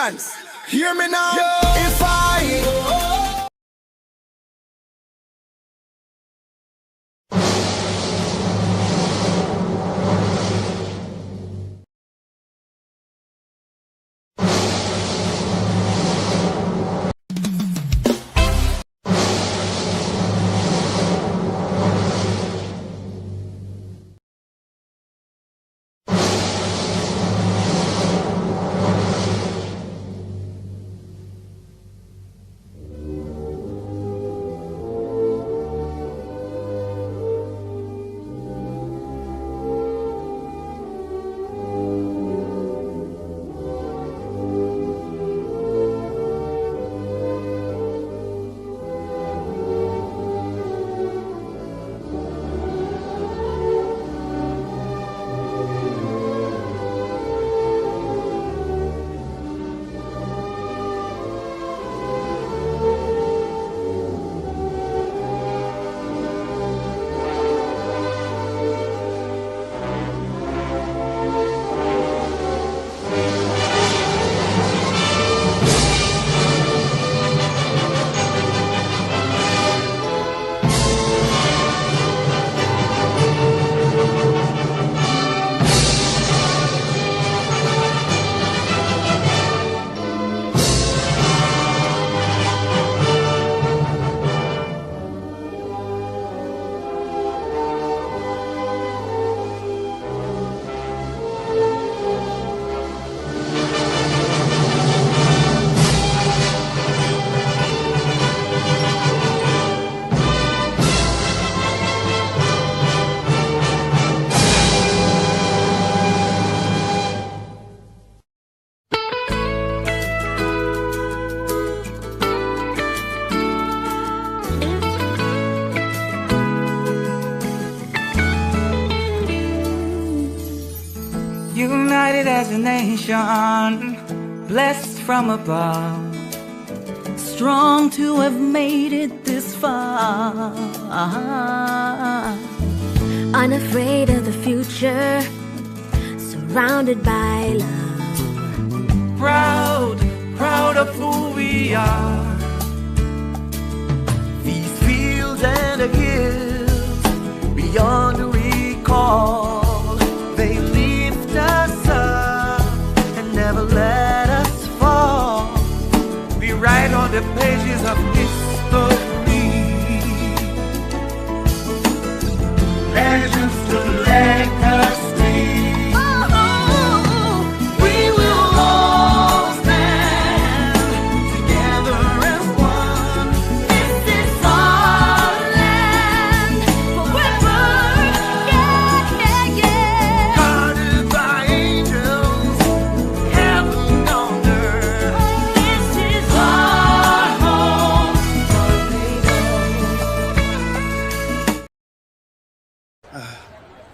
Islands. Hear me now. If I united as a nation, blessed from above, strong to have made it this far, unafraid of the future, surrounded by love, proud of who we are. These fields and the hills beyond recall, they lift us up and never let us fall. We write on the pages of history, legends to legacy. We will all stand together as one. this is our land, forever, yeah, yeah, yeah. Guarded by angels, heaven on earth. This is our home,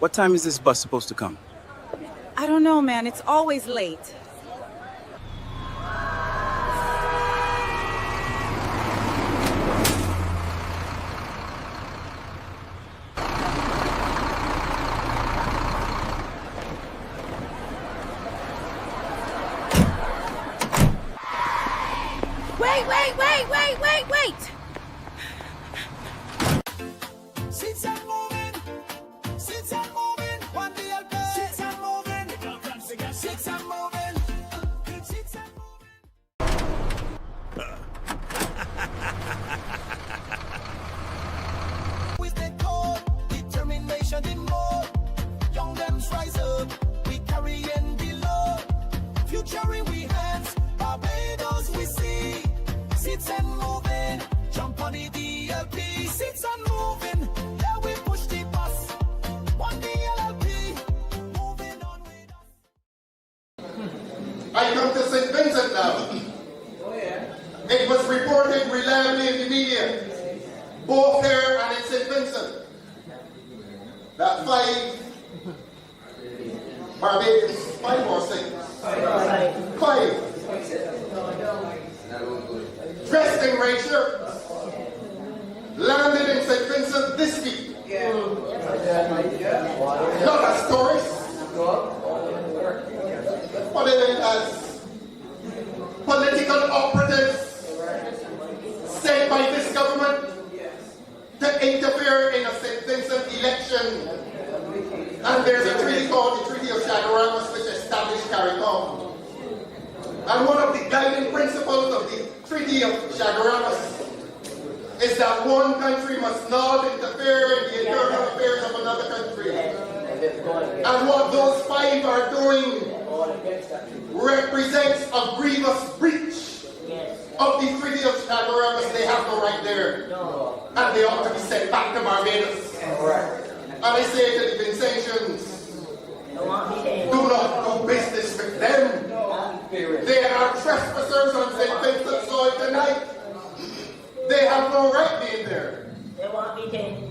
What time is this bus supposed to come? I don't know, man. It's always late. Wait! Seats are moving, one DLP. Seats are moving, seats are moving, seats are moving. With the code, determination in mode. Young them rise up, we carry in below. Future in we hands, Barbados we see. Seats and moving, jump on the DLP. Seats and moving, yeah we push the bus. One DLP, moving on with us. I come to St. Vincent now. It was reported reliably in the media, both here and in St. Vincent, that 5 Barbadians, 5 or 6? 5. Dressed in red shirts, landed in St. Vincent this week. Lot of stories, but it ain't as And one of the guiding principles of the Treaty of Chaguaramas is that one country must not interfere in the internal affairs of another country. And what those 5 are doing represents a grievous breach of the Treaty of Chaguaramas. They have no right there. And they ought to be sent back to Barbados. And I say to the Vincentians, do not do business with them. They are trespassers on St. Vincent soil tonight. They have no right being there. They want me dead.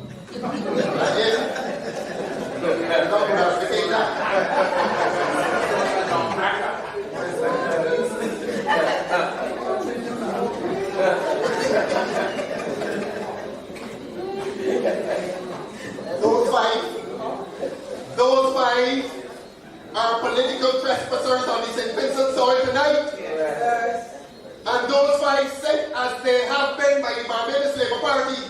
Those five are political trespassers on the St. Vincent soil tonight. Yes. And those 5 sent as they have been by the Barbados Labour Party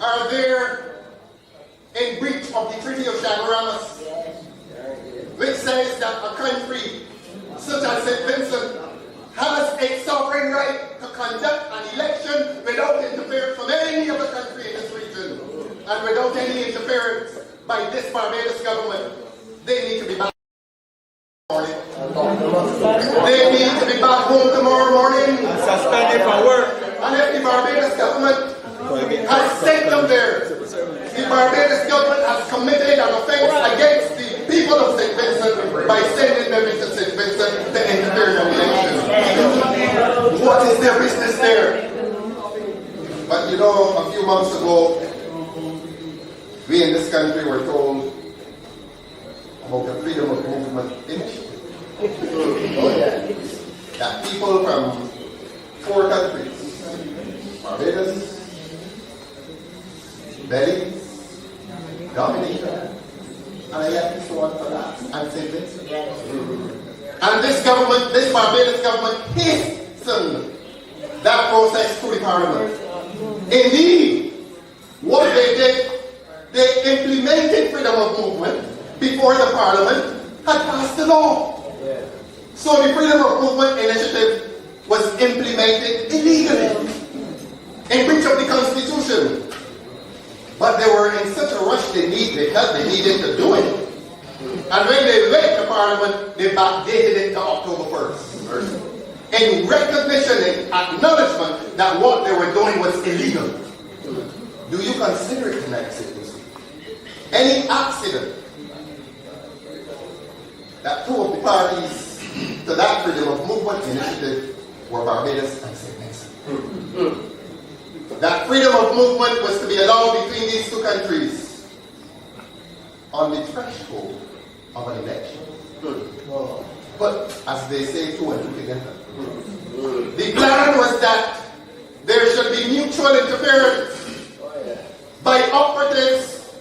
are there in breach of the Treaty of Chaguaramas, which says that a country such as St. Vincent has a sovereign right to conduct an election without interference from any other country in this region and without any interference by this Barbados government. They need to be back. They need to be back home tomorrow morning. Suspended from work. And if the Barbados government has sent them there, the Barbados government has committed an offense against the people of St. Vincent by sending them into St. Vincent to interfere in the election. What is their business there? But you know, a few months ago, we in this country were told about the Freedom of Movement initiative. That people from 4 countries, Barbados, Belize, Dominica, and I have to so on for that, and St. Vincent. And this government, this Barbados government, hastened that process to the Parliament. Indeed, what they did, they implemented freedom of movement before the Parliament had passed the law. So the Freedom of Movement initiative was implemented illegally, in breach of the Constitution. But they were in such a rush they needed to do it. And when they went to Parliament, they backdated it to October 1st. In recognition and acknowledgement that what they were doing was illegal. Do you consider it an accident? Any accident that 2 of the parties to that Freedom of Movement initiative were Barbados and St. Vincent. That freedom of movement was to be allowed between these 2 countries on the threshold of an election. But as they say, 2 and 2 together. The plan was that there should be mutual interference by operatives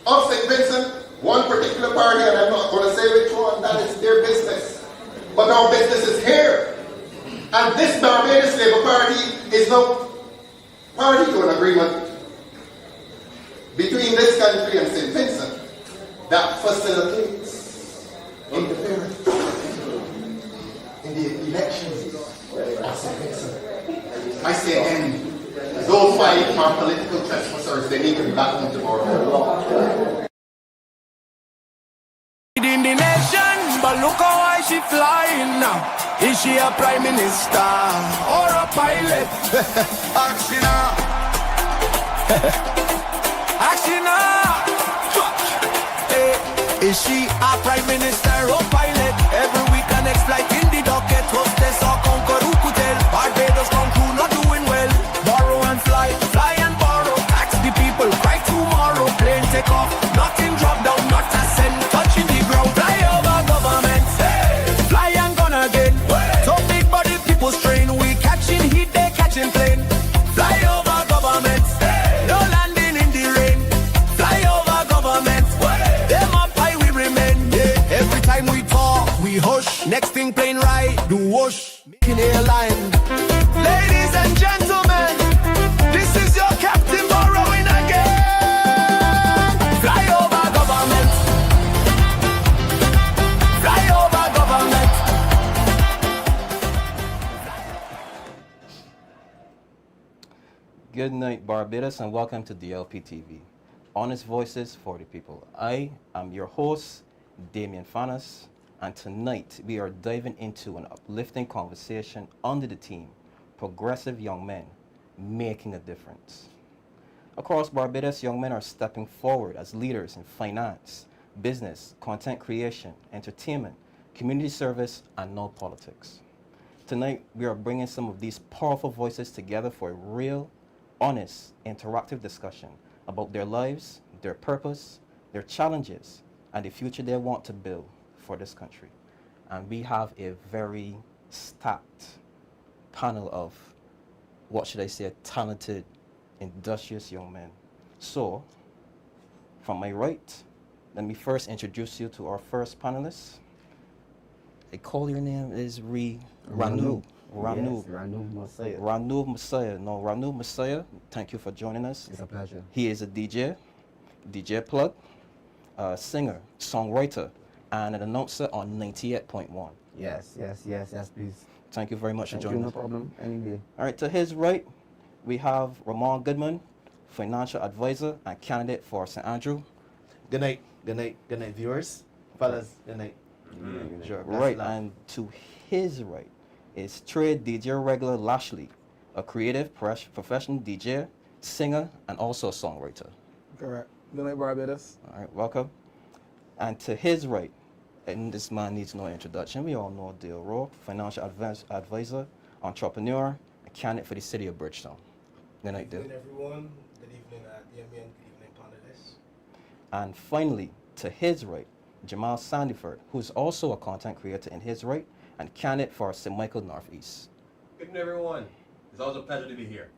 of St. Vincent, one particular party, and I'm not going to say which one, that is their business. But our business is here. And this Barbados Labour Party is now party to an agreement between this country and St. Vincent that facilitates interference in the elections of St. Vincent. I say again, those 5 are political trespassers. They need to be back home tomorrow. In the nation, but look how high she flying now. Is she a prime minister or a pilot? Action hey, is she a prime minister or pilot? Every week an next flight in the docket. Hostess or conquer who could tell? Barbados come crew not doing well. Borrow and fly, fly and borrow. Tax the people, cry tomorrow. Plane take off, nothing drop down, not a cent touching the ground. Fly over government, hey. Fly and gone again. So big body people strain. We catching heat, they catching plane. Fly over government, hey. No landing in the rain. Fly over government, hey. Them up high we remain. Yeah. Every time we talk, we hush. Next thing plane ride, do whoosh. Making airline. Ladies and gentlemen, this is your captain borrowing again. Fly over government. Fly over government. Good night, Barbados, and welcome to DLP TV. Honest Voices for the People. I am your host, Damien Fanus, and tonight we are diving into an uplifting conversation under the theme, Progressive Young Men Making a Difference. Across Barbados, young men are stepping forward as leaders in finance, business, content creation, entertainment, community service, and now politics. Tonight, we are bringing some of these powerful voices together for a real, honest, interactive discussion about their lives, their purpose, their challenges, and the future they want to build for this country. And we have a very stacked panel of, what should I say, talented, industrious young men. So, from my right, let me first introduce you to our first panelist. I call your name is Renub. Yes, Renub Massiah. Renub Massiah. No, Renub Massiah, thank you for joining us. It's a pleasure. He is a DJ plug, singer, songwriter, and an announcer on 98.1. Yes, please. Thank you very much for joining No us. problem, any day. All right, to his right, we have Ramon Goodman, financial advisor and candidate for St. Andrew. Good night, viewers. Fellas, good night. Sure. That's Right, love. and to his right is trade DJ regular Lashley, a creative professional DJ, singer, and also a songwriter. Correct. Good night, Barbados. All right, welcome. And to his right, and this man needs no introduction, we all know Rowe, financial advisor, entrepreneur, and candidate for the city of Bridgetown. Good night, Good Dale. evening, everyone. Good evening, Damien. Good evening, Panelists. And finally, to his right, Jamal Sandiford, who is also a content creator in his right and candidate for St. Michael Northeast. Good evening, everyone. It's always a pleasure to be here.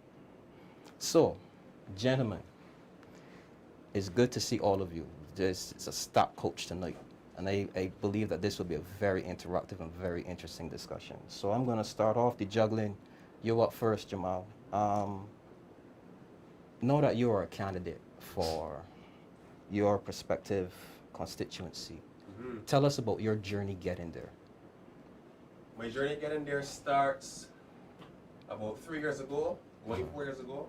So, gentlemen, it's good to see all of you. It's a staff coach tonight, and I believe that this will be a very interactive and very interesting discussion. So I'm going to start off the juggling. You up first, Jamal. Know that you are a candidate for your prospective constituency. Tell us about your journey getting there. My journey getting there starts about 3 years ago, going 4 years ago.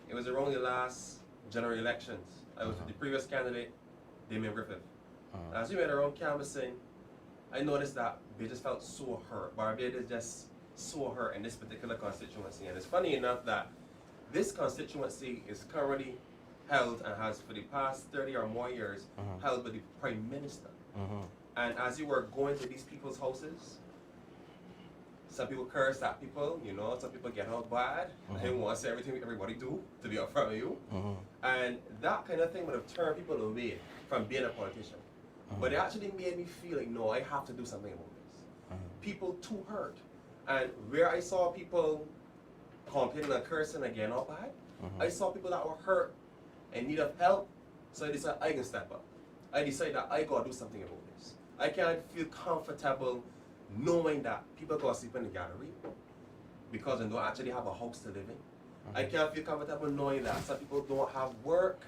It was around the last general elections. I was with the previous candidate, Damien Griffith. As we went around canvassing, I noticed that they just felt so hurt. Barbados just so hurt in this particular constituency. And it's funny enough that this constituency is currently held and has for the past 30 or more years held by the Prime Minister. And as you were going to these people's houses, some people curse at people, you know, some people get out bad. They want to say everything everybody do to be up front of you. And that kind of thing would have turned people away from being a politician. But it actually made me feel like, no, I have to do something about this. People too hurt. And where I saw people complaining and cursing and getting out bad, I saw people that were hurt and need of help. So I decided I can step up. I decided that I gotta do something about this. I can't feel comfortable knowing that people go sleep in the gallery because they don't actually have a house to live in. I can't feel comfortable knowing that some people don't have work,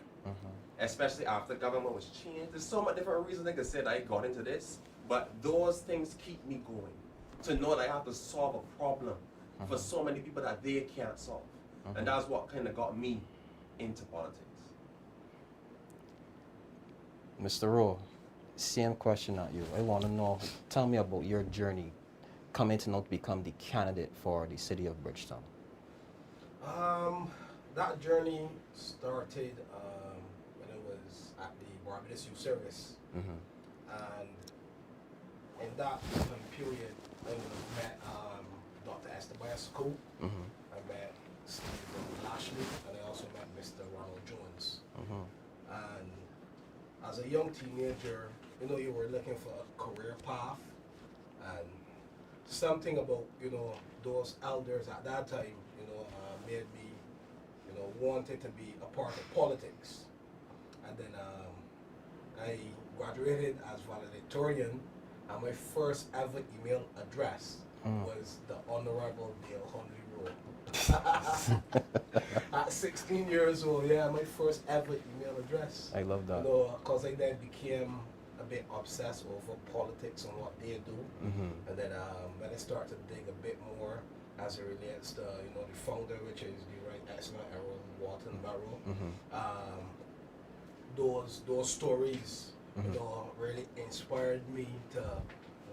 especially after government was changed. There's so many different reasons I could say that I got into this, but those things keep me going. To know that I have to solve a problem for so many people that they can't solve. And that's what kind of got me into politics. Mr. Rowe, same question at you. I want to know, tell me about your journey coming to not become the candidate for the city of Bridgetown. That journey started when I was at the Barbados Youth Service. And in that period, I would have met Dr. Esther by school. I met Stephen Lashley, and I also met Mr. Ronald Jones. And as a young teenager, you know, you were looking for a career path, and something about, you know, those elders at that time, you know, made me, you know, wanted to be a part of politics. And then I graduated as valedictorian, and my first ever email address was the Honorable Dale Hundley Rowe. At 16 years old, yeah, my first ever email address. I love that. You know, because I then became a bit obsessed over politics and what they do. And then when I started to dig a bit more, as it relates to, the founder, which is the right excellent Aaron Walton Barrow. Those stories, really inspired me to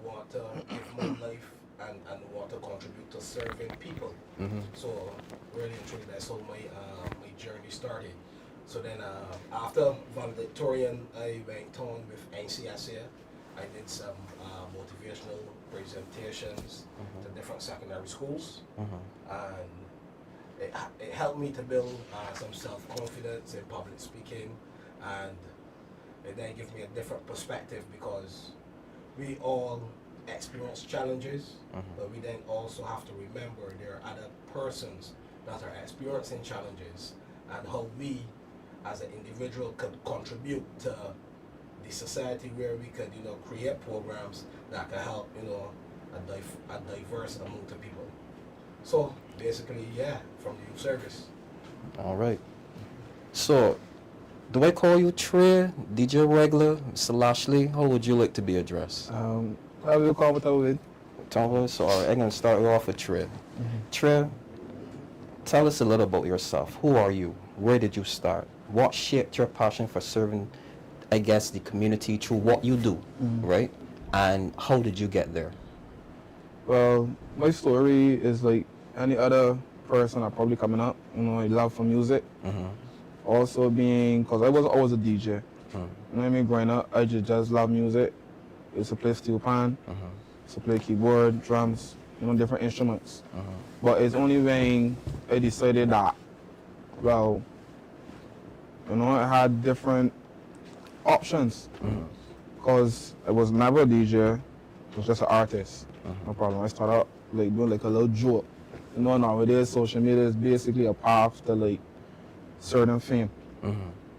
want to give my life and want to contribute to serving people. So really and truly, that's how my journey started. So then after valedictorian, I went on with NCSA. I did some motivational presentations to different secondary schools, and it helped me to build some self-confidence in public speaking, and it then gave me a different perspective because we all experience challenges, but we then also have to remember there are other persons that are experiencing challenges, and how we as an individual could contribute to the society where we could, create programs that can help, a diverse amount of people. So basically, from the youth service. All right. So, do I call you Trey, DJ Regular, Mr. Lashley? How would you like to be addressed? Probably will call with Tom, so all right, I'm going to start off with Trey. Trey, tell us a little about yourself. Who are you? Where did you start? What shaped your passion for serving, I guess, the community through what you do, right? And how did you get there? Well, my story is like any other person that probably coming up. I love for music. Also because I wasn't always a DJ. You know what I mean? Growing up, I just love music. I used to play steel pan, used to play keyboard, drums, different instruments. But it's only when I decided that, well, I had different options. Because I was never a DJ, I was just an artist. No problem. I started out doing a little joke. Nowadays social media is basically a path to certain fame.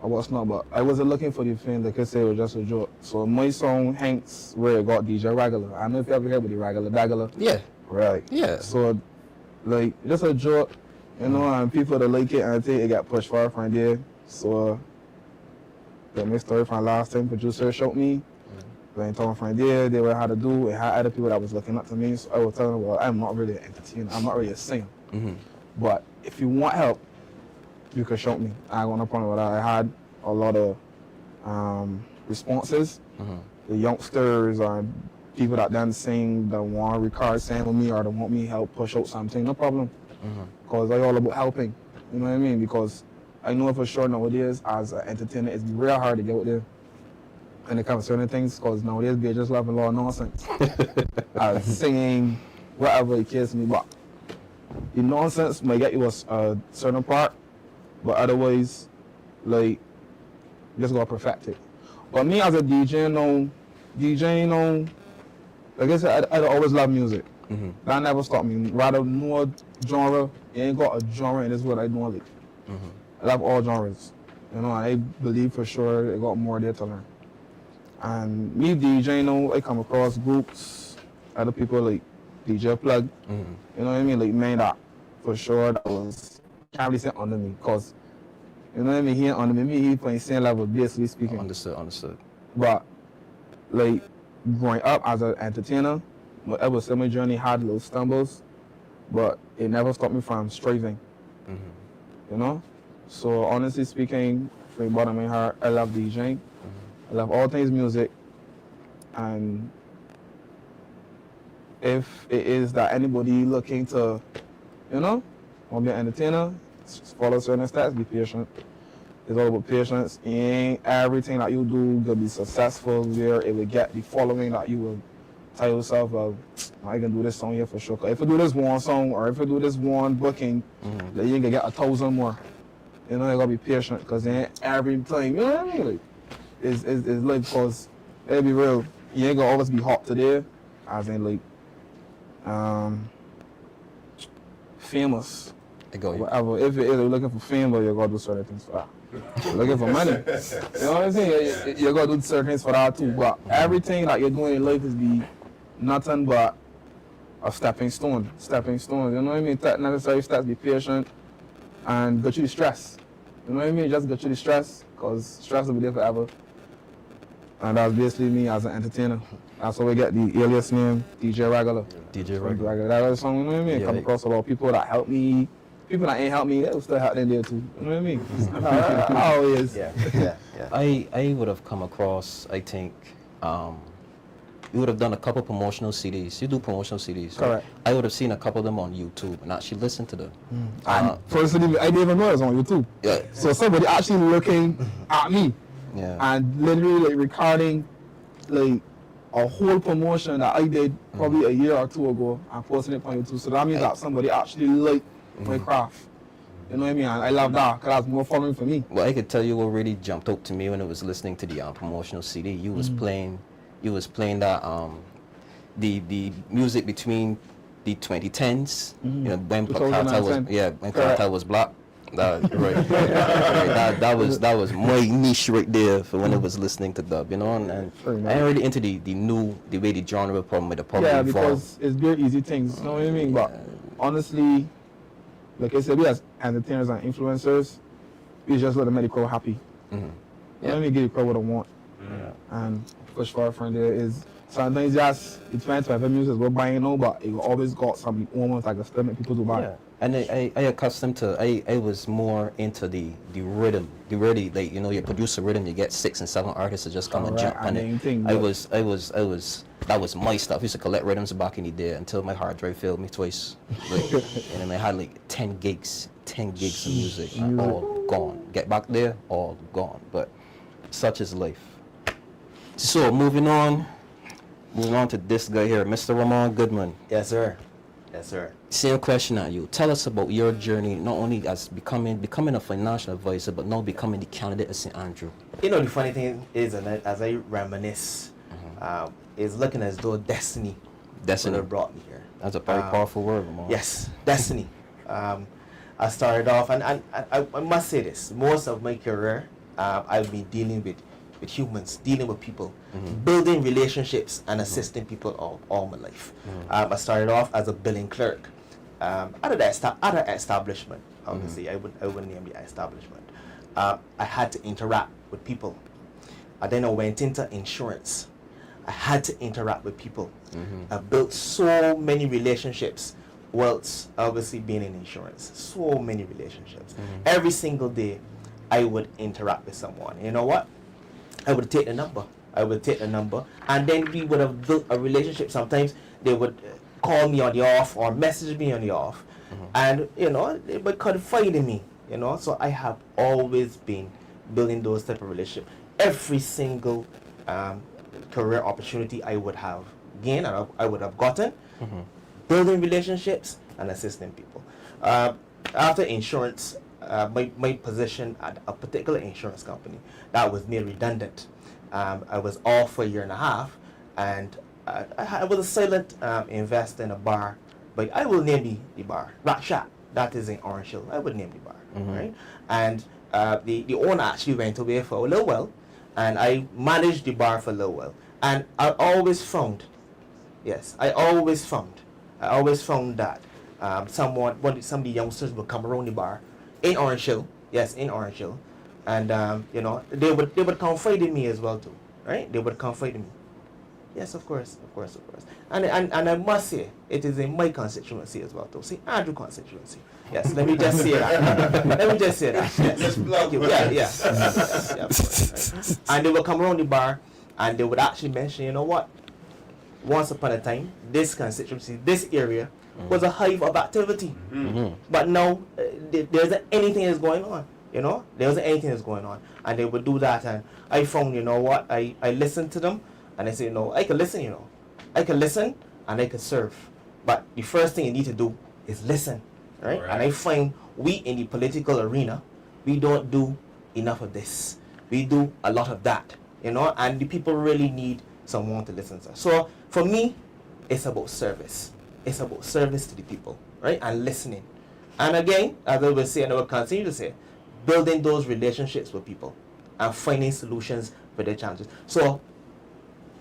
I was not, but I wasn't looking for the fame. Like I said, it was just a joke. So my song hangs where it got DJ Regular. I don't know if you ever heard of the Regular. Yeah. Right. Yeah. So just a joke, and people that like it, and I think it got pushed far from there. So got my story from last time producer showed me. When told from there, they were how to do. It had other people that was looking up to me. So I was telling them, well, I'm not really an entertainer. I'm not really a singer. But if you want help, you can show me. I got no problem with that. I had a lot of responses. The youngsters or people that done sing, that want to record sing with me or that want me help push out something, no problem. Because I'm all about helping. You know what I mean? Because I know for sure nowadays, as an entertainer, it's real hard to get out there. And it comes to certain things, because nowadays they just loving a lot of nonsense. Singing, whatever the case may be. But the nonsense might get you a certain part, but otherwise, you just gotta perfect it. But me as a DJ, like I said, I always love music. That never stopped me. Rather no genre, you ain't got a genre, and this is what I do. I love all genres, and I believe for sure I got more there to learn. And me DJing, I come across groups, other people like DJ Plug, you know what I mean? Man, that for sure that was can't really say under me, because you know what I mean? He ain't under me, he playing same level, basically speaking. Understood. But growing up as an entertainer, whatever similar journey had little stumbles, but it never stopped me from striving. So honestly speaking, from the bottom of my heart, I love DJing. I love all things music, and if it is that anybody looking to, want to be an entertainer, just follow certain steps, be patient. It's all about patience. And everything that you do will be successful where it will get the following that you will tell yourself, well, I can do this song here for sure. If I do this one song or if I do this one booking, then you can get 1,000 more. You gotta be patient, because then every time, you know what I mean? It's because, it'll be real, you ain't gonna always be hot today, as in famous, whatever. If you're looking for fame, but you gotta do certain things for that. You're looking for money, you know what I'm saying? You gotta do certain things for that too, but everything that you're doing in life is be nothing but a stepping stone, you know what I mean? That necessary steps, be patient, and get you the stress, you know what I mean? Just get you the stress, because stress will be there forever. And that's basically me as an entertainer. That's how we get the alias name, DJ Regular. DJ Regular. That was something, you know what I mean? Yeah, Come across a lot of people that help me. People that ain't help me, they will still help them there too. You know what I mean? Always. Yeah. I would have come across, I think, you would have done a couple promotional CDs. You do promotional CDs. Correct. Right? I would have seen a couple of them on YouTube and actually listened to them. And personally, I didn't even know it was on YouTube. Yeah. So somebody actually looking at me and literally like recording like a whole promotion that I did probably a year or two ago and posting it on YouTube. So that means that somebody actually liked my craft. You know what I mean? And I love that because that's more following for me. Well, I could tell you what really jumped out to me when I was listening to the promotional CD. You was playing that the music between the 2010s. You know, when Cartel was black. That was my niche right there for when I was listening to dub, you know, and I ain't really into the way the genre problem with the public. Yeah, because it's very easy things, you know what I mean? But honestly, like I said, we as entertainers and influencers, we just let the medical happy. Let me give the crowd what I want. And push for our friend there is sometimes just it's fine to have music we're buying now, but it always got some moments like a still make people to buy. Yeah. And I accustomed to I was more into the rhythm, like, you know, you produce a rhythm, you get 6 and 7 artists to just come and jump on it. That was my stuff. I used to collect rhythms back in the day until my hard drive failed me twice. Like, and then I had like 10 gigs of music, and all gone. Get back there, all gone. But such is life. So moving on to this guy here, Mr. Ramon Goodman. Yes, sir. Same question at you. Tell us about your journey, not only as becoming a financial advisor, but now becoming the candidate of St. Andrew. You know, the funny thing is, and as I reminisce, it's looking as though destiny brought me here. That's a very powerful word, Ramon. Yes, destiny. I started off, and I must say this, most of my career, I've been dealing with humans, dealing with people, building relationships and assisting people all my life. I started off as a billing clerk at an establishment. Obviously, I wouldn't name the establishment. I had to interact with people. Then I went into insurance. I had to interact with people. I built so many relationships whilst obviously being in insurance. So many relationships. Every single day, I would interact with someone. You know what? I would take the number, and then we would have built a relationship. Sometimes they would call me on the off or message me on the off, and you know, they would confide in me, you know. So I have always been building those type of relationships. Every single career opportunity I would have gained and I would have gotten, building relationships and assisting people. After insurance, my position at a particular insurance company that was made redundant. I was off for a year and a half, and I was a silent investor in a bar, but I will name the bar, Rat Shack, that is in Orange Hill. I would name the bar, right? And the owner actually went away for a little while, and I managed the bar for a little while. And I always found that some of the youngsters would come around the bar in Orange Hill, and you know, they would confide in me as well too, right? They would confide in me. Yes, of course. And I must say, it is in my constituency as well too. St. Andrew constituency. Yes, let me just say that. Yes. Thank you. Yes, of course, right? And they would come around the bar, and they would actually mention, you know what? Once upon a time, this constituency, this area, was a hive of activity. But now, there isn't anything that's going on. You know, there wasn't anything that's going on. And they would do that, and I found, you know what, I listened to them, and I said, you know, I can listen, you know. I can listen, and I can serve. But the first thing you need to do is listen, right? And I find we in the political arena, we don't do enough of this. We do a lot of that, you know, and the people really need someone to listen to. So, for me, it's about service. It's about service to the people, right? And listening. And again, as I will say, and I will continue to say, building those relationships with people and finding solutions for their challenges. So,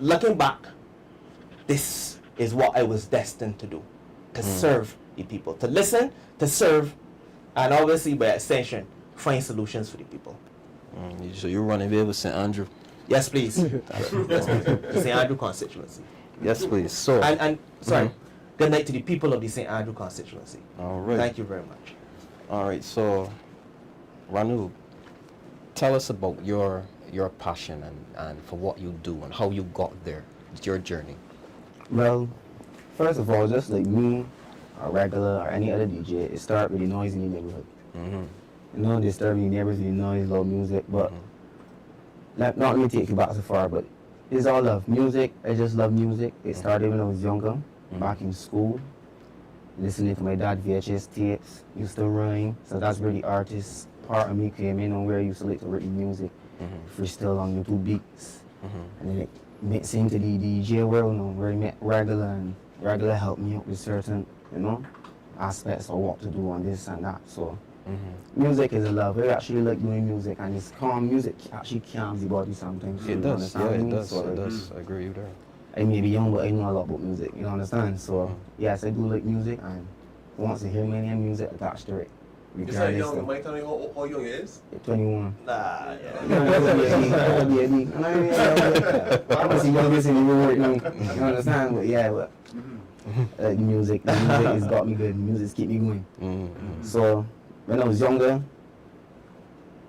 looking back, this is what I was destined to do, to serve the people, to listen, to serve, and obviously by extension, find solutions for the people. So you're running away with St. Andrew? Yes, please. Yes, please. The St. Andrew constituency. Yes, please. So, And sorry, good night to the people of the St. Andrew constituency. all right. Thank you very much. All right. So, Renub, tell us about your passion and for what you do and how you got there. Your journey. Well, first of all, just like me, or regular, or any other DJ, it started with the noise in the neighborhood. You know, disturbing neighbors with the noise, loud music, but not let me take you back so far, but it's all love. Music, I just love music. It started when I was younger, back in school, listening to my dad VHS tapes, used to rhyme, so that's where the artist part of me came in, and where I used to like to write the music, freestyle on YouTube beats, and then it mixed into the DJ world, you know, where I met Regular, and Regular helped me out with certain, you know, aspects of what to do on this and that, so music is a love. I actually like doing music, and it's calm. Music actually calms the body sometimes. It does. Yeah, it does. So, It does. I agree with you there. I may be young, but I know a lot about music. You understand? So yes, I do like music, and once I hear my name, music attached to it. You said young. Might tell me how young it is? 21. Nah, yeah. I'm gonna see youngest in the world. You understand? But yeah, but like music has got me good. Music keep me going. So when I was younger,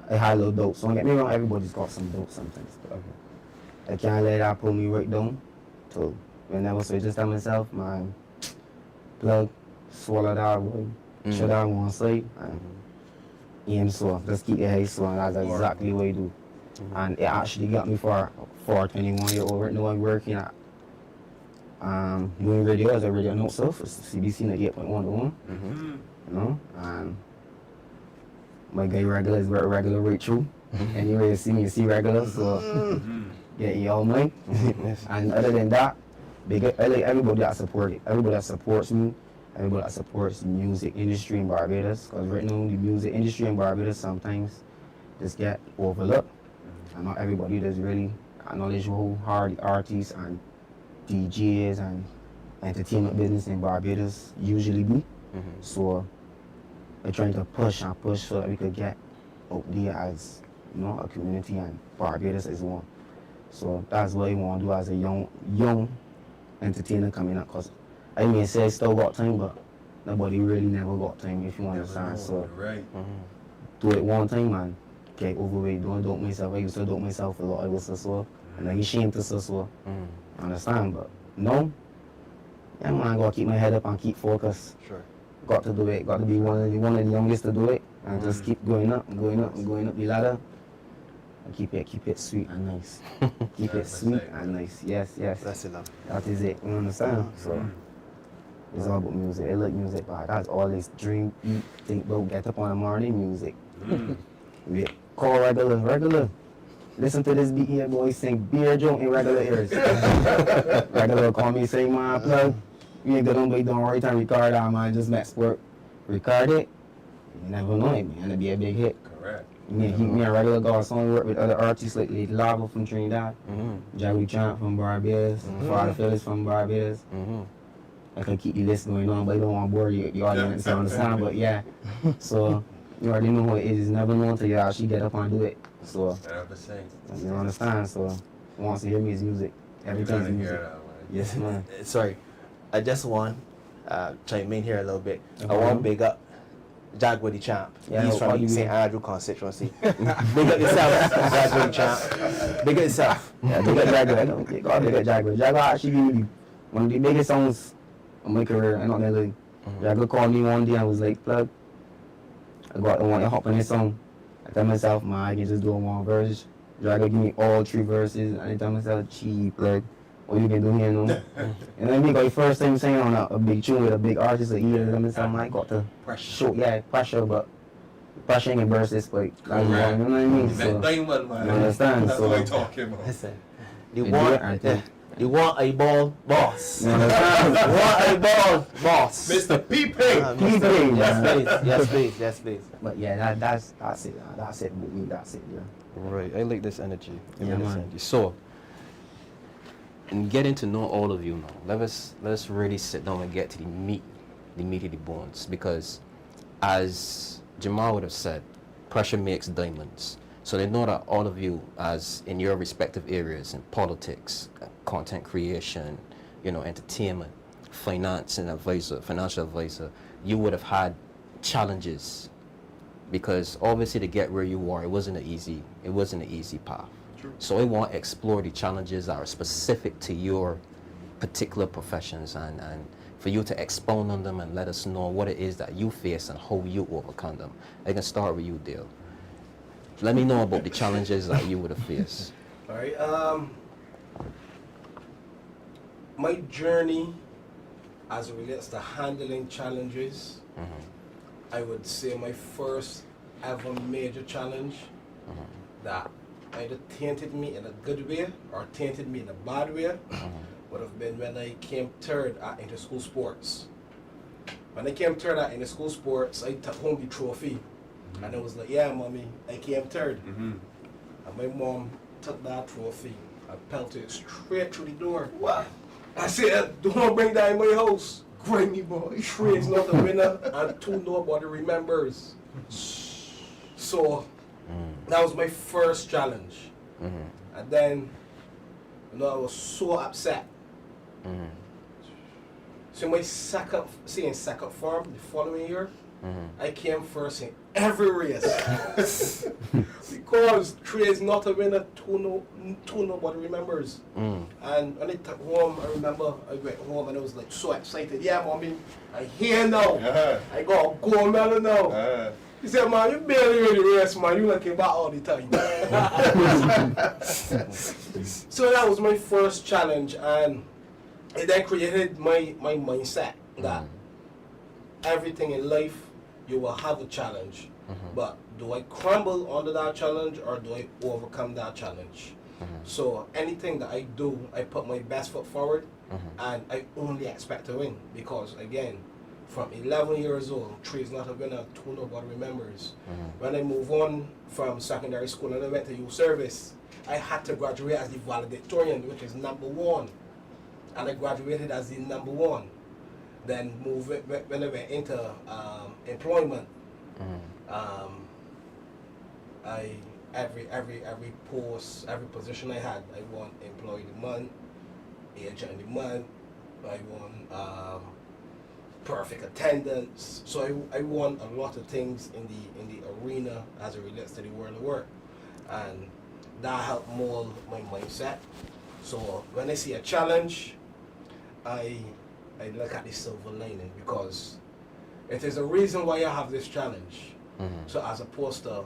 I had a little dope. So don't get me wrong, everybody's got some dope sometimes. But I can't let that pull me right down. So whenever, so I just tell myself, man, plug, swallow that boy, shut that one side, and aim so. Just keep your head so, and that's exactly what I do. And it actually got me for a 21-year-old right now. I'm working at doing radio as a radio announcer for CBC 98.1. You know, and my guy Regular is Regular right through. Anyway, you see me, you see Regular, so yeah, you all mine. And other than that, I like everybody that support it. Everybody that supports me, everybody that supports the music industry in Barbados. Because right now, the music industry in Barbados sometimes just get overlooked. And not everybody does really acknowledge how hard the artists and DJs and entertainment business in Barbados usually be. So we're trying to push so that we could get out there as, you know, a community, and Barbados is one. So that's what I want to do as a young entertainer coming up. Cause I may say I still got time, but nobody really never got time, if you understand. So do it one time and get over it. Don't doubt myself. I used to doubt myself a lot. I was so, and I ashamed to so. Understand? But no, yeah, man, I gotta keep my head up and keep focused. Sure. Got to do it. Got to be one of the youngest to do it, and just keep going up and going up and going up the ladder. And keep it sweet and nice. Keep it sweet and nice. Yes. That's enough. That is it. You understand? So it's all about music. I like music, but that's all this dream, eat, think about, get up on the morning music. We call Regular. Listen to this beat here, boy. Sing beer junk in Regular ears. Regular call me, say, man, plug. You ain't gonna be doing right time record that, man. Just make sport. Record it. You never know it, man. It'll be a big hit. Correct. Me and Regular got song work with other artists like Lava from Trinidad, Jockey from Barbados, Father Phillips from Barbados. I can keep the list going on, but I don't want to bore you, the audience, you understand? But yeah, so you already know what it is. Never know until you actually get up and do it. So 100%. you understand? So wants to hear me is music. Everything's music. Yes, man. Sorry, I just want chime in here a little bit. I want to big up Jaguar the champ. Yeah, he's from the St. Andrew constituency. Big up yourself, Jaguar the champ. Big up yourself. Yeah, big up Jaguar. Big up Jaguar. Jaguar actually gave me one of the biggest songs of my career. I'm not gonna lie. Jaguar called me one day and was like, plug, I want to hop on this song. I tell myself, man, I can just do one verse. Jaguar give me all 3 verses, and I tell myself, cheap, like, what you can do here, no? And then me got the first time singing on a big tune with a big artist like either of them, so I got to show, pressure, but pressure ain't verses, like, that's wrong, you know what I mean? So, you understand? That's so, what I'm talking about. Listen, you want a ball boss. You understand? You want a ball boss. Mr. P-Ping. P-Ping, Yes, please. But yeah, that's it. That's it with me. That's it. Yeah. Right. I like this energy. Yeah, man. So, in getting to know all of you now, let's really sit down and get to the meat of the bones. Because, as Jamal would have said, pressure makes diamonds. So they know that all of you, as in your respective areas, in politics, content creation, you know, entertainment, financial advisor, you would have had challenges, because obviously to get where you are, it wasn't an easy path. True. So I want to explore the challenges that are specific to your particular professions, and for you to expound on them and let us know what it is that you face and how you overcome them. I can start with you, Dale. Let me know about the challenges that you would have faced. All right. My journey as it relates to handling challenges, I would say my first ever major challenge that either tainted me in a good way or tainted me in a bad way would have been when I came third at inter-school sports. When I came third at inter-school sports, I took home the trophy. And I was like, yeah, mommy, I came third. And my mom took that trophy and pelted it straight through the door. What? I said, don't bring that in my house. Grimy boy. 3 is not a winner and 2 nobody remembers. So that was my first challenge. And then, you know, I was so upset. So my second form, the following year, I came first in every race. Because 3 is not a winner, 2 nobody remembers. And when I took home, I remember I went home and I was like so excited. Yeah, mommy, I here now. I got a gold medal now. He said, man, you barely really race, man. You like came back all the time. So that was my first challenge, and it then created my mindset that everything in life, you will have a challenge. But do I crumble under that challenge or do I overcome that challenge? So anything that I do, I put my best foot forward, and I only expect to win. Because again, from 11 years old, 3 is not a winner, 2 nobody remembers. When I moved on from secondary school and I went to youth service, I had to graduate as the valedictorian, which is #1. And I graduated as the #1. Then when I went into employment, I every post, every position I had, I won employee of the month, agent of the month, I won perfect attendance. So I won a lot of things in the arena as it relates to the world of work, and that helped mold my mindset. So when I see a challenge, I look at the silver lining, because it is a reason why I have this challenge. So as opposed to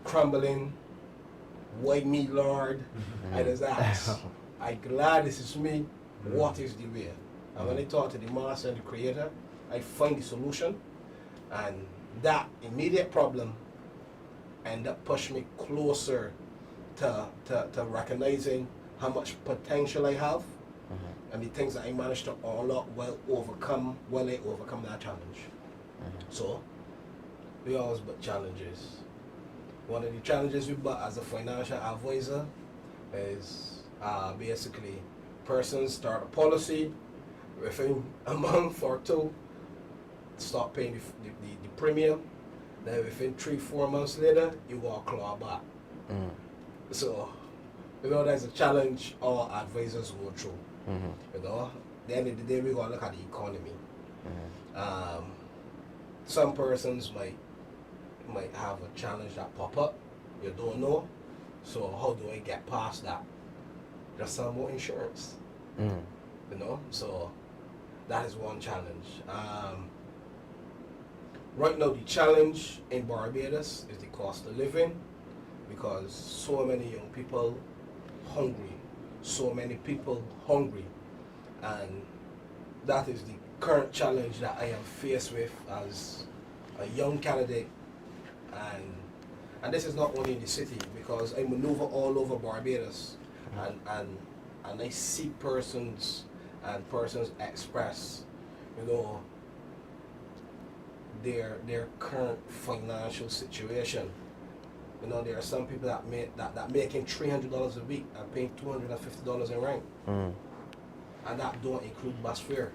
crumbling, why me, Lord? I just ask, I glad this is me, what is the way? And when I talk to the master and the creator, I find the solution, and that immediate problem end up pushing me closer to recognizing how much potential I have, and the things that I managed to unlock while I overcome that challenge. So we always but challenges. One of the challenges we brought as a financial advisor is basically persons start a policy within a month or 2, start paying the premium. Then within 3-4 months later, you go claw back. So, you know, there's a challenge all advisors go through. You know, at the end of the day, we're going to look at the economy. Some persons might have a challenge that pop up, you don't know. So how do I get past that? Just sell more insurance. You know, so that is one challenge. Right now, the challenge in Barbados is the cost of living, because so many young people hungry, and that is the current challenge that I am faced with as a young candidate. And this is not only in the city, because I maneuver all over Barbados, and I see persons express, you know, their current financial situation. You know, there are some people that making $300 a week and paying $250 in rent, and that don't include bus fare.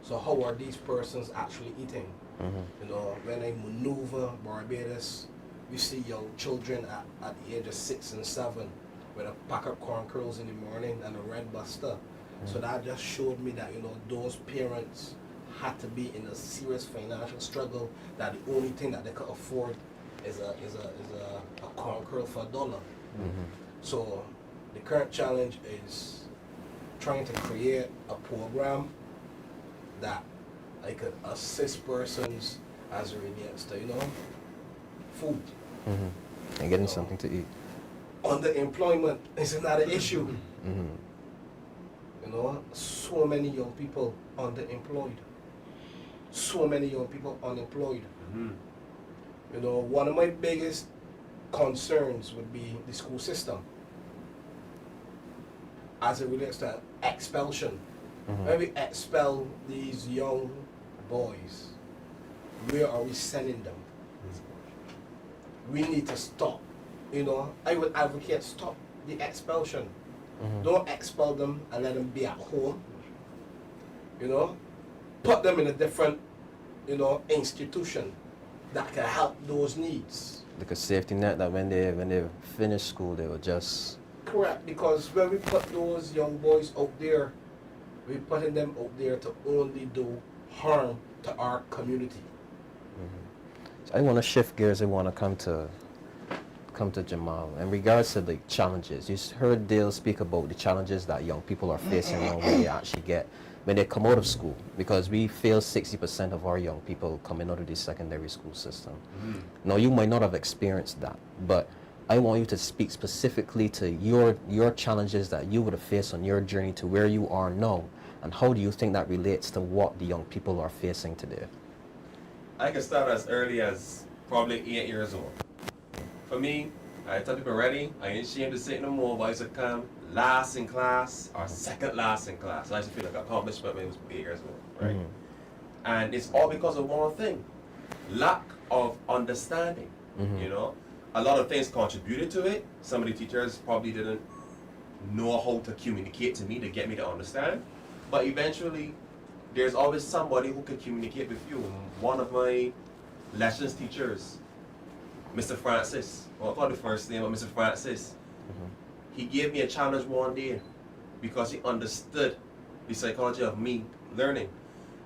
So how are these persons actually eating? You know, when I maneuver Barbados, we see young children at the age of 6 and 7 with a pack of corn curls in the morning and a red buster. So that just showed me that, you know, those parents had to be in a serious financial struggle, that the only thing that they could afford is a corn curl for $1. So the current challenge is trying to create a program that I could assist persons as it relates to, you know, food. And getting something to eat. Underemployment is another issue. You know, so many young people underemployed. So many young people unemployed. You know, one of my biggest concerns would be the school system as it relates to expulsion. When we expel these young boys, where are we sending them? We need to stop. You know, I would advocate stop the expulsion. Don't expel them and let them be at home. You know, put them in a different, you know, institution that can help those needs. Like a safety net that when they finish school, they will just... Correct, because when we put those young boys out there, we're putting them out there to only do harm to our community. So I want to shift gears. I want to come to Jamal. In regards to the challenges, you heard Dale speak about the challenges that young people are facing now when they actually when they come out of school, because we fail 60% of our young people coming out of the secondary school system. Now, you might not have experienced that, but I want you to speak specifically to your challenges that you would have faced on your journey to where you are now, and how do you think that relates to what the young people are facing today? I can start as early as probably 8 years old. For me, I tell people ready, I ain't ashamed to say it no more, but I used to come last in class or second last in class. I used to feel like an accomplishment when I was 8 years old, right? And it's all because of one thing, lack of understanding, you know? A lot of things contributed to it. Some of the teachers probably didn't know how to communicate to me to get me to understand. But eventually, there's always somebody who can communicate with you. One of my lessons teachers, Mr. Francis, well, I call the first name, but Mr. Francis, he gave me a challenge one day because he understood the psychology of me learning.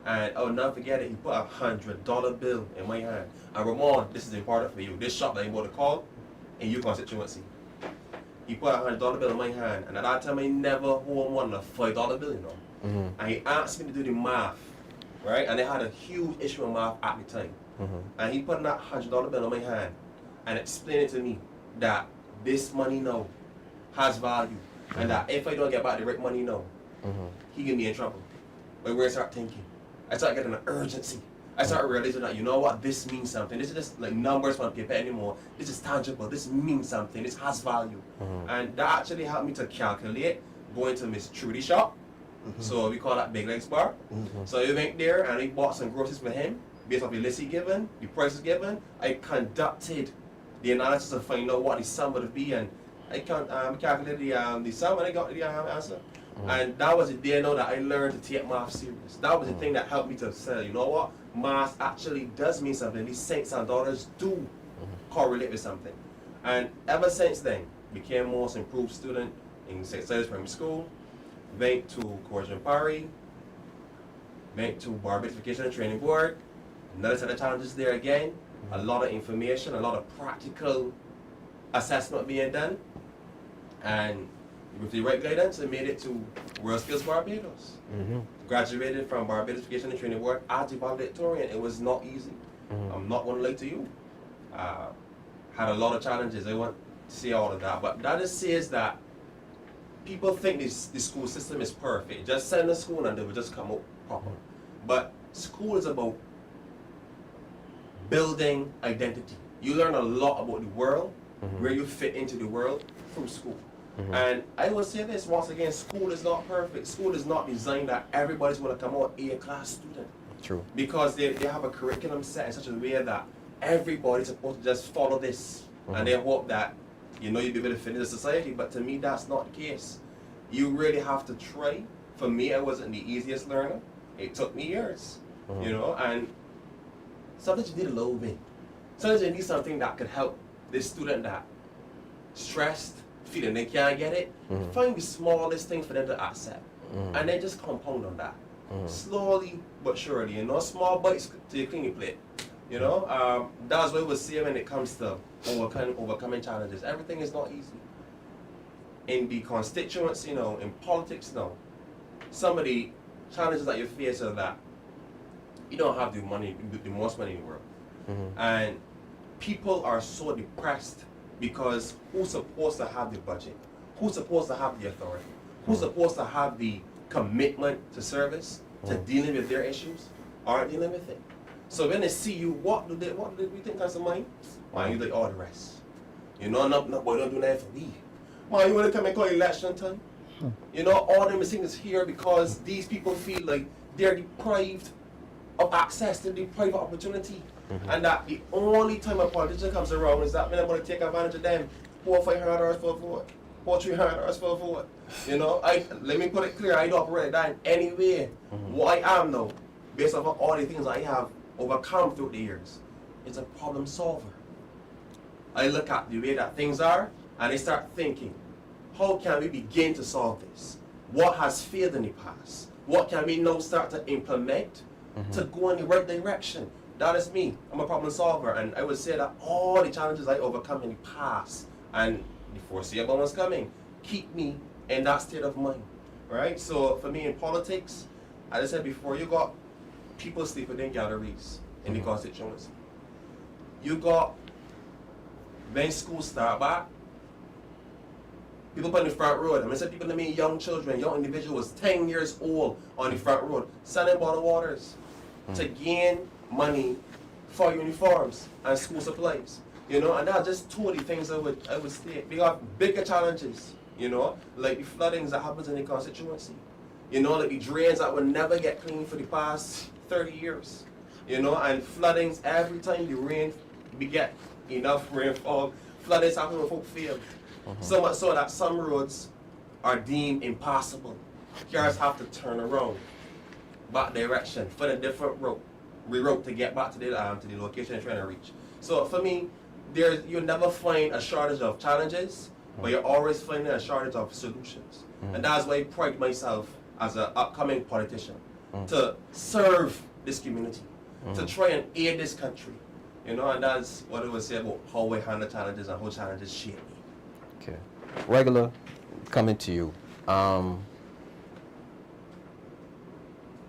And I'll never forget it, he put $100 bill in my hand. And Ramon, this is important for you. This shop that you want to call in your constituency. He put $100 bill in my hand, and at that time I never hold more than a $5 bill, you know. And he asked me to do the math, right? And they had a huge issue with math at the time. And he put that $100 bill in my hand and explained it to me that this money now has value, and that if I don't get back the right money now, he get me in trouble. But where I start thinking, I start getting an urgency. I start realizing that, you know what, this means something. This is just like numbers on paper anymore. This is tangible. This means something. This has value. And that actually helped me to calculate going to Miss Trudy's shop. So we call that Big Legs Bar. So I went there and I bought some groceries for him based off the list he given, the prices given. I conducted the analysis to find out what the sum would be, and I calculated the sum and I got the answer. And that was the day now that I learned to take math serious. That was the thing that helped me to say, you know what, math actually does mean something. These cents and dollars do correlate with something. And ever since then, became most improved student in St. Silas Primary School, went to Coercion Parry, went to Barbados Education and Training Board, another set of challenges there again, a lot of information, a lot of practical assessment being done, and with the right guidance, I made it to World Skills Barbados. Graduated from Barbados Education and Training Board as a valedictorian. It was not easy. I'm not going to lie to you. Had a lot of challenges. I won't say all of that, but that just says that people think the school system is perfect. Just send them to school and they will just come out proper. But school is about building identity. You learn a lot about the world, where you fit into the world through school. And I will say this once again, school is not perfect. School is not designed that everybody's going to come out A-class student. True. Because they have a curriculum set in such a way that everybody's supposed to just follow this. And they hope that, you know, you'll be able to fit into society. But to me, that's not the case. You really have to try. For me, I wasn't the easiest learner. It took me years, you know, and sometimes you need a little bit. Sometimes you need something that could help this student that stressed, feeling they can't get it, find the smallest thing for them to accept. And then just compound on that. Slowly but surely, you know, small bites to your cleaning plate. You know, that's what we see when it comes to overcoming challenges. Everything is not easy. In the constituency, you know, in politics, no. Some of the challenges that you face are that you don't have the most money in the world. And people are so depressed because who's supposed to have the budget? Who's supposed to have the authority? Who's supposed to have the commitment to service, to dealing with their issues, aren't dealing with it? So when they see you, what do we think that's a mind? Man, you like all the rest. You know, no boy don't do nothing for me. Man, you wanna come and call election time? You know, all them things here because these people feel like they're deprived of access, they're deprived of opportunity. And that the only time a politician comes around is that when I'm gonna take advantage of them, $400 or $500 for a vote, $400 $300 for a vote. You know, let me put it clear, I don't operate that in any way. What I am now, based on all the things I have overcome through the years, is a problem solver. I look at the way that things are and I start thinking, how can we begin to solve this? What has failed in the past? What can we now start to implement to go in the right direction? That is me. I'm a problem solver, and I would say that all the challenges I overcome in the past and the foreseeable ones coming keep me in that state of mind, right? So for me in politics, as I said before, you got people sleeping in galleries in the constituency. You got, when schools start back, people put in the front road. I said people to me, young children, young individuals, 10 years old on the front road, selling bottled waters to gain money for uniforms and school supplies. You know, and that's just two of the things I would state. We got bigger challenges, you know, like the floodings that happens in the constituency. You know, like the drains that will never get cleaned for the past 30 years. You know, and floodings every time the rain, we get enough rainfall, floodings happen when folk fail. So much so that some roads are deemed impassable. Cars have to turn around, back direction, for a different route, reroute to get back to the location you're trying to reach. So for me, you'll never find a shortage of challenges, but you're always finding a shortage of solutions. And that's why I pride myself as an upcoming politician to serve this community, to try and aid this country. You know, and that's what I would say about how we handle challenges and how challenges shape me. Okay. Regular, coming to you.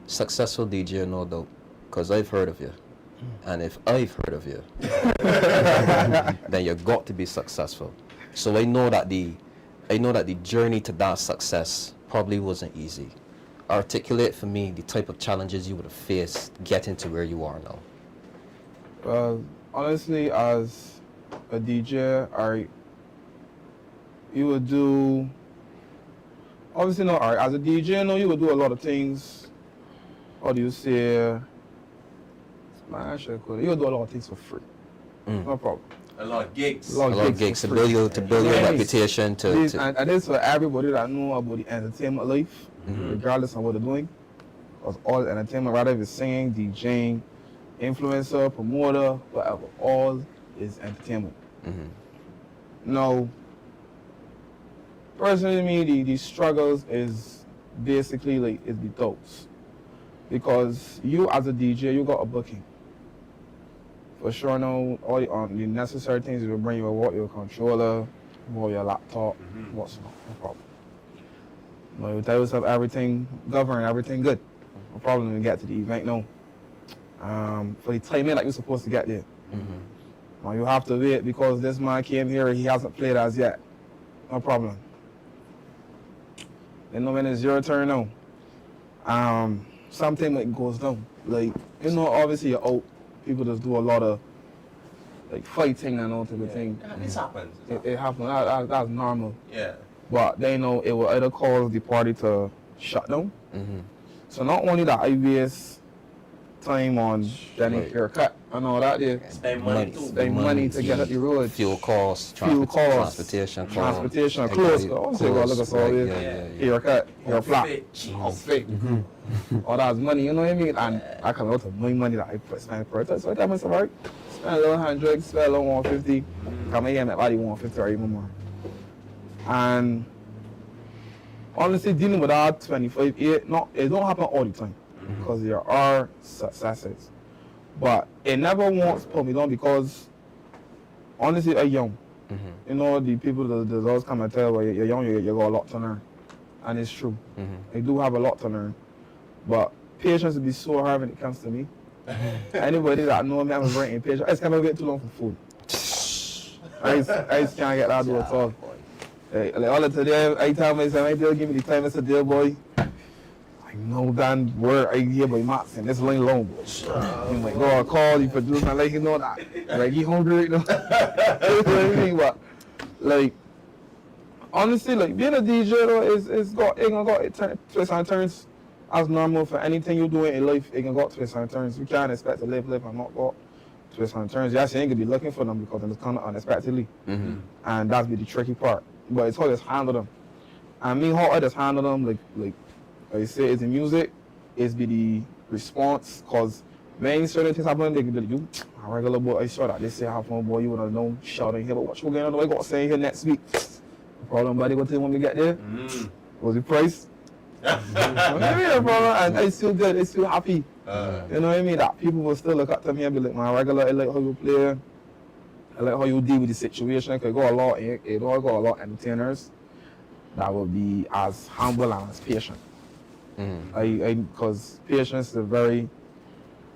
Successful DJ, no doubt, because I've heard of you. And if I've heard of you, then you've got to be successful. So I know that the journey to that success probably wasn't easy. Articulate for me the type of challenges you would have faced getting to where you are now. Well, honestly, as a DJ, you would do, obviously not art. As a DJ, no, you would do a lot of things. How do you say? You would do a lot of things for free. No problem. A lot of gigs. A lot of gigs to build your reputation. And this for everybody that know about the entertainment life, regardless of what they're doing. Because all entertainment, rather if it's singing, DJing, influencer, promoter, whatever, all is entertainment. Now, personally, me, the struggles is basically like is the doubts. Because you as a DJ, you got a booking. For sure now, all the necessary things you will bring your controller, your laptop, what's no problem. You will tell yourself everything governed, everything good. No problem when you get to the event now. For the timing like you're supposed to get there. Now you have to wait because this man came here, he hasn't played as yet. No problem. Then when it's your turn now, something like goes down. Like, you know, obviously you're out. People just do a lot of like fighting and all type of thing. This happens. It happens. That's normal. Yeah. But they know it will either cause the party to shut down. So not only that I waste time on getting haircut and all that there. Spend money too. Spend money to get up the road. Fuel costs, transportation, clothes. Also, got look at all this. Haircut, hair flap, outfit. All that's money, you know what I mean? And I come out of my money that I spend per time. So I tell myself, right, spend a little 100, spend a little 150. Come here, make body 150 or even more. And honestly, dealing with that 25, it don't happen all the time because there are successes. But it never once put me down because honestly, I'm young. You know, the people that always come and tell, well, you're young, you got a lot to learn. And it's true. I do have a lot to learn. But patience will be so hard when it comes to me. Anybody that know me, I'm very impatient. I just can't wait too long for food. I just can't get that do at all. Like all of today, I tell myself, I tell give me the time, it's a deal, boy. I know that word I hear by Max and this line long, boy. I'm like, go call the producer and let him know that. Like, he hungry, you know? But, like, honestly, like, being a DJ, though, it's got twists and turns as normal for anything you do in life. It can got twists and turns. You can't expect to live and not got twists and turns. You actually ain't gonna be looking for them because it's kind of unexpectedly. And that's be the tricky part. But it's how you handle them. I mean, how others handle them, like I say, it's the music, it's be the response. Cause when certain things happen, they can be like, you, a regular boy, I saw that. They say, have fun, boy, you would have known, shouting here, but what you going on? I got to say here next week. No problem, buddy, what do you want me to get there? Was the price? And I still good, I still happy. You know what I mean? That people will still look up to me and be like, my regular, I like how you play. I like how you deal with the situation. Cause it got a lot of entertainers that will be as humble and as patient. Cause patience is a very,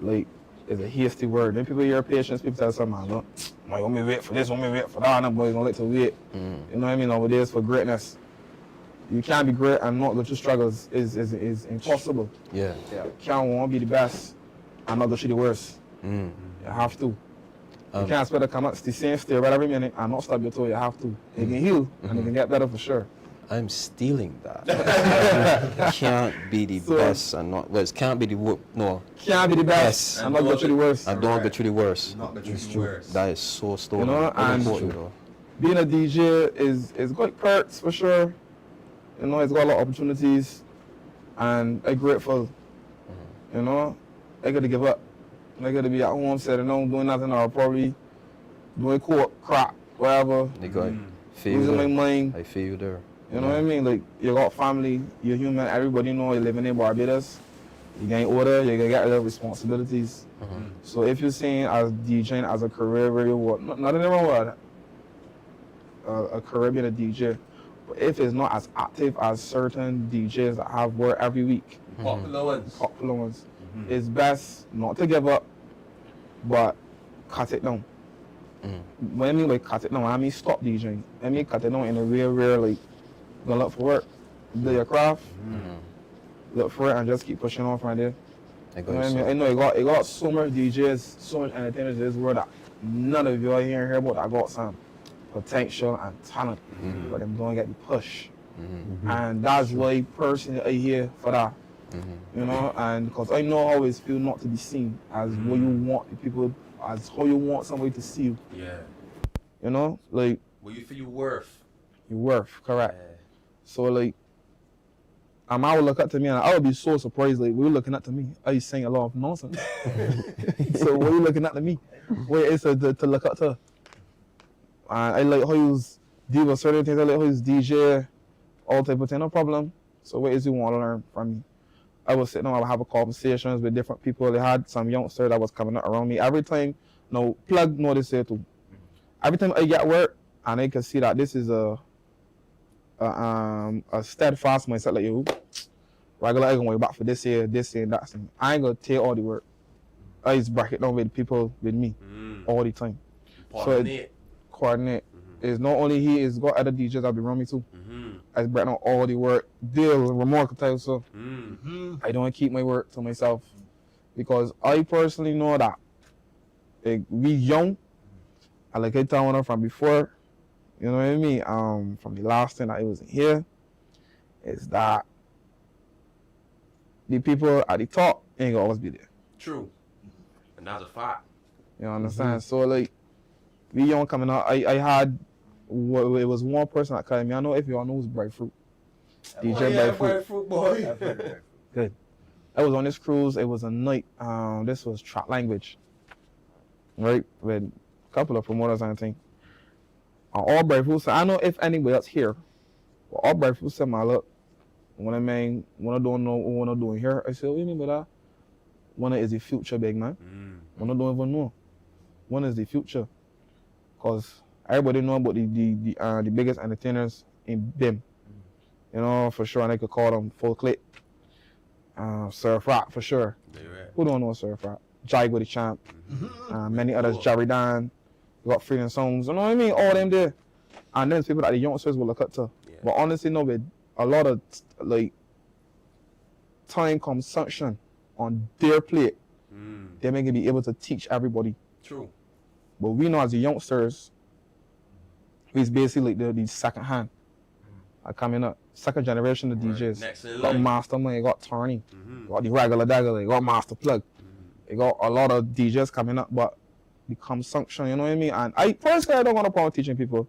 like, it's a hasty word. When people hear patience, people tell some man, look, I want me to wait for this, want me to wait for that, and I'm going to like to wait. You know what I mean? Nowadays for greatness. You can't be great and not go through struggles is impossible. Yeah. You can't want to be the best and not go through the worst. You have to. You can't expect to come up the same state right every minute and not stub your toe. You have to. It can heal and it can get better for sure. I'm stealing that. Can't be the best and not worst. Can't be the no. Can't be the best and not go through the worst. I don't go through the worst. Not go through the worst. That is so stolen. You know, and being a DJ is got perks for sure. You know, it's got a lot of opportunities, and I'm grateful. You know, I got to give up. I got to be at home, sitting home, doing nothing, or probably doing crap, whatever. Losing my mind. I feel you there. You know what I mean? Like, you got family, you're human, everybody know you're living in Barbados. You're getting older, you're gonna get other responsibilities. So if you're saying as DJing as a career where you want, nothing wrong with a career being a DJ, but if it's not as active as certain DJs that have work every week, popular ones, it's best not to give up, but cut it down. When I mean by cut it down, I mean stop DJing. I mean cut it down in a real like, go look for work, do your craft, look for it and just keep pushing on from there. You know what I mean? I know it got so much DJs, so much entertainers in this world that none of you are here about that got some potential and talent, but them don't get the push. And that's why personally I here for that. You know, and because I know how it feels not to be seen as what you want the people, as how you want somebody to see you. You know, like what you feel you worth. You worth, correct. So like, I would look up to me and I would be so surprised. Like, we were looking up to me. I used to sing a lot of nonsense. So what are you looking up to me? Where is it to look up to? And I like how you deal with certain things. I like how you DJ, all type of thing, no problem. So what is you want to learn from me? I was sitting down, I would have conversations with different people. They had some youngster that was coming up around me. Every time, no, plug notice here too. Every time I get work, and I can see that this is a steadfast mindset, like, yo, regular, I gonna wait back for this year, and that. I ain't gonna take all the work. I just break it down with people with me all the time. Coordinate. It's not only he, it's got other DJs that be around me too. I just break down all the work. Deal with Ramon could tell you so. I don't keep my work to myself because I personally know that we young. I like I told her from before. You know what I mean? From the last time I wasn't here, is that the people at the top ain't gonna always be there. True. And that's a fact. You understand? So like, we young coming out, I had, it was one person that called me. I know if y'all know who's Bright Fruit. DJ Bright Fruit. boy. Good. I was on this cruise. It was a night. This was track language, right? With a couple of promoters and everything. All Bright Fruit said, I don't know if anybody else here, but all Bright Fruit said, my look, when I don't know what I'm doing here, I said, what do you mean by that? One is the future, big man. When I don't even know. One is the future. Because everybody know about the biggest entertainers in BIM. You know, for sure, and I could call them Full Clip. Surf Rock, for sure. Right. Who don't know Surf Rock? Jig with the Champ. Many others, Jerry Dan. We got Freedom Songs. You know what I mean? All them there. And then people that the youngsters will look up to. Yeah. But honestly, no, with a lot of like time consumption on their plate, they may be able to teach everybody. True. But we know as the youngsters, we's basically like the second hand. Coming up, second generation of DJs. Next in Got line. Mastermind, got Tony, got the regular dagger, got Master Plug. They got a lot of DJs coming up, but the consumption, you know what I mean? And I personally, I don't want a problem teaching people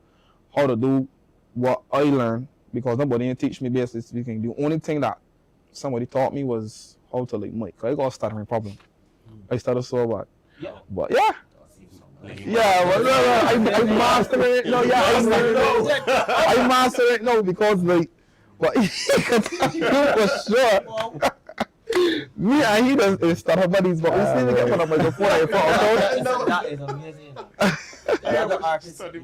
how to do what I learned, because nobody didn't teach me basically speaking. The only thing that somebody taught me was how to like mic. I got a stuttering problem. I started so bad. Yeah. But yeah. Yeah, but no, I master it. No, yeah, I master it. No, because like, but he can tell you for sure. Me and he does stutter buddies, but we still get on a microphone in front of us. That is amazing. The other artists, they do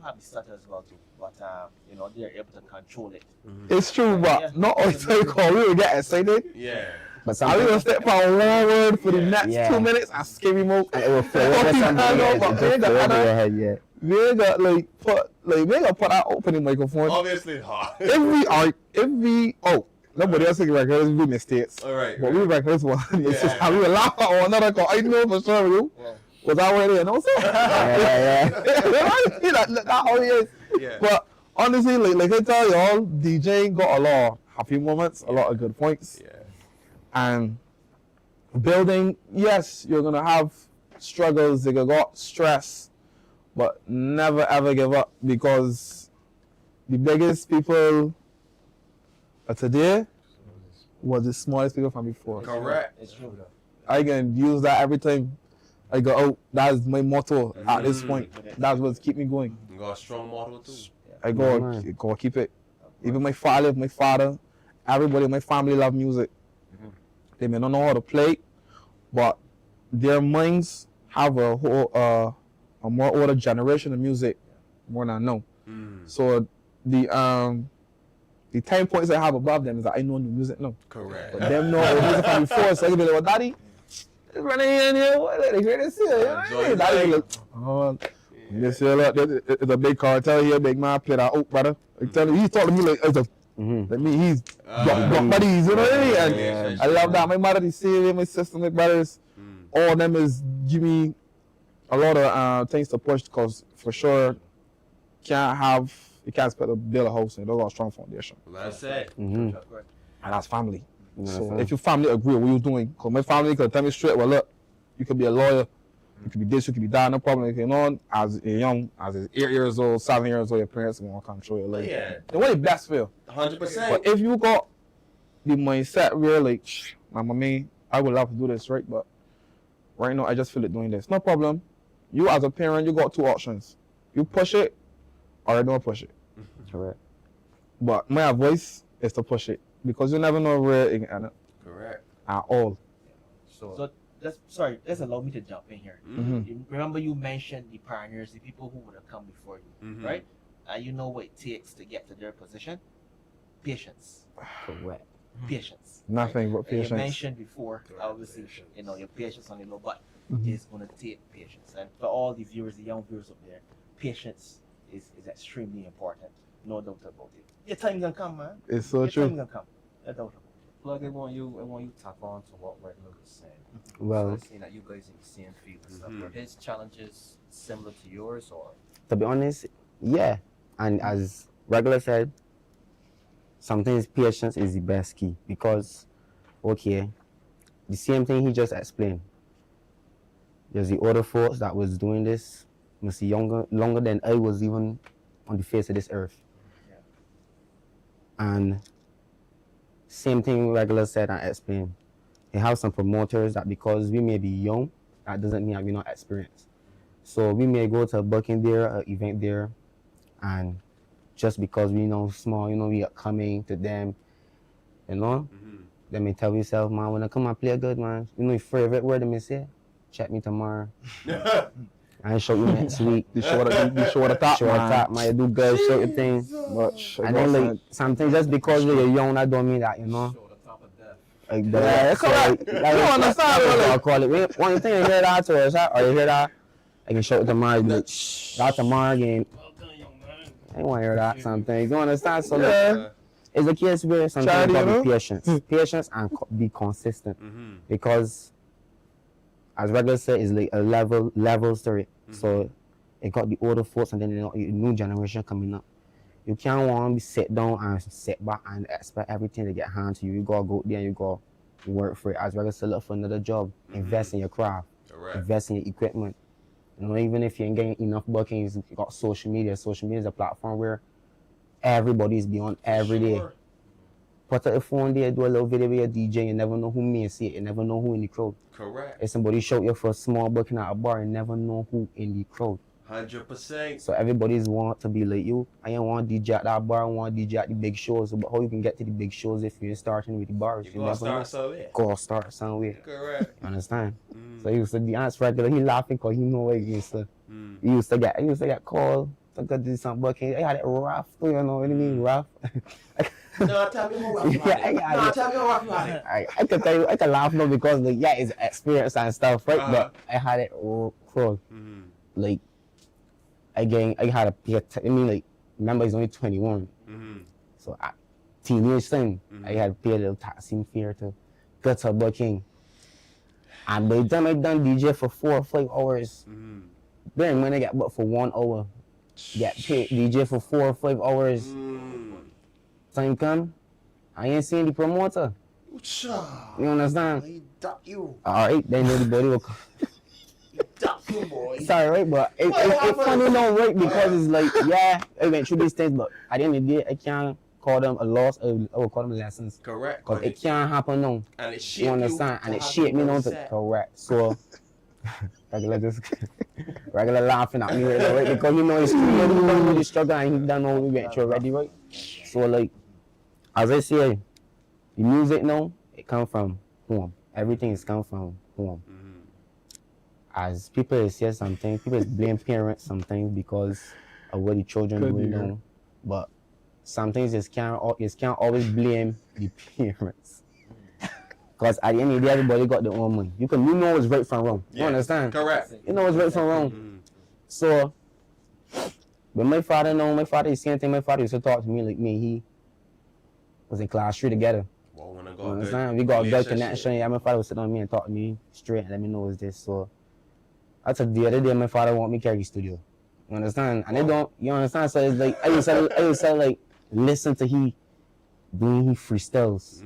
have the stutter as well too, but you know, they're able to control it. It's true, but not always we will get excited. Yeah. But I will step on one word for the next 2 minutes and scary mode. And it will flow over your head, yeah. We ain't got like we ain't gonna put our opening microphone. Obviously hard. If we nobody else can record this, we mistakes. Alright. But we record this one. It's just how we will laugh at one another cause I know for sure you was already there, no sir? Yeah. That's how it is. Yeah. But honestly, like I tell y'all, DJing got a lot of happy moments, a lot of good points. Yeah. And building, yes, you're gonna have struggles, you're gonna got stress, but never ever give up, because the biggest people of today was the smallest people from before. Correct. It's true. I can use that every time I go out. That's my motto at this point. That's what's keep me going. You got a strong model too. I go keep it. Even my father, everybody in my family love music. They may not know how to play, but their minds have a whole a more older generation of music more than I know. So the time points I have above them is that I know new music now. Correct. But them know the music from before, so I can be like, well, daddy, it's running in here, what are they trying to see? You know what I mean? Daddy be like, oh, this here, look, it's a big cartel here, big man, play that out, brother. I tell you, he's talking to me like, it's a like me, he's buddies, you know what I mean? And I love that. My mother, the same, my sister, my brothers, all of them is give me a lot of things to push, because for sure, you can't expect to build a house and don't got a strong foundation. That's it. And that's family. So if your family agree with what you're doing, because my family could tell me straight, well, look, you could be a lawyer, you could be this, you could be that, no problem. You know, as 8 years old, 7 years old, your parents are going to control your life. Yeah. They want the best for you. 100%. But if you got the mindset where like, I would love to do this, right? But right now, I just feel like doing this. No problem. You as a parent, you got 2 options. You push it, or you don't push it. Correct. But my advice is to push it, because you never know where it can end up. Correct. At all. So let's allow me to jump in here. You remember you mentioned the pioneers, the people who would have come before you, right? And you know what it takes to get to their position? Patience. Correct. Patience. Nothing but patience. You mentioned before, obviously, you know, your patience on the low, but it's going to take patience. And for all the viewers, the young viewers up there, patience is extremely important. No doubt about it. Your time gonna come, man. It's so Your true. time gonna come. No doubt about it. Plug, I want you to tap on to what Renub was saying. Well, So seeing that you guys in the same field and stuff, were his challenges similar to yours, or? to be honest, yeah. And as Regular said, sometimes patience is the best key, because, okay, the same thing he just explained. There's the other folks that was doing this, must be longer than I was even on the face of this earth. And same thing regular said and explained. They have some promoters that because we may be young, that doesn't mean that we're not experienced. So we may go to a booking there, an event there, and just because we know small, we are coming to them, they may tell yourself, man, when I come and play good, man, your favorite word they may say, check me tomorrow. I show you next week. You show the top, man. You do good, show your thing. And then like something just because you're young, that don't mean that, Like that. You understand? I'll call it. One thing you hear that to us, or you hear that, I can show it tomorrow. That tomorrow again. I want to hear that something. You understand? So like, it's a case where sometimes you got to be patience and be consistent, because as regular said, it's like a levels to it. So it got the older folks and then the new generation coming up. You can't want to be sit down and sit back and expect everything to get handed to you. You gotta go there and you gotta work for it. As regular said, look for another job. Invest in your craft. Invest in your equipment. Even if you ain't getting enough bookings, you got social media. Social media is a platform where everybody's beyond every day. Put up the phone there, do a little video with your DJ, you never know who may see it, you never know who in the crowd. Correct. If somebody show you for a small booking at a bar, you never know who in the crowd. 100%. So everybody's want to be like you. I don't want DJ at that bar, I want DJ at the big shows. But how you can get to the big shows if you're starting with the bars? You gotta start somewhere. Gotta start somewhere. Correct. You understand? So he used to be honest regular, he laughing because he know what he used to. He used to get called to do some booking. I had it rough too, you know what I mean? Rough. No, tell me how rough you had it. No, tell me how rough you had it. I can tell you, I can laugh now because like, it's experience and stuff, right? But I had it cool. Like, again, I had a pay. Remember he's only 21. So at teenage thing, I had to pay a little taxing fare to go to a booking. And by the time I done DJ for 4 or 5 hours, then when I get booked for 1 hour, get paid DJ for 4 or 5 hours. Time come, I ain't seeing the promoter. You understand? He duck you. Alright, then everybody will come. Duck you, boy. Sorry, right? But it's funny now, right? Because it's like, I went through these things, but at the end of the day, I can't call them a loss, I will call them lessons. Correct. Because it can't happen now. And it shaped you understand? And it shaped me now to correct. So, regular laughing at me right now, right? Because he's really struggling and he done all we went through already, right? So, like, as I say, the music now, it comes from home. Everything is come from home. As people say something, people blame parents sometimes because of what the children do now. But sometimes you can't always blame the parents. Because at the end of the day, everybody got their own money. You know what's right from wrong. You understand? Correct. You know what's right from wrong. So, but my father the same thing. My father used to talk to me like me. He was in class 3 together. Well, when I You understand? We got a good connection. Yeah, my father would sit on me and talk to me straight and let me know what's this. So, that's the other day my father want me to carry studio. You understand? And they don't, you understand? So it's like, I used to like, listen to he doing he freestyles.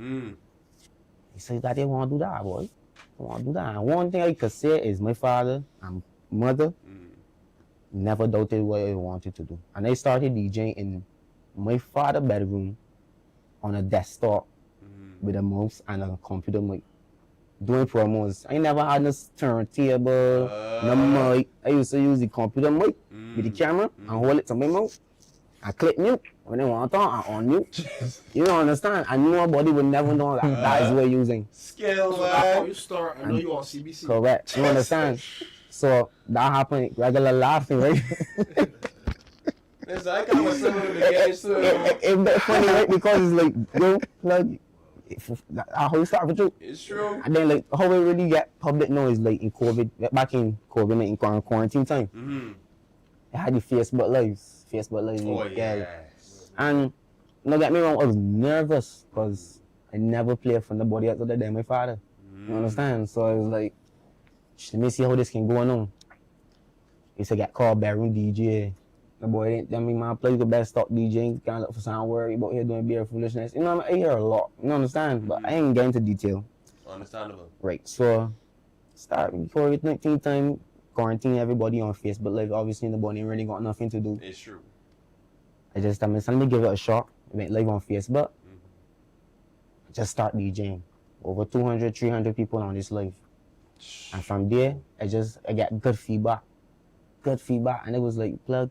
He said, Daddy, I want to do that, boy. I want to do that. And one thing I could say is my father and mother never doubted what I wanted to do. And I started DJing in my father's bedroom on a desktop with a mouse and a computer mic. Doing promos. I never had no turntable, no mic. I used to use the computer mic with the camera and hold it to my mouth. I click mute. When I want to talk, I on mute. You don't understand? And nobody would never know that is what you're using. Skill, so that's how you start. I know you on CBC. Correct. You understand? So that happened, regular laughing, right? Listen, I come with some of the games too. It's funny, right? Because it's like, yo, like, how you start with you? It's true. And then like how we really get public noise like in COVID, back in COVID-19 quarantine time. I had the Facebook lives. Oh yes. And don't get me wrong, I was nervous because I never played for nobody else other than my father. You understand? So I was like, let me see how this can go on. I used to get called bedroom DJ. The boy didn't tell me, man, play the best stop DJing, can't look for sound worry about here doing beer foolishness. You know, I hear a lot, you understand? But I ain't getting into detail. Understandable. Right. So start before everything time quarantine everybody on Facebook Live. Obviously nobody really got nothing to do. It's true. I just tell myself, let me give it a shot. I went live on Facebook. Just start DJing. Over 200, 300 people on this live. And from there, I got good feedback. Good feedback. And it was like, plug,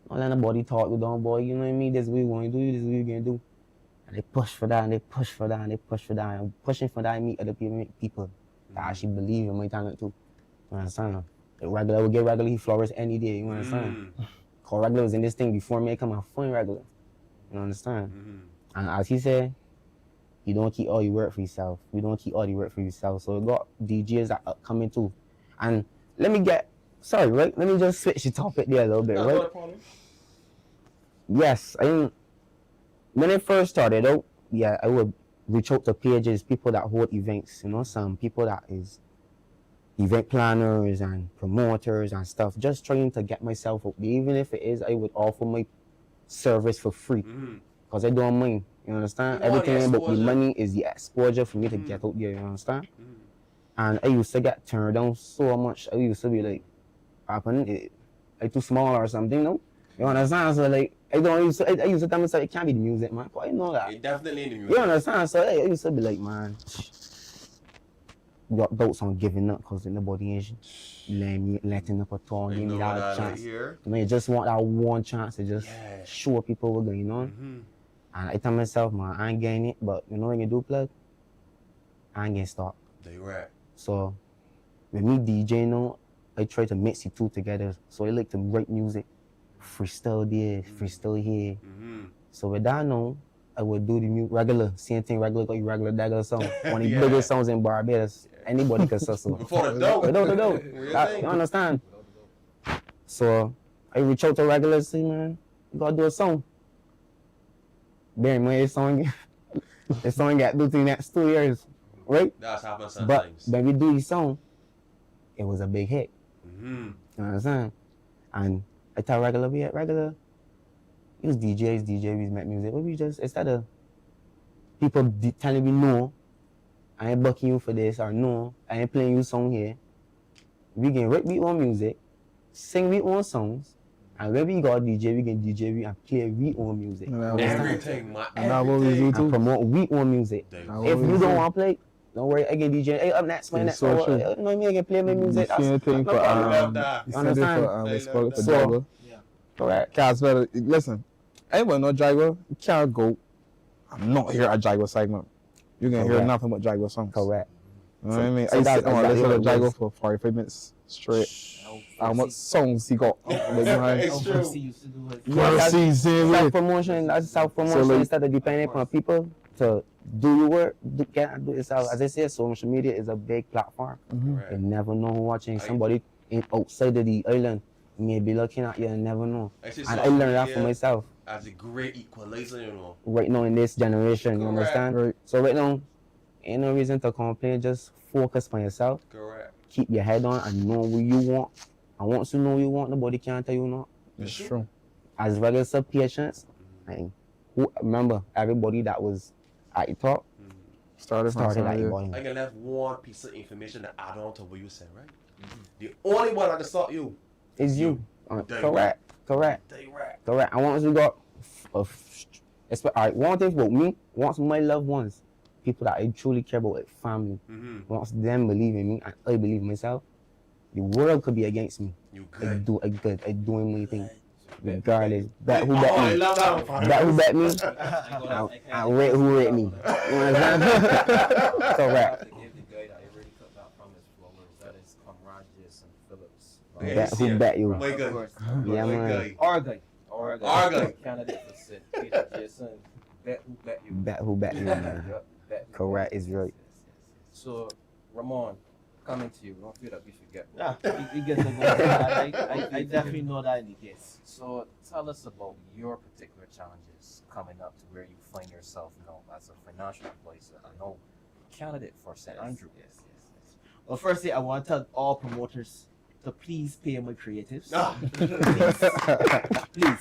don't let nobody talk you down, boy. You know what I mean? This is what we're going to do. This is what we're going to do. And they push for that, and they push for that, and they push for that. And I'm pushing for that, I meet other people that actually believe in my talent too. You understand? The regular will get regular, he flourish any day. You understand? Cause regular was in this thing before me come out fun regular. You understand? And as he said, you don't keep all your work for yourself. You don't keep all the work for yourself. So we got DJs that are coming too. And let me just switch the topic there a little bit, right? Yes, when I first started out, yeah, I would reach out to pages, people that hold events, you know, some people that is event planners and promoters and stuff, just trying to get myself up there. Even if it is, I would offer my service for free, because I don't mind, you understand? Everything about the money is the exposure for me to get out there, you understand? And I used to get turned down so much. I used to be like, I too small or something, no? You understand? So like, I used to tell myself, it can't be the music, man. But I know that. It definitely ain't the music. You understand? So I used to be like, man, got doubts on giving up because nobody is letting up at all. Give me that chance. You know, you just want that one chance to just show people what's going on. And I tell myself, man, I ain't getting it, but you know what you do, plug? I ain't getting stopped. They right. So with me DJing now, I try to mix the two together. So I like to write music, freestyle there, freestyle here. So with that now, I would do the regular, same thing, regular dagger song. One of the biggest songs in Barbados. Anybody can say so. Before the dope. Without the dope. You understand? So I reach out to regulars, say, man, you gotta do a song. Bear in mind, the song got do the next 2 years, right? That's happened sometimes. But when we do the song, it was a big hit. You understand? And I tell regular, use DJs, we make music. But we just, instead of people telling me no, I ain't bucking you for this, or no, I ain't playing you song here. We can write we own music, sing we own songs, and when we got DJ, we can DJ we and play we own music. Everything, And promote we own music. If you don't want to play, don't worry, I can DJ. Hey, up next, man. So you know what I mean? I can play my music. Same thing for you understand? Correct. Cause listen, anyone know Jaguar, you can't go. I'm not here at Jaguar segment. You can hear nothing but Jaguar songs. Correct. You know what I mean? I sit on listen to Jaguar for 45 minutes straight. How much songs he got? It's true. Self-promotion, that's self-promotion. So instead of depending on people to do your work, do it yourself. As I said, social media is a big platform. You never know who's watching. Somebody outside of the island may be looking at you and never know. And I learned that for myself. As a great equalizer, you know. Right now in this generation, you understand? Right. So right now, ain't no reason to complain. Just focus on yourself. Correct. Keep your head on and know what you want. And once you know what you want, nobody can tell you no. It's true. As regular patience, and remember everybody that was at the top started at the bottom. I can left one piece of information to add on to what you said, right? The only one that can stop you is you. Correct. And once you got, one thing about me, once my loved ones, people that I truly care about, like family, once them believe in me and I believe in myself, the world could be against me. You good. I doing my thing. Regardless, bet who bet me. Bet who bet me. And rate who rate me. You understand? Correct. Bet who bet you. Yeah, man. Argyle. Candidate for St. Peter Jason. Bet who bet you. Bet who bet you, man. Correct is right. So, Ramon, coming to you, don't feel that we forget. We get to go. I definitely know that in the case. So, tell us about your particular challenges coming up to where you find yourself now as a financial advisor. I know candidate for St. Andrew. Yes. Well, firstly, I want to tell all promoters to please pay my creatives. Please.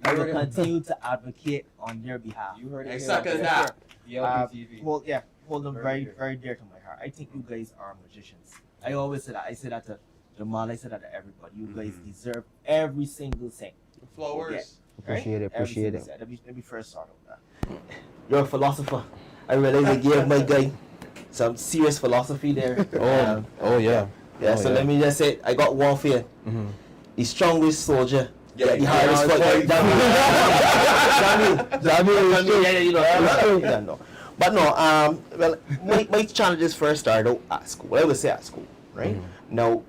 I will continue to advocate on their behalf. You heard it. Exactly that. DLP TV. Well, yeah. hold them very, very dear to my heart. I think you guys are magicians. I always say that. I say that to Jamal. I say that to everybody. You guys deserve every single thing. Flowers. Appreciate it. Appreciate it. Let me first start with that. You're a philosopher. I realize I gave my guy some serious philosophy there. Yeah. So let me just say, I got one for you. The strongest soldier. Yeah, the hardest fighter. Damien. But no, well, my challenges first started out at school. I would say at school, right? Now,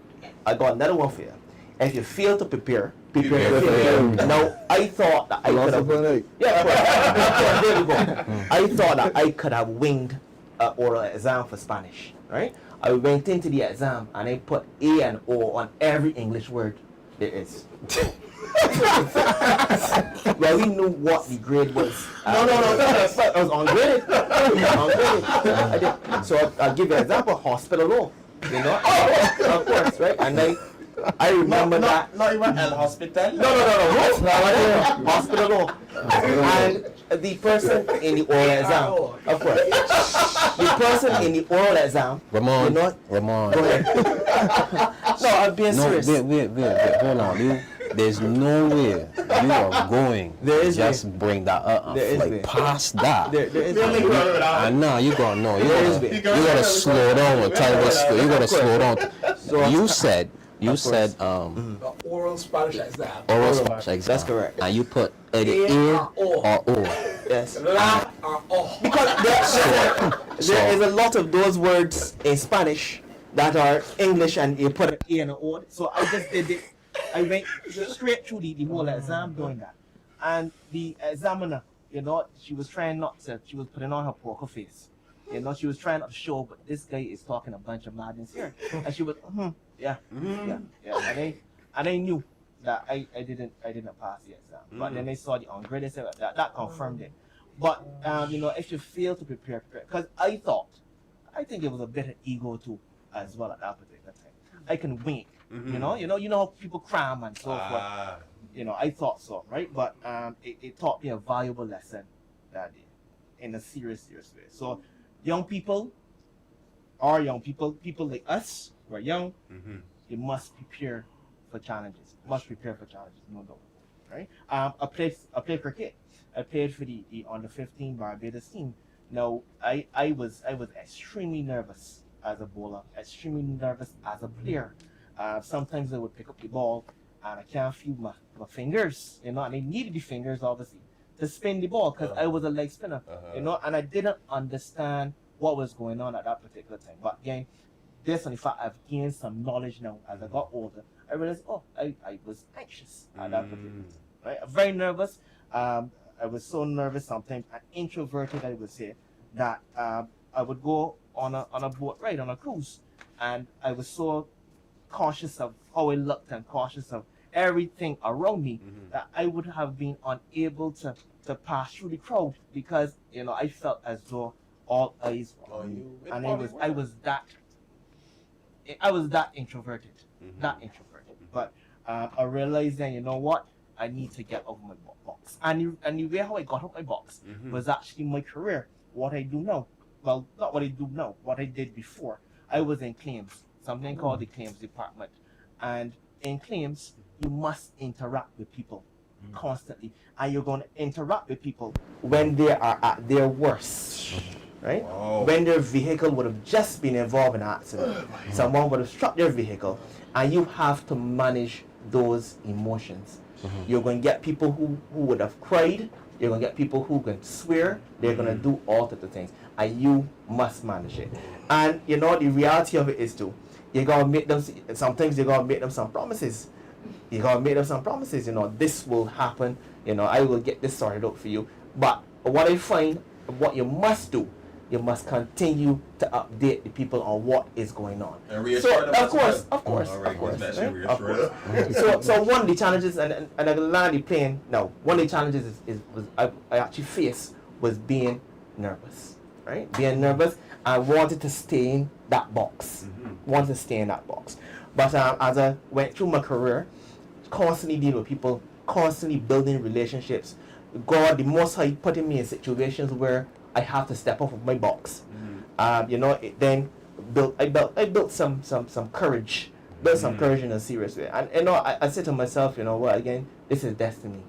I got another one for you. If you fail to prepare for failure. Now, I thought that I could have... Yeah, there we go. I thought that I could have winged an oral exam for Spanish, right? I went into the exam and I put A and O on every English word there is. Well, we knew what the grade was. No. I was ungraded. I did. So I'll give you an example. Hospital law. You know, of course, right? And I remember that. Not even El Hospital. No. Hospital law. And the person in the oral exam, of course. The person in the oral exam. Ramon. You know, Ramon. Go ahead. No, I'm being serious. Wait. Hold on. There's no way you are going. There is just way. Bring that up. There is like way. Past that. There is I know you gotta know. You gotta slow down with time. You gotta slow down. So you said the oral Spanish exam. Oral Spanish exam. That's correct. And you put either A or O. Yes. La or O. Because there is a lot of those words in Spanish that are English and you put an A and an O. So I just did it. I went straight through the whole exam doing that. And the examiner, you know, she was trying not to, she was putting on her poker face. You know, she was trying not to show, but this guy is talking a bunch of madness here. And she was, yeah. And I knew that I didn't pass the exam. But then I saw the ungraded, said that confirmed it. But, you know, if you fail to prepare, because I think it was a bit of ego too, as well at that particular time. I can wing. You know how people cram and so forth. You know, I thought so, right? But it taught me a valuable lesson that day, in a serious way. So, young people like us who are young, you must prepare for challenges. No doubt, right? I played cricket. I played for the under 15 Barbados team. Now, I was extremely nervous as a bowler, extremely nervous as a player. Sometimes I would pick up the ball and I can't feel my fingers, you know, and I needed the fingers obviously to spin the ball because I was a leg spinner, you know, and I didn't understand what was going on at that particular time. But again, based on the fact I've gained some knowledge now as I got older, I realized, I was anxious at that particular time, right? Very nervous. I was so nervous sometimes, and introverted, I would say, that I would go on a boat ride, on a cruise, and I was so cautious of how I looked and cautious of everything around me that I would have been unable to pass through the crowd because, you know, I felt as though all eyes were on me. And I was that introverted. But I realized then, you know what? I need to get out of my box. And the way how I got out of my box was actually my career, what I do now. Well, not what I do now, what I did before. I was in claims. Something called the claims department, and in claims you must interact with people constantly, and you're going to interact with people when they are at their worst, right? When their vehicle would have just been involved in an accident, someone would have struck their vehicle, and you have to manage those emotions. You're going to get people who would have cried. You're going to get people who can swear. They're going to do all sorts of things, and you must manage it. And you know the reality of it is too. You gotta make them. Sometimes you gotta make them some promises. You know, this will happen. You know, I will get this sorted out for you. But what I find, what you must do, you must continue to update the people on what is going on. And reassure them. Of course. So one of the challenges, and I land the plane now. One of the challenges I actually faced was being nervous. Right? Being nervous. I wanted to stay in that box. But as I went through my career, constantly dealing with people, constantly building relationships, God, the Most High putting me in situations where I have to step off of my box It then I built some courage, built some courage in a serious way. And I said to myself, again, this is destiny.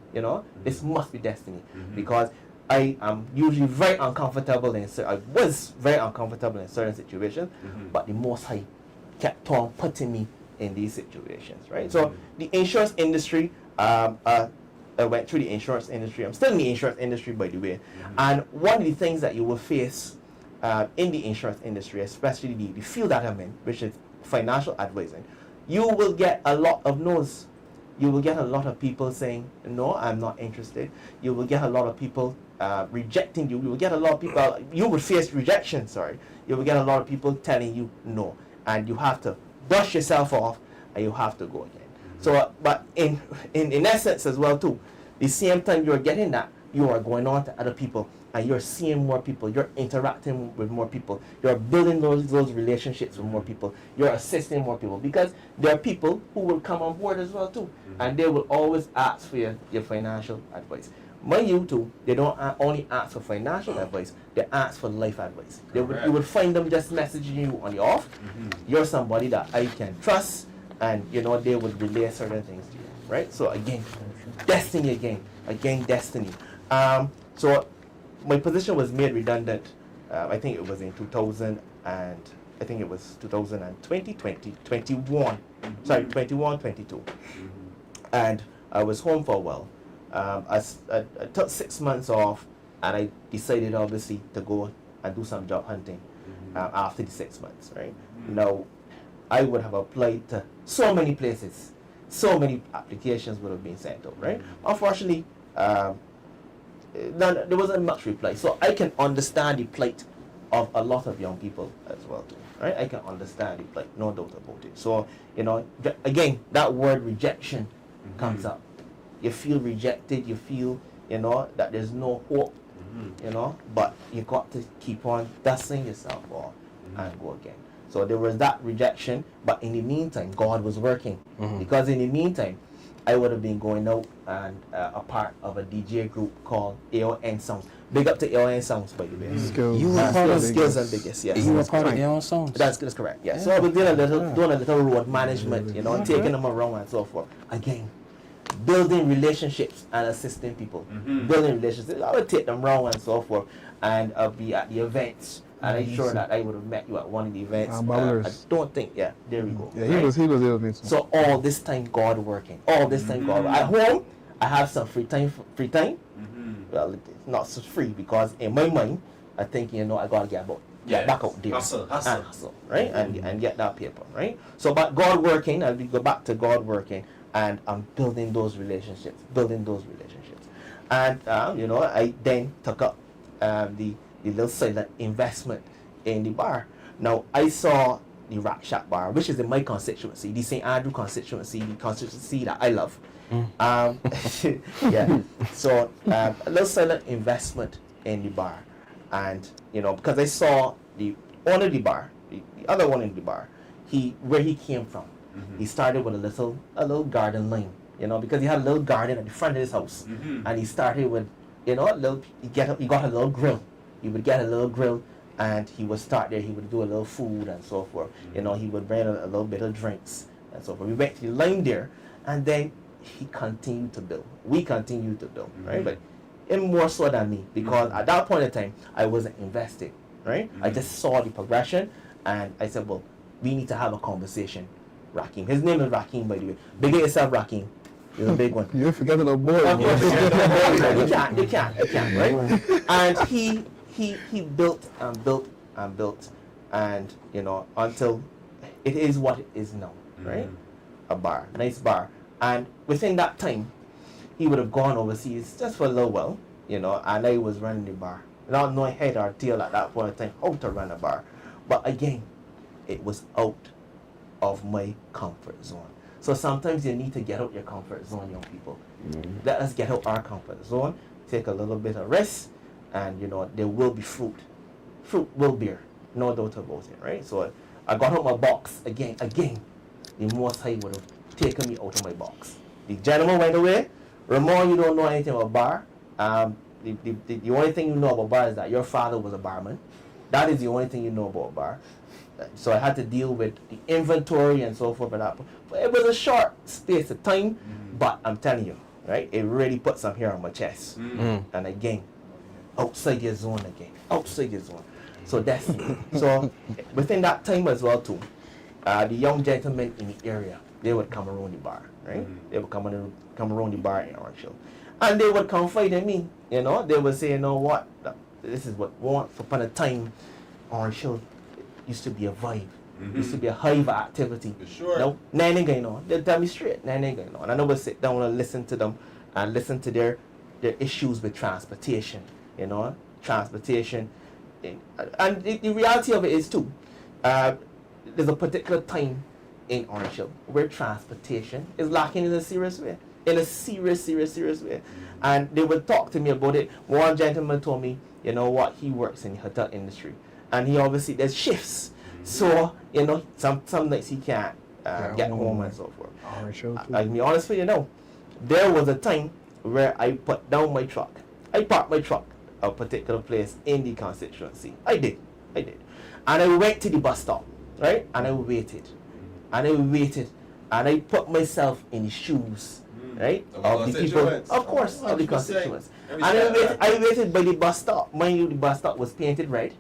This must be destiny, because I am usually very uncomfortable I was very uncomfortable in certain situations, but the Most High kept on putting me in these situations, right? So the insurance industry, I went through the insurance industry. I'm still in the insurance industry, by the way. And one of the things that you will face in the insurance industry, especially the field that I'm in, which is financial advising, you will get a lot of no's. You will get a lot of people saying, no, I'm not interested. You will get a lot of people rejecting you. You will get a lot of people, you will face rejection, You will get a lot of people telling you no. And you have to brush yourself off and you have to go again. So, but in essence as well too, the same time you're getting that, you are going on to other people and you're seeing more people, you're interacting with more people, you're building those relationships with more people, you're assisting more people, because there are people who will come on board as well too, and they will always ask for your financial advice. You too, they don't only ask for financial advice, they ask for life advice. You would find them just messaging you on the off. You're somebody that I can trust, and they would relay certain things to you, right? So again, destiny again, destiny. So my position was made redundant. I think it was in 2000 and I think it was 2020, 21. Sorry, 21, 22. And I was home for a while. I took 6 months off, and I decided obviously to go and do some job hunting after the 6 months, right? Now, I would have applied to so many places, so many applications would have been sent out, right? Unfortunately, there wasn't much reply. So I can understand the plight of a lot of young people as well too, right? I can understand the plight, no doubt about it. So, again, that word rejection comes up. You feel rejected, you feel, that there's no hope, but you got to keep on dusting yourself off and go again. So there was that rejection, but in the meantime, God was working. Because in the meantime, I would have been going out and a part of a DJ group called AON Sounds. Big up to AON Sounds, by the way. You were part of Skills and Biggest, yes. You were part of AON Sounds? That's correct, yes. So I was doing a little road management, taking them around and so forth. Again, building relationships and assisting people. Building relationships. I would take them around and so forth, and I'll be at the events. And I'm sure that I would have met you at one of the events. I don't think, there we go. Yeah, he was there with me too. So all this time God working. All this time God. At home, I have some free time. Well, it's not so free, because in my mind, I think, I gotta get back out there. Hustle, right? And get that paper, right? So, but God working, I'll go back to God working, and I'm building those relationships. And, I then took up the little silent investment in the bar. Now, I saw the Rack Shack bar, which is in my constituency, the St. Andrew constituency, the constituency that I love. So, a little silent investment in the bar. And, because I saw the owner of the bar, the other one in the bar, where he came from. He started with a little garden line, because he had a little garden at the front of his house. And he started with, he got a little grill. He would get a little grill, and he would start there. He would do a little food and so forth. He would bring a little bit of drinks and so forth. We went to the line there, and then he continued to build. We continued to build, right? But him more so than me, because at that point in time, I wasn't invested, right? I just saw the progression, and I said, well, we need to have a conversation. Rakim. His name is Rakim, by the way. Big it yourself, Rakim. He's a big one. You forget the boy. You can't, right? And he built and built and built, and until it is what it is now, right? A bar, nice bar. And within that time, he would have gone overseas just for a little while, and I was running the bar. Not knowing head or tail at that point in time how to run a bar. But again, it was out of my comfort zone. So sometimes you need to get out your comfort zone, young people. Let us get out our comfort zone, take a little bit of risk, and there will be fruit. Fruit will bear, no doubt about it, right? So I got out my box again. The Most High would have taken me out of my box. The gentleman went away. Ramon, you don't know anything about bar. The only thing you know about bar is that your father was a barman. That is the only thing you know about bar. So I had to deal with the inventory and so forth and that. But it was a short space of time, but I'm telling you, right, it really put some hair on my chest. And again, outside your zone again, outside your zone. So that's so within that time as well too, the young gentlemen in the area, they would come around the bar, right? They would come around the bar in Orange Hill. And they would confide in me, you know, they would say, you know what, this is what once upon a time Orange Hill used to be a vibe. Used to be a hive of activity. Sure. No, nothing ain't going on. They'll tell me straight, nothing ain't going on. And I would sit down and listen to them and listen to their issues with transportation, you know, transportation. And the reality of it is too, there's a particular time in Orange Hill where transportation is lacking in a serious way. In a serious way. And they would talk to me about it. One gentleman told me, you know what, he works in the hotel industry. And he obviously, there's shifts. So, you know, some nights he can't get home and so forth. I'll be honest with you now. There was a time where I put down my truck. I parked my truck at a particular place in the constituency. I did. And I went to the bus stop, right? And I waited. And I put myself in the shoes, right? Of the people, of course, of the constituents. And I waited by the bus stop. Mind you, the bus stop was painted red.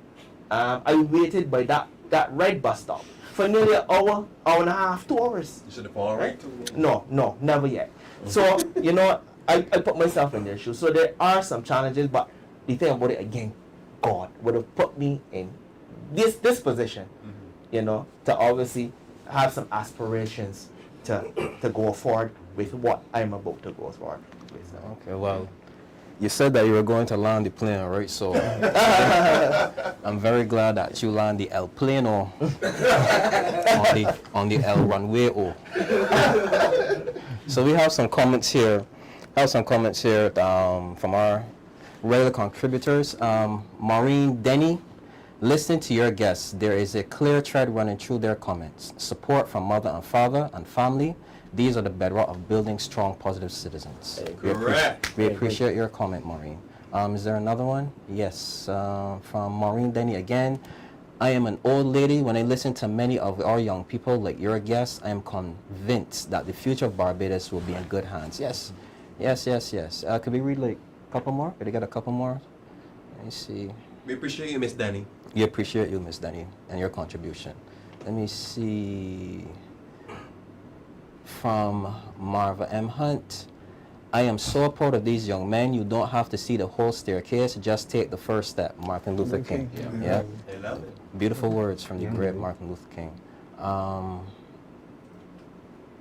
I waited by that red bus stop for nearly an hour and a half, 2 hours. You should have fallen right too. No, never yet. So, you know, I put myself in their shoes. So there are some challenges, but the thing about it again, God would have put me in this position, you know, to obviously have some aspirations to go forward with what I'm about to go forward with. Okay, well, you said that you were going to land the plane, right? So I'm very glad that you land the El Plano on the El Runway. So we have some comments here. From our regular contributors. Maureen Denny, listening to your guests, there is a clear thread running through their comments. Support from mother and father and family. These are the bedrock of building strong, positive citizens. We appreciate your comment, Maureen. Is there another one? Yes, from Maureen Denny again. I am an old lady. When I listen to many of our young people, like your guests, I am convinced that the future of Barbados will be in good hands. Yes. Could we read like a couple more? Could I get a couple more? Let me see. We appreciate you, Miss Danny. We appreciate you, Miss Danny, and your contribution. Let me see. From Marva M. Hunt. I am so proud of these young men. You don't have to see the whole staircase. Just take the first step. Martin Luther King. Yeah. They love it. Beautiful words from the great Martin Luther King.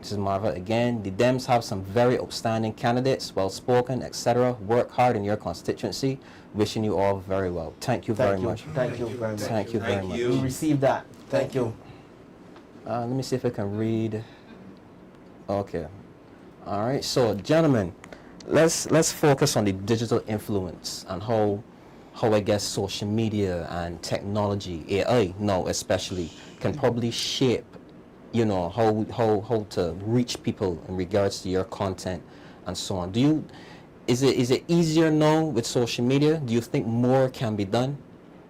This is Marva again. The Dems have some very outstanding candidates, well-spoken, etc. Work hard in your constituency. Wishing you all very well. Thank you very much. Thank you very much. Thank you very much. We received that. Thank you. Let me see if I can read. Okay. All right. So, gentlemen, let's focus on the digital influence and how I guess social media and technology, AI now especially, can probably shape, you know, how to reach people in regards to your content and so on. Is it easier now with social media? Do you think more can be done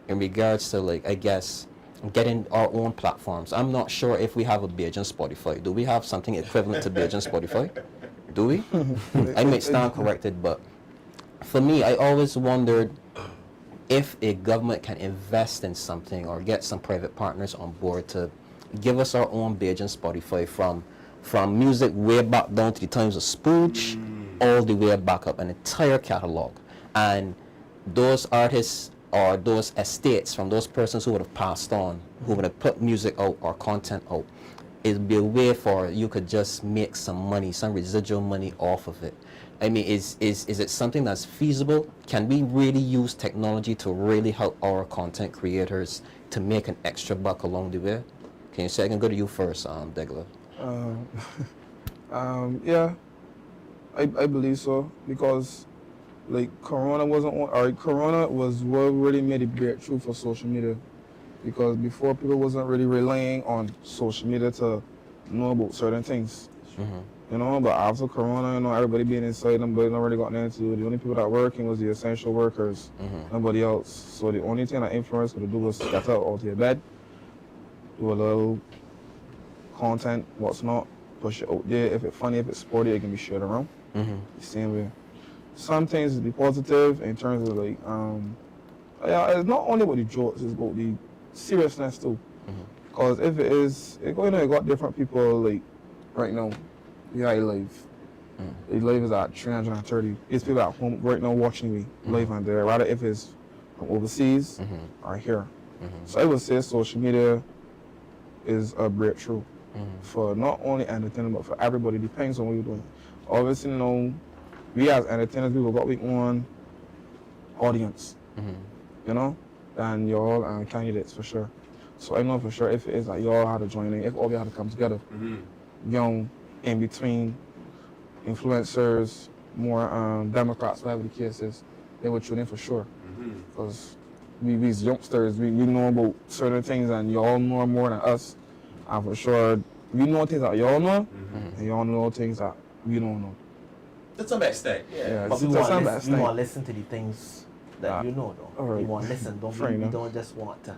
in regards to, like, I guess, getting our own platforms? I'm not sure if we have a Bajan Spotify. Do we have something equivalent to Bajan Spotify? Do we? I may stand corrected, but for me, I always wondered if a government can invest in something or get some private partners on board to give us our own Bajan Spotify from music way back down to the times of Spooch, all the way back up, an entire catalog. And those artists or those estates from those persons who would have passed on, who would have put music out or content out, it'd be a way for you could just make some money, some residual money off of it. I mean, is it something that's feasible? Can we really use technology to really help our content creators to make an extra buck along the way? Can you say? I can go to you first, Degla. Yeah, I believe so, because like Corona was what really made it breakthrough for social media, because before people wasn't really relying on social media to know about certain things. You know, but after Corona, you know, everybody being inside, nobody not really got into it. The only people that working was the essential workers, nobody else. So the only thing that influence could do was get out of your bed, do a little content, what's not, push it out there. If it's funny, if it's sporty, it can be shared around. The same way. Some things be positive in terms of like, yeah, it's not only about the jokes, it's about the seriousness too. Because if it is, you know, you got different people like right now. Yeah, live. The live is at 330. It's people at home right now watching me live on there, rather if it's from overseas or here. So I would say social media is a breakthrough for not only entertainment but for everybody. Depends on what you're doing. Obviously, you know, we as entertainers, we got our own audience, you know, than y'all and candidates for sure. So I know for sure if it is like y'all had to join in, if all we had to come together, you know, in between influencers, more Democrats, whatever the case is, they would tune in for sure. Because these youngsters, we know about certain things and y'all know more than us. And for sure, we know things that y'all know, and y'all know things that we don't know. To some extent, yeah. But we want to listen to the things that you know, though. Right. We want to listen. We don't just want to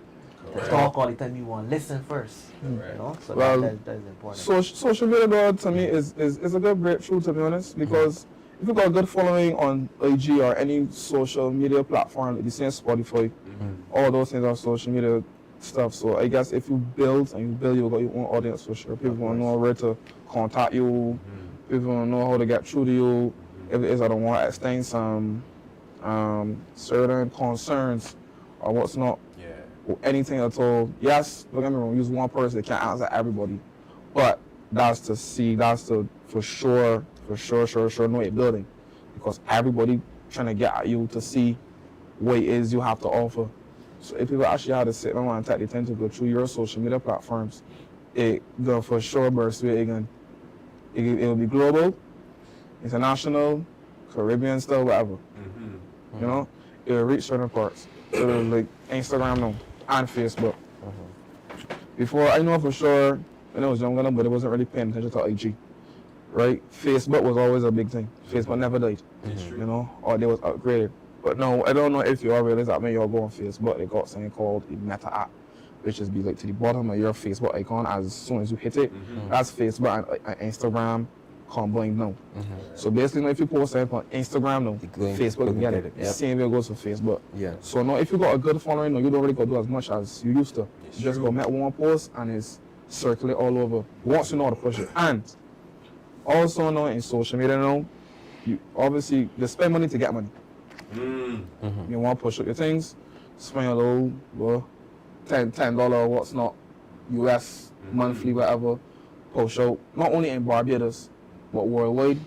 talk all the time. We want to listen first. You know? So well, that is important. Social media, though, to me, is a good breakthrough, to be honest, because if you got a good following on IG or any social media platform, like the same Spotify, all those things are social media stuff. So I guess if you build, you got your own audience for sure. People want to know where to contact you. People want to know how to get through to you. If it is, I don't want to extend some certain concerns or what's not. Or anything at all. Yes, don't get me wrong, use one person, they can't answer everybody. But that's to for sure know you're building. Because everybody trying to get at you to see what it is you have to offer. So if people actually have to sit down and take the time to go through your social media platforms, it will for sure burst with again. It will be global, international, Caribbean stuff, whatever. You know? It will reach certain parts. So like Instagram now and Facebook. Before I know for sure when I was younger, but it wasn't really paying attention to IG. Right? Facebook was always a big thing. Facebook never died. You know, or they was upgraded. But no, I don't know if you all realize that when you all go on Facebook, they got something called the Meta app, which is be like to the bottom of your Facebook icon as soon as you hit it. That's Facebook and Instagram combined now. So basically, now, if you post something on Instagram now, Facebook can get it. Same way goes for Facebook. So now, if you got a good following, now, you don't really got to do as much as you used to. You just go make one post and it's circulate all over. Once you know how to push it. And also now in social media now, you obviously they spend money to get money. You want to push up your things, spend a little, well, $10 or what's not, US monthly, whatever, push out not only in Barbados but worldwide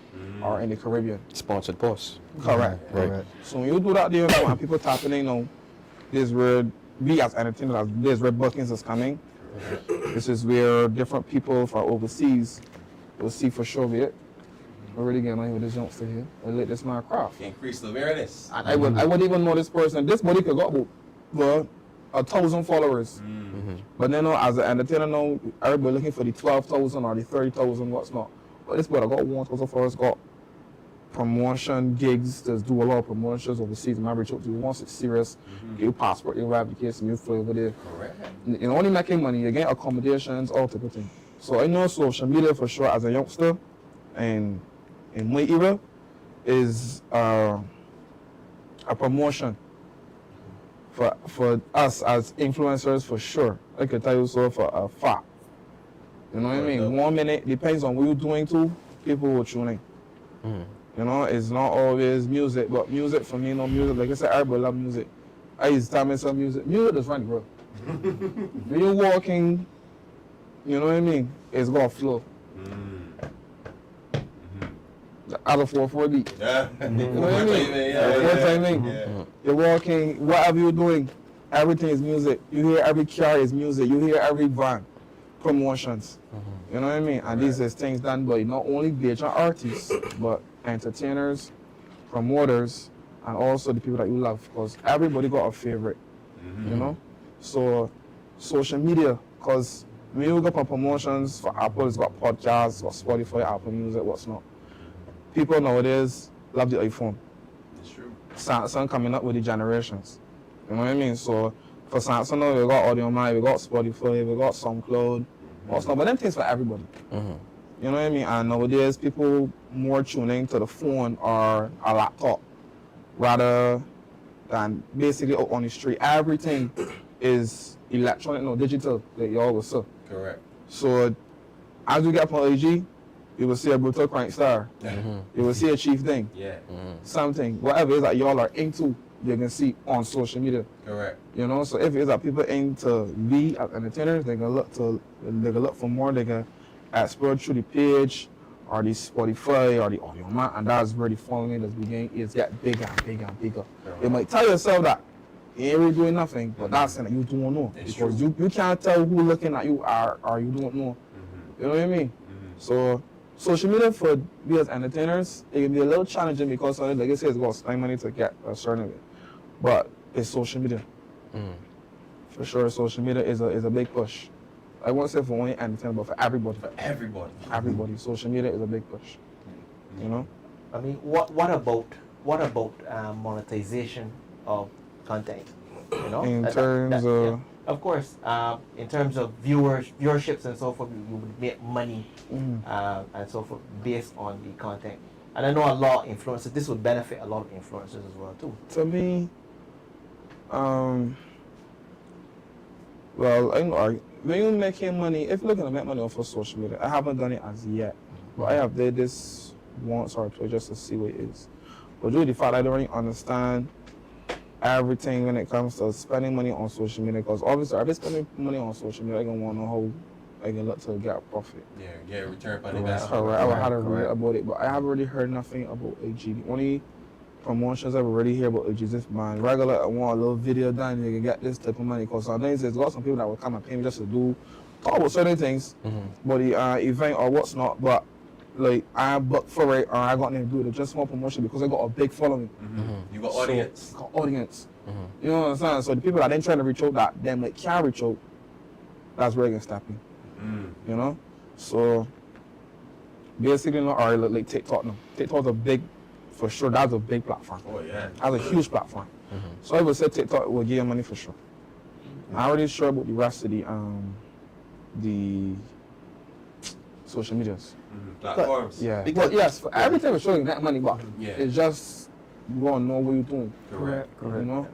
or in the Caribbean. Sponsored posts. Correct. Right. So when you do that there now and people tapping in now, this is where we as entertainers, this is where bookings is coming. This is where different people from overseas will see for sure it. We're really getting on with this youngster here. I let this man craft. Increase the awareness. And I wouldn't even know this person. This buddy could got about 1,000 followers. But then as an entertainer now, everybody looking for the 12,000 or the 30,000, what's not. But this brother got 1,000 followers, got promotion gigs, just do a lot of promotions overseas. And I reach out to you once it's serious, get your passport, your application, you fly over there. Correct. You're only making money, you get accommodations, all type of thing. So I know social media for sure as a youngster, and in my era, is a promotion for us as influencers for sure. I can tell you so for a fact. You know what I mean? 1 minute, depends on what you're doing too, people will tune in. You know, it's not always music, but music for me, no music. Like I said, everybody love music. I used to tell myself music is funny, bro. When you're walking, you know what I mean? It's gonna flow. Out of 4/4 beat. Yeah. You know what I mean? You're walking, whatever you're doing, everything is music. You hear every car is music. You hear every van, promotions. You know what I mean? And these is things done by not only major artists, but entertainers, promoters, and also the people that you love. Because everybody got a favorite, you know? So social media, because When you go for promotions for Apple, it's got podcasts, got Spotify, Apple Music, what's not. People nowadays love the iPhone. It's true. Samsung coming up with the generations. You know what I mean? So for Samsung now, we got Audio Mac, we got Spotify, we got SoundCloud, what's not. But them things for everybody. You know what I mean? And nowadays, people more tuning to the phone or a laptop rather than basically out on the street. Everything is electronic, no digital, like you always say. Correct. So as you get from IG, you will see a brutal crank star. You will see a chief thing. Yeah. Something, whatever it is that y'all are into, you can see on social media. Correct. You know, so if it is that people into be as entertainers, they can look for more, they can explore through the page or the Spotify or the Audio Mac, and that's where the following is beginning is get bigger and bigger and bigger. You might tell yourself that you ain't really doing nothing, but that's something you don't know. It's because you can't tell who looking at you are or you don't know. You know what I mean? So social media for we as entertainers, it can be a little challenging because like I say, it's got to spend money to get a certain way. But it's social media. For sure, social media is a big push. I won't say for only entertainment, but for everybody. For everybody. Everybody. Social media is a big push. You know? I mean, what about monetization of content? You know, In terms of... yeah. Of course, in terms of viewerships and so forth, you would make money and so forth based on the content. And I know a lot of influencers. This would benefit a lot of influencers as well too. To me, well, I know when you're making money, if you're looking to make money off of social media, I haven't done it as yet, but I have did this once or twice just to see what it is. But due to the fact I don't really understand everything when it comes to spending money on social media, because obviously if I spending money on social media, I don't want to know how I can look to get a profit. Yeah, get a return on Correct. investment. I had to read about it, but I haven't really heard nothing about AG. The only promotions I've already heard about AG is this man regular. I want a little video done, you can get this type of money. Because sometimes there's got some people that will come and pay me just to talk about certain things, but the event or what's not. But like I booked for it or I got them to do it. It's just more promotion because I got a big following. You got audience. So, got audience. You know what I'm saying? So the people that then trying to reach out that them like can't reach out, that's where I can step in. You know? So basically not or like TikTok now. TikTok's a big, for sure, that's a big platform. Oh yeah. That's a huge platform. So I would say TikTok will give you money for sure. I'm not really sure about the rest of the social medias. Platforms. Yeah. Because yes, for everything we're showing that money back. Yeah. It's just you want to know what you're doing. Correct. You know?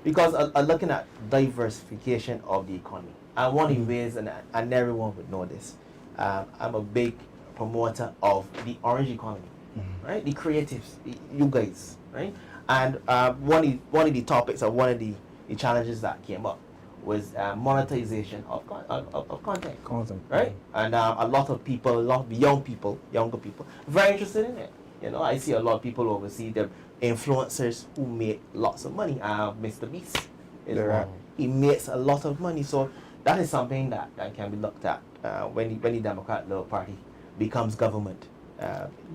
Because I'm looking at diversification of the economy. And one of the ways, and everyone would know this, I'm a big promoter of the orange economy, right? The creatives, you guys, right? And one of the topics or one of the challenges that came up was monetization of content. Right? And a lot of people, a lot of younger people, very interested in it. You know, I see a lot of people overseas, the influencers who make lots of money. Mr. Beast is one. He makes a lot of money. So that is something that can be looked at when the Democrat Liberal Party becomes government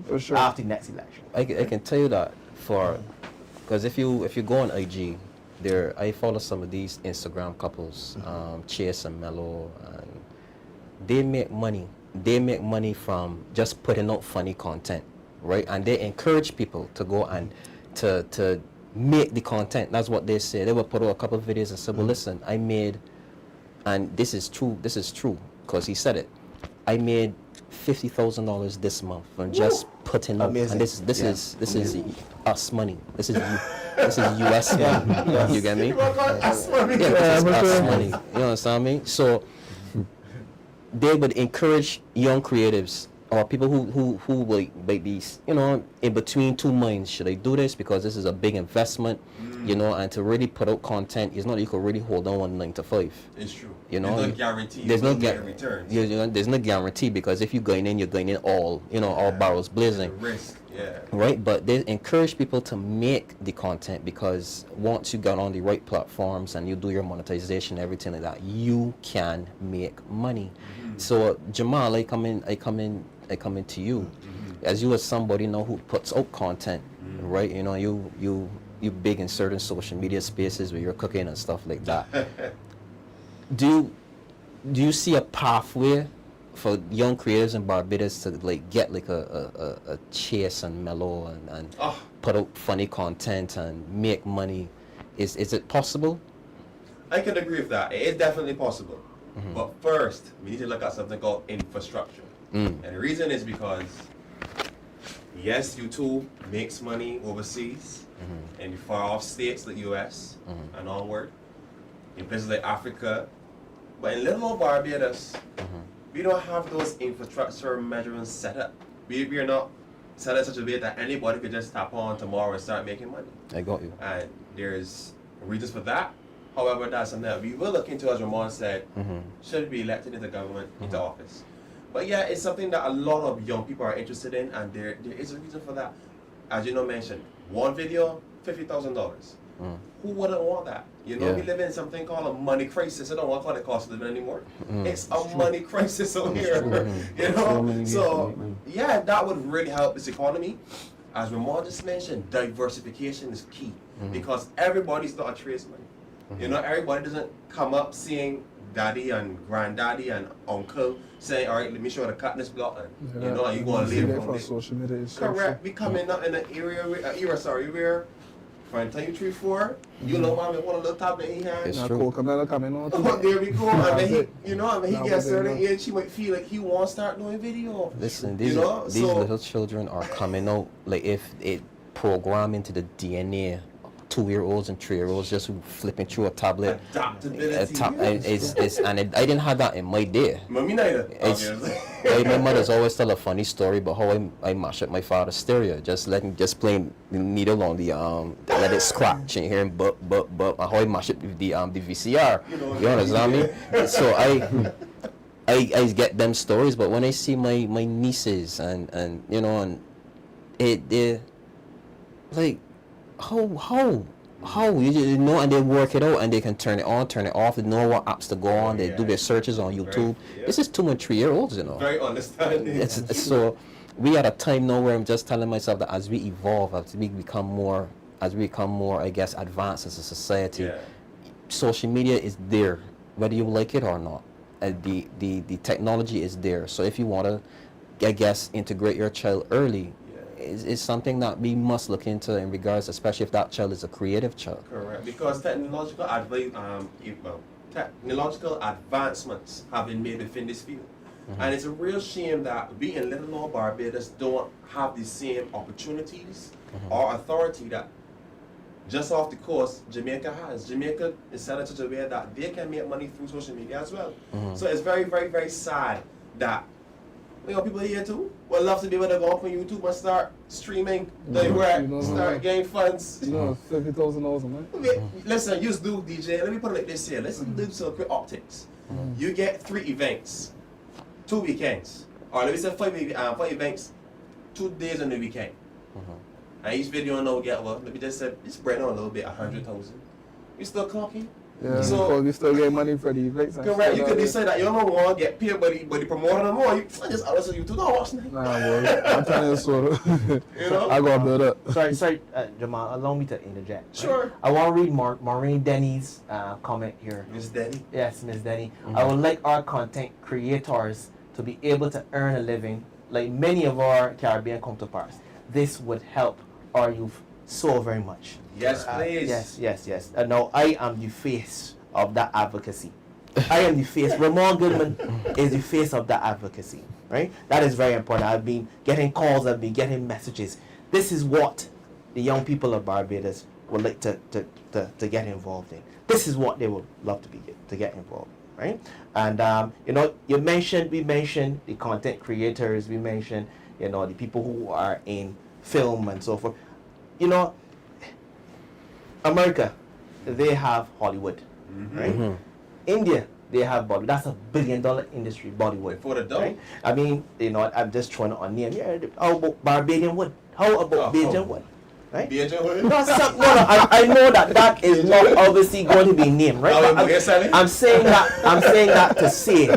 for sure. After the next election. I can tell you that because if you go on IG, I follow some of these Instagram couples, Chase and Mello, and they make money. They make money from just putting out funny content, right? And they encourage people to go and to make the content. That's what they say. They will put out a couple of videos and say, well, listen, I made, and this is true, because he said it, I made $50,000 this month from just putting up, and this is us money. This is US money. You get me? This is us money. You know what I mean? So they would encourage young creatives or people who might be, you know, in between two minds. Should I do this because this is a big investment, you know, and to really put out content is not you can really hold on 1 9 to 5. It's true. You know, there's no guarantee. There's no returns. You know, there's no guarantee because if you're going in all, you know, all barrels blazing. Risk. Yeah. Right, but they encourage people to make the content because once you get on the right platforms and you do your monetization, everything like that, you can make money. So Jamal, I come in to you, as you as somebody now who puts out content, right? You know, you big in certain social media spaces where you're cooking and stuff like that. do you see a pathway for young creators in Barbados to like get like a chase and mellow and put out funny content and make money? Is it possible? I can agree with that. It is definitely possible. But first, we need to look at something called infrastructure. And the reason is because, yes, YouTube makes money overseas in far off states like US and onward, in places like Africa. But in little old Barbados, we don't have those infrastructure measurements set up. We are not set up in such a way that anybody could just tap on tomorrow and start making money. I got you. And there's reasons for that. However, that's something that we will look into, as Ramon said, should be elected into government, into office. But yeah, it's something that a lot of young people are interested in, and there is a reason for that. As you know, mentioned, one video, $50,000. Who wouldn't want that? You know, we live in something called a money crisis. I don't want to call it cost of living anymore. It's a money crisis out here. You know? So, yeah, that would really help this economy. As Ramon just mentioned, diversification is key. Because everybody's not a tradesman. You know, everybody doesn't come up seeing daddy and granddaddy and uncle saying, all right, let me show you how to cut this block. And, you know, you going to live from social media. Correct. We coming up in an where from time you 3, 4, you know, man, want a little tablet in hand. It's true. There we go. And then he gets a certain age, he might feel like he wants to start doing video. Listen, these little children are coming out, like if it program into the DNA, 2-year-olds and 3-year-olds just flipping through a tablet. Adaptability. I didn't have that in my day. Me neither. My mother's always tell a funny story about how I mash up my father's stereo, just playing the needle on the let it scratch and hearing but and how I mash up the VCR. You understand me? So I get them stories, but when I see my nieces and you know, and they're like, how you know, and they work it out and they can turn it on, turn it off, they know what apps to go on, they do their searches on YouTube. This is 2 and 3-year-olds, you know. Very understanding. So we at a time now where I'm just telling myself that as we evolve, as we become more, I guess, advanced as a society, social media is there, whether you like it or not. The technology is there. So if you want to, I guess, integrate your child early, is something that we must look into in regards, especially if that child is a creative child. Correct, because technological advancements have been made within this field. And it's a real shame that we in little old Barbados don't have the same opportunities or authority that just off the coast Jamaica has. Jamaica is set in such a way that they can make money through social media as well. So it's very, very, very sad that people here too would love to be able to go up on YouTube and start streaming their work, start getting funds. $50,000 a month. Listen, you just do DJ. Let me put it like this here. Let's do some quick optics. You get 3 events, 2 weekends, or let me say 5 events, 2 days on the weekend. And each video now get let me just say it's spread on a little bit, 100,000. You still clocking? Yeah, so you still get money for the events. Correct. You could decide that you don't want to get paid by the promoter no more. You just honestly you don't watch that. Nah, boy. I'm telling you, so you know. I gotta build up. Sorry, Jamal. Allow me to interject. Sure. Right? I want to read Maureen Denny's comment here. Miss Denny. Yes, Miss Denny. I would like our content creators to be able to earn a living like many of our Caribbean counterparts. This would help our youth so very much. Yes, please. Yes. Now, I am the face of that advocacy. I am the face. Ramon Goodman is the face of that advocacy, right? That is very important. I've been getting calls, I've been getting messages. This is what the young people of Barbados would like to get involved in. This is what they would love to get involved in, right? And, we mentioned the content creators, we mentioned, the people who are in film and so forth. America, they have Hollywood, right? India, they have Bollywood. That's $1 billion industry, Bollywood. For the dog. Right? I mean, I'm just throwing it on name. Yeah, how about Barbadian wood? How about Bajan wood? Right? Bajan wood? No, I know that is not obviously going to be named, right? I'm saying that to say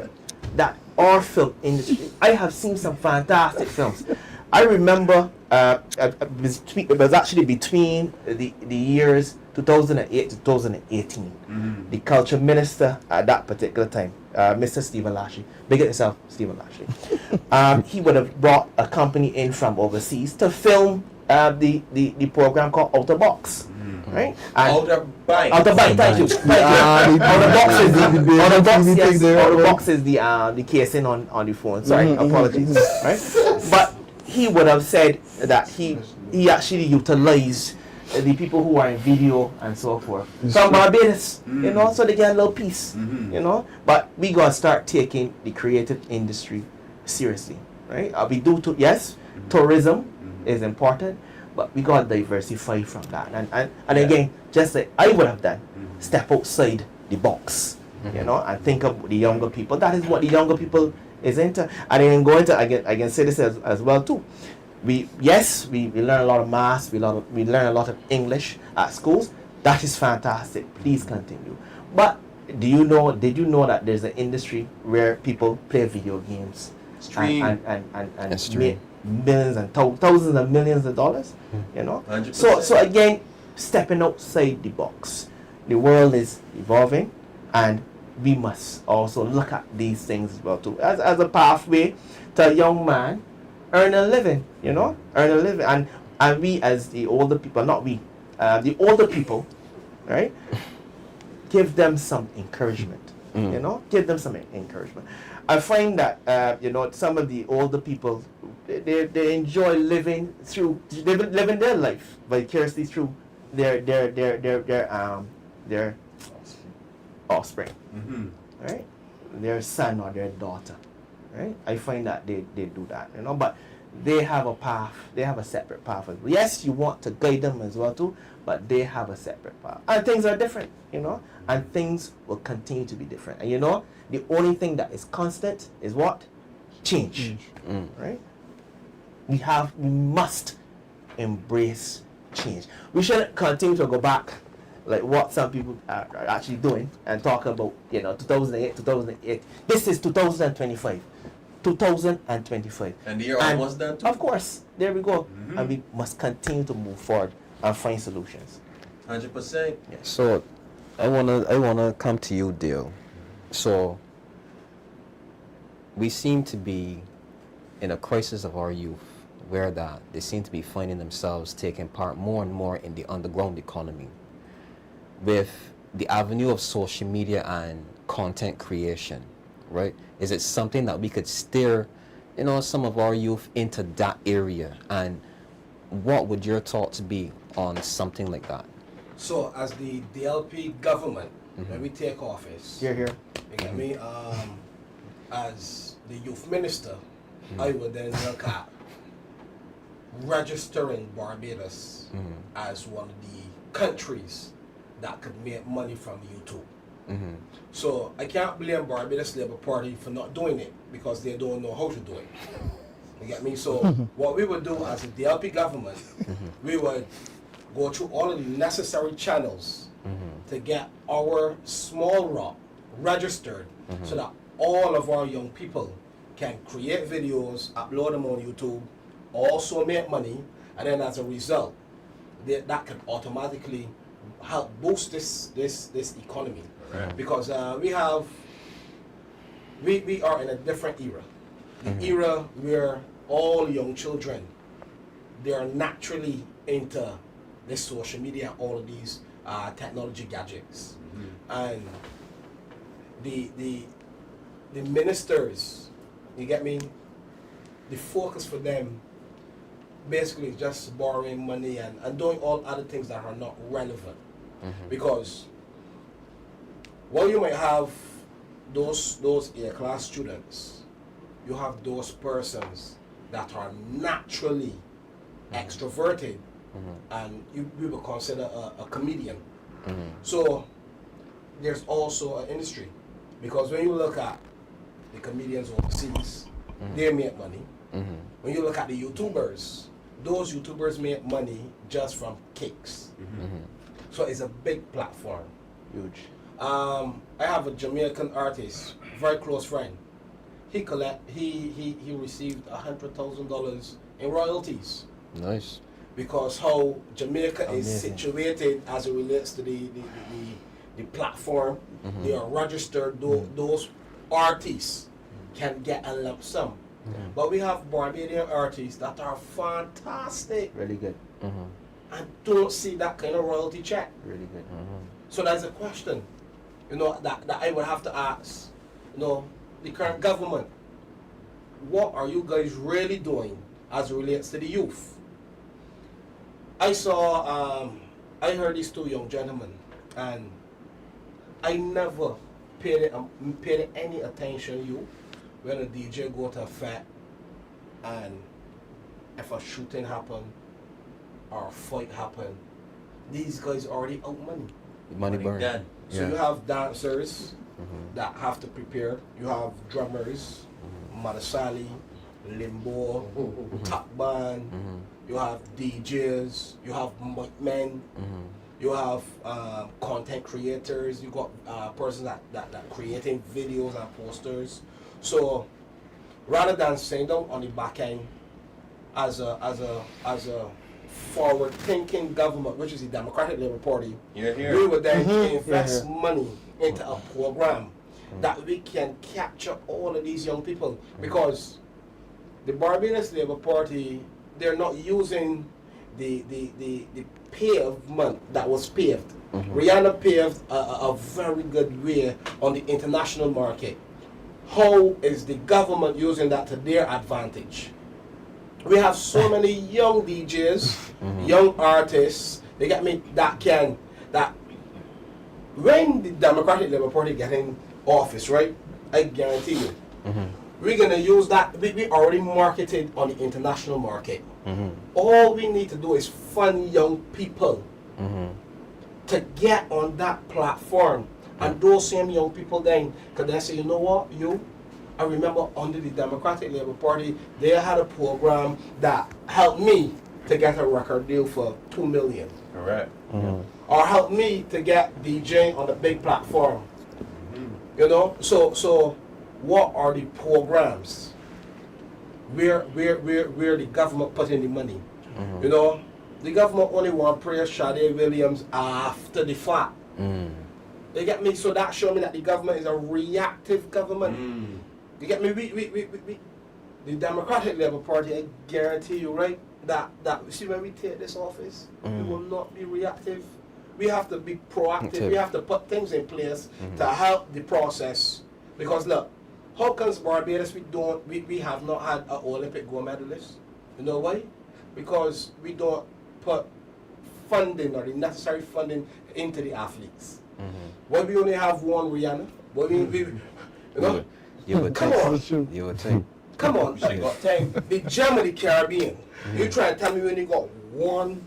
that our film industry, I have seen some fantastic films. I remember it was actually between the years 2008 to 2018, the culture minister at that particular time, Mr. Stephen Lashley, big at yourself, Stephen Lashley, he would have brought a company in from overseas to film the program called Outer Box. Right? Outer Bite. Outer Bite, thank you. Outer Box is the casing on the phone. Sorry, apologies. Right? But he would have said that he actually utilized the people who are in video and so forth from Barbados, you know, so they get a little piece, you know. But we gotta start taking the creative industry seriously, right? We do yes, tourism is important, but we gotta diversify from that. And again, just like I would have done, step outside the box, you know, and think of the younger people. That is what the younger people is into. And then go into, I can say this as well too. We learn a lot of maths, we learn a lot of English at schools. That is fantastic. Please continue. But did you know that there's an industry where people play video games and make millions and thousands of millions of dollars? You know? 100%. So again, stepping outside the box. The world is evolving, and we must also look at these things as well too, as a pathway to a young man earn a living, you know, and we as the older people, not we, the older people, right, give them some encouragement, you know, give them some encouragement. I find that, you know, some of the older people, they enjoy living their life vicariously through their offspring, right, their son or their daughter. Right? I find that they do that, you know, but they have a path, they have a separate path. Yes, you want to guide them as well too, but they have a separate path. And things are different, you know, and things will continue to be different. And you know, the only thing that is constant is what? Change. Right? We must embrace change. We shouldn't continue to go back like what some people are actually doing and talk about, you know, 2008. This is 2025. 2025. And the year almost done too. Of course. There we go. And we must continue to move forward and find solutions. 100%. Yes. So I wanna come to you, Dale. So we seem to be in a crisis of our youth, where that they seem to be finding themselves taking part more and more in the underground economy. With the avenue of social media and content creation, right? Is it something that we could steer, you know, some of our youth into that area? And what would your thoughts be on something like that? So as the DLP government, when we take office, Here. you get me? As the youth minister, I would then look at registering Barbados as one of the countries that could make money from YouTube. So I can't blame Barbados Labour Party for not doing it, because they don't know how to do it. You get me? So what we would do as a DLP government, we would go through all of the necessary channels to get our small rock registered, so that all of our young people can create videos, upload them on YouTube, also make money, and then as a result, that can automatically help boost this economy. Right. Because we are in a different era. The era where all young children, they are naturally into this social media, all of these technology gadgets. And the ministers, you get me, the focus for them basically is just borrowing money and doing all other things that are not relevant. Because while you might have those A-class students, you have those persons that are naturally extroverted, and we would consider a comedian. So there's also an industry, because when you look at the comedians overseas, they make money. When you look at the YouTubers, those YouTubers make money just from kicks. So it's a big platform. Huge. I have a Jamaican artist, very close friend. He received $100,000 in royalties. Nice. because how Jamaica is Amazing. situated as it relates to the platform. They are registered. Those artists can get a lump sum. But we have Barbadian artists that are fantastic Really good. and don't see that kind of royalty check. Really good. So that's a question, that I would have to ask, the current government. What are you guys really doing as it relates to the youth? I heard these two young gentlemen, and I never paid any attention to you when a DJ go to a fete, and if a shooting happen or a fight happen, these guys already out money. Money burn. Done. So you have dancers that have to prepare. You have drummers, Massiah, Limbo, Top Band. You have DJs. You have mic men. You have content creators. You got persons that creating videos and posters. So rather than sitting down on the back end as a forward-thinking government, which is the Democratic Labour Party, we would then invest money into a program that we can capture all of these young people, because the Barbados Labour Party, they're not using the pavement that was paved. Rihanna paved a very good way on the international market. How is the government using that to their advantage? We have so many young DJs, young artists, they get me, that when the Democratic Labour Party get in office, right, I guarantee you, we're going to use that. We already marketed on the international market. All we need to do is fund young people to get on that platform. And those same young people then can then say, you know what, I remember under the Democratic Labour Party, they had a program that helped me to get a record deal for $2 million. Correct. Or helped me to get DJing on a big platform. So what are the programs where the government put in the money? The government only want to praise Sade Williams after the fact. You get me? So that shows me that the government is a reactive government. You get me? We the Democratic Labour Party, I guarantee you, right, that see, when we take this office, we will not be reactive. We have to be proactive. We have to put things in place to help the process. Because look, how comes Barbados we have not had an Olympic gold medalist? You know why? Because we don't put funding or the necessary funding into the athletes. Why we only have one Rihanna? Why You would come think. on. You would think. Come on, the gem of the Caribbean. You try to tell me when you got one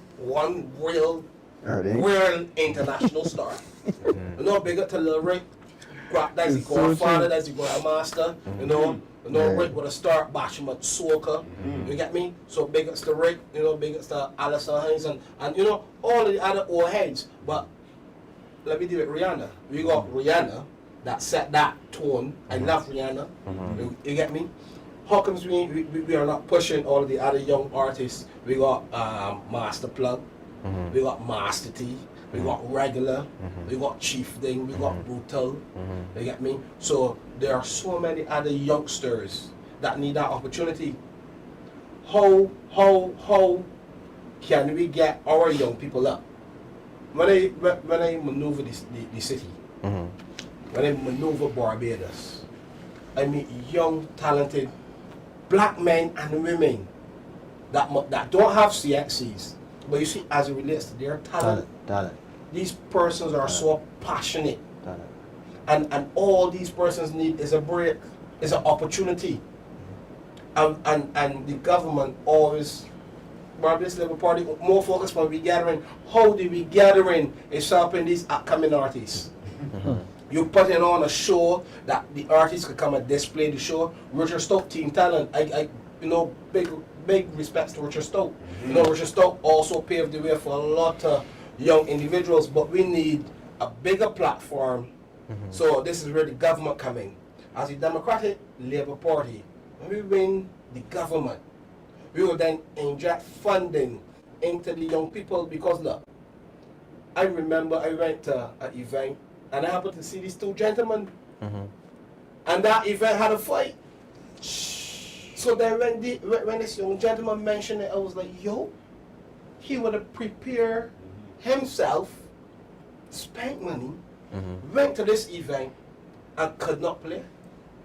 real international star. Big up to Lil Rick. That's the grandfather, that's the grandmaster. Rick with a start bashing with soca. You get me? So big ups to Rick, big ups to Alison Hines and all of the other old heads. But let me do it, Rihanna. We got Rihanna that set that tone. I love Rihanna. You get me? How comes we are not pushing all of the other young artists? We got Master Plug, we got Master T, we got Regular, we got Chieftain, we got Brutal. You get me? So there are so many other youngsters that need that opportunity. How can we get our young people up? When I maneuver the city, when I maneuver Barbados, I meet young, talented black men and women that don't have CXCs, but you see, as it relates to their talent. These persons are so passionate, and all these persons need is a break, is an opportunity, and the government always, Barbados Labour Party, more focused on regathering. How the regathering is helping these upcoming artists. You put in on a show that the artists could come and display the show. Richard Stoke, Team Talent. I big respects to Richard Stoke. Richard Stoke also paved the way for a lot of young individuals, but we need a bigger platform. So this is where the government come in. As the Democratic Labour Party, when we win the government, we will then inject funding into the young people because look, I remember I went to an event and I happened to see these two gentlemen, and that event had a fight. So then when this young gentleman mentioned it, I was like, yo, he would have prepared himself, spent money, went to this event, and could not play.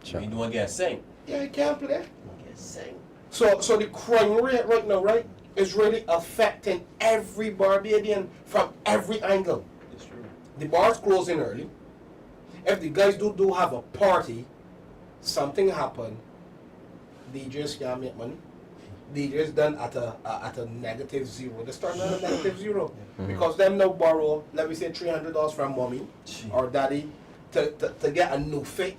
Sure. You don't get sing. Yeah, he can't play. So the crime rate right now, right, is really affecting every Barbadian from every angle. It's true. The bars closing early. If the guys do have a party, something happen, DJs can't make money. DJs done at a -0. They start at a -0 because them now borrow, let me say $300 from mommy or daddy to get a new fit.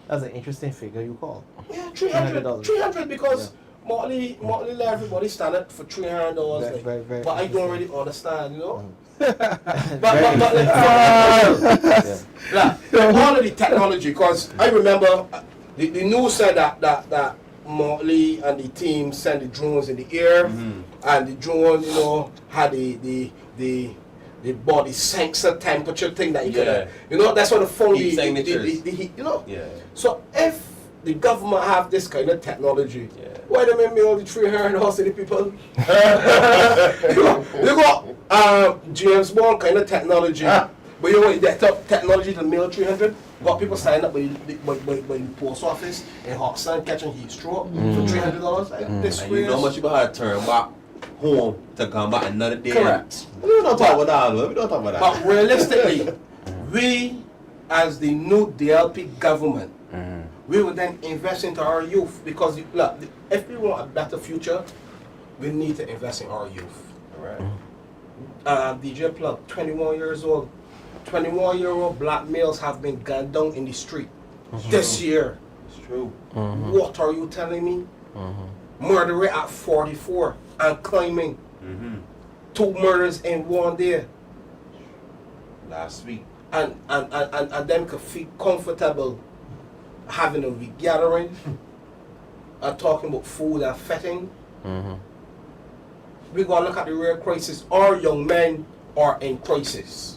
That's an interesting figure you call. Yeah, $300 because Motley let everybody stand up for $300. Very but I don't really understand, you know. but all of the technology, because I remember the news said that Motley and the team sent the drones in the air, and the drone, you know, had the body sensor temperature thing that you could, you know, that's what the phone the heat, you know. Yeah. So if the government have this kind of technology, why they make me all the $300 to the people? you got James Bond kind of technology, but you know that technology to mail 300. Got people signing up by the post office in hot sun catching heat stroke for $300. This and you know how much you had to turn back home to come back another day. Correct. We don't talk about that. We don't talk about that. But realistically, we as the new DLP government, we will then invest into our youth because look, if we want a better future, we need to invest in our youth. All right. DJ Plug, 21 years old. 21-year-old black males have been gunned down in the street this year. It's true. What are you telling me? Murder rate at 44 and climbing. 2 murders in one day. Last week. And them could feel comfortable having a regathering and talking about food and fetting. We gotta look at the real crisis. Our young men are in crisis.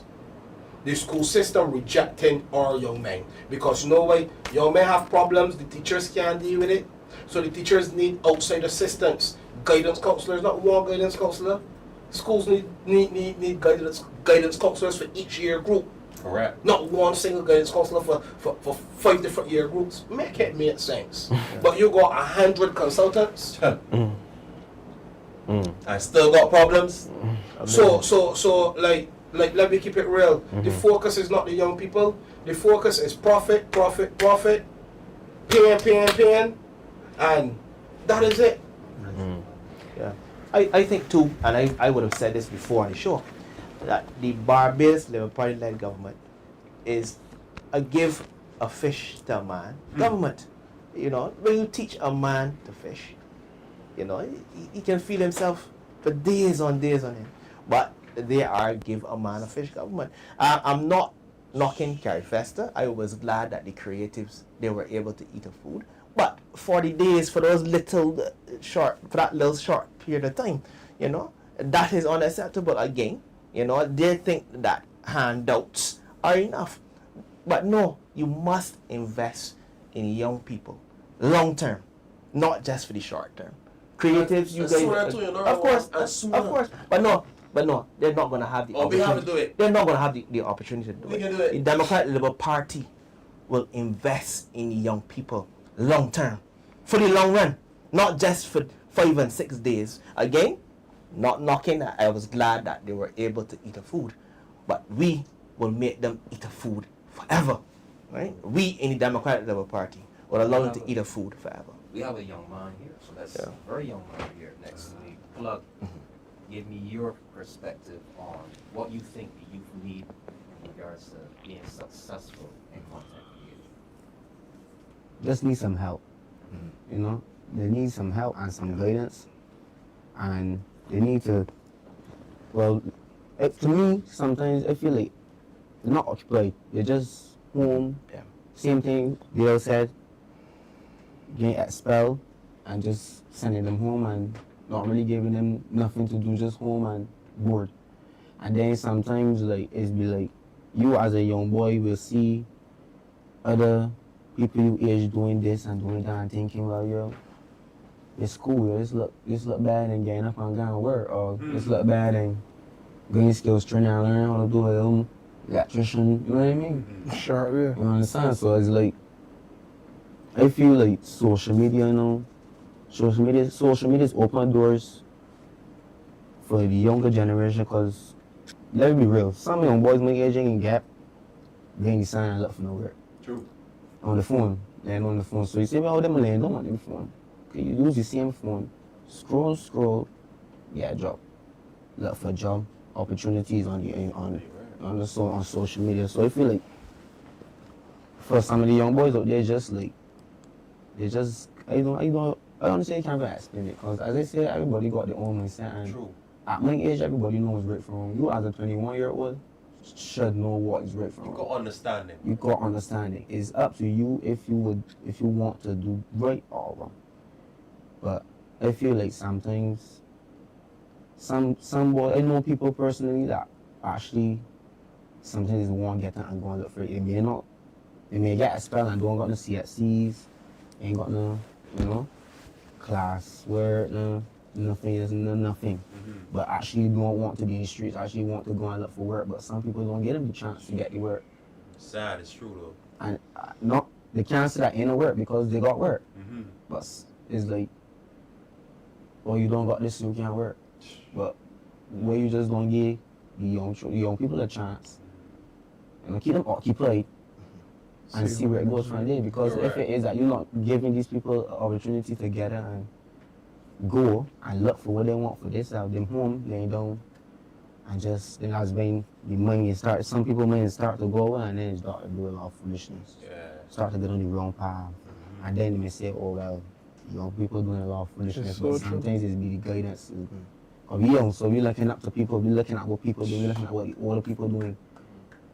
The school system rejecting our young men because you know why? Young men have problems, the teachers can't deal with it. So the teachers need outside assistance. Guidance counselors, not one guidance counselor. Schools need guidance counselors for each year group. Correct. Not one single guidance counselor for 5 different year groups. Make it make sense. But you got 100 consultants. I still got problems. So like let me keep it real. The focus is not the young people. The focus is profit, pain, and that is it. Yeah, I think too, and I would have said this before on the show, that the Barbados Labour Party-led government is a give a fish to a man government. You know, when you teach a man to fish, you know, he can feel himself for days on end. But they are give a man a fish government. I'm not knocking Carrie Fester. I was glad that the creatives, they were able to eat a food. But 40 days for those little short period of time, you know, that is unacceptable again. You know, they think that handouts are enough. But no, you must invest in young people, long term, not just for the short term. Creatives, you guys, of course, but no, they're not going to have the opportunity. We have to do it. They're not going to have the opportunity to do We it. can do it. The Democratic Labour Party will invest in young people long term, for the long run, not just for 5 and 6 days. Again, not knocking. I was glad that they were able to eat a food, but we will make them eat a food forever, right? We in the Democratic Labour Party will allow them to eat a food forever. We have a young man here, so that's a very young man here next to me. Plug, give me your perspective on what you think the youth need in regards to being successful in content creation. Just need some help. You know, they need some help and some guidance, and they need to. Well, to me, sometimes I feel like they're not occupied. They're just home. Yeah. Same thing Dale said. Getting expelled and just sending them home, and not really giving them nothing to do, just home and bored. And then sometimes like it's be like you as a young boy will see other people your age doing this and doing that and thinking, well, yo, it's cool, yo. This look bad and getting up and going to work, or this look bad and going skills training and learning how to do a little electrician, you know what I mean? Sure, yeah. You understand? So it's like, I feel like social media, you know, social media's open doors for the younger generation, because let's be real, some young boys my age ain't gap, they ain't sign and look for nowhere. True. On the phone, and on the phone. So you say, well, them land on the phone. Okay, you use the same phone, scroll, get a job. Look for job opportunities on social media. So I feel like for some of the young boys out there, I don't say you can't explain it, because as I say, everybody got their own mindset, and True. at my age, everybody knows right from wrong. You as a 21-year-old should know what is right from You wrong. got understanding. You got understanding. It's up to you if you want to do right or wrong. But I feel like sometimes some boy, I know people personally that actually sometimes want to get out and go and look for it. They may get a spell and don't got no CSCs, ain't got no, class work, nothing. But actually don't want to be in the streets, actually want to go and look for work. But some people don't get them the chance to get the work. Sad, it's true though. And they can't say that ain't no work because they got work. But it's like, well, you don't got this, so you can't work. But where you just don't give the young people a chance, and keep them occupied and see where it goes from there. Because if it is that you're not giving these people an opportunity to get it and go and look for what they want for this out them home, laying down, and just then that's when the money start. Some people may start to go away, and then start to do a lot of foolishness. Start to get on the wrong path, and then they may say, "Oh well, young people doing a lot of foolishness." So but sometimes it's be the guidance. Of young, so we're looking up to people. We're looking at what people do. We're looking at what other people doing.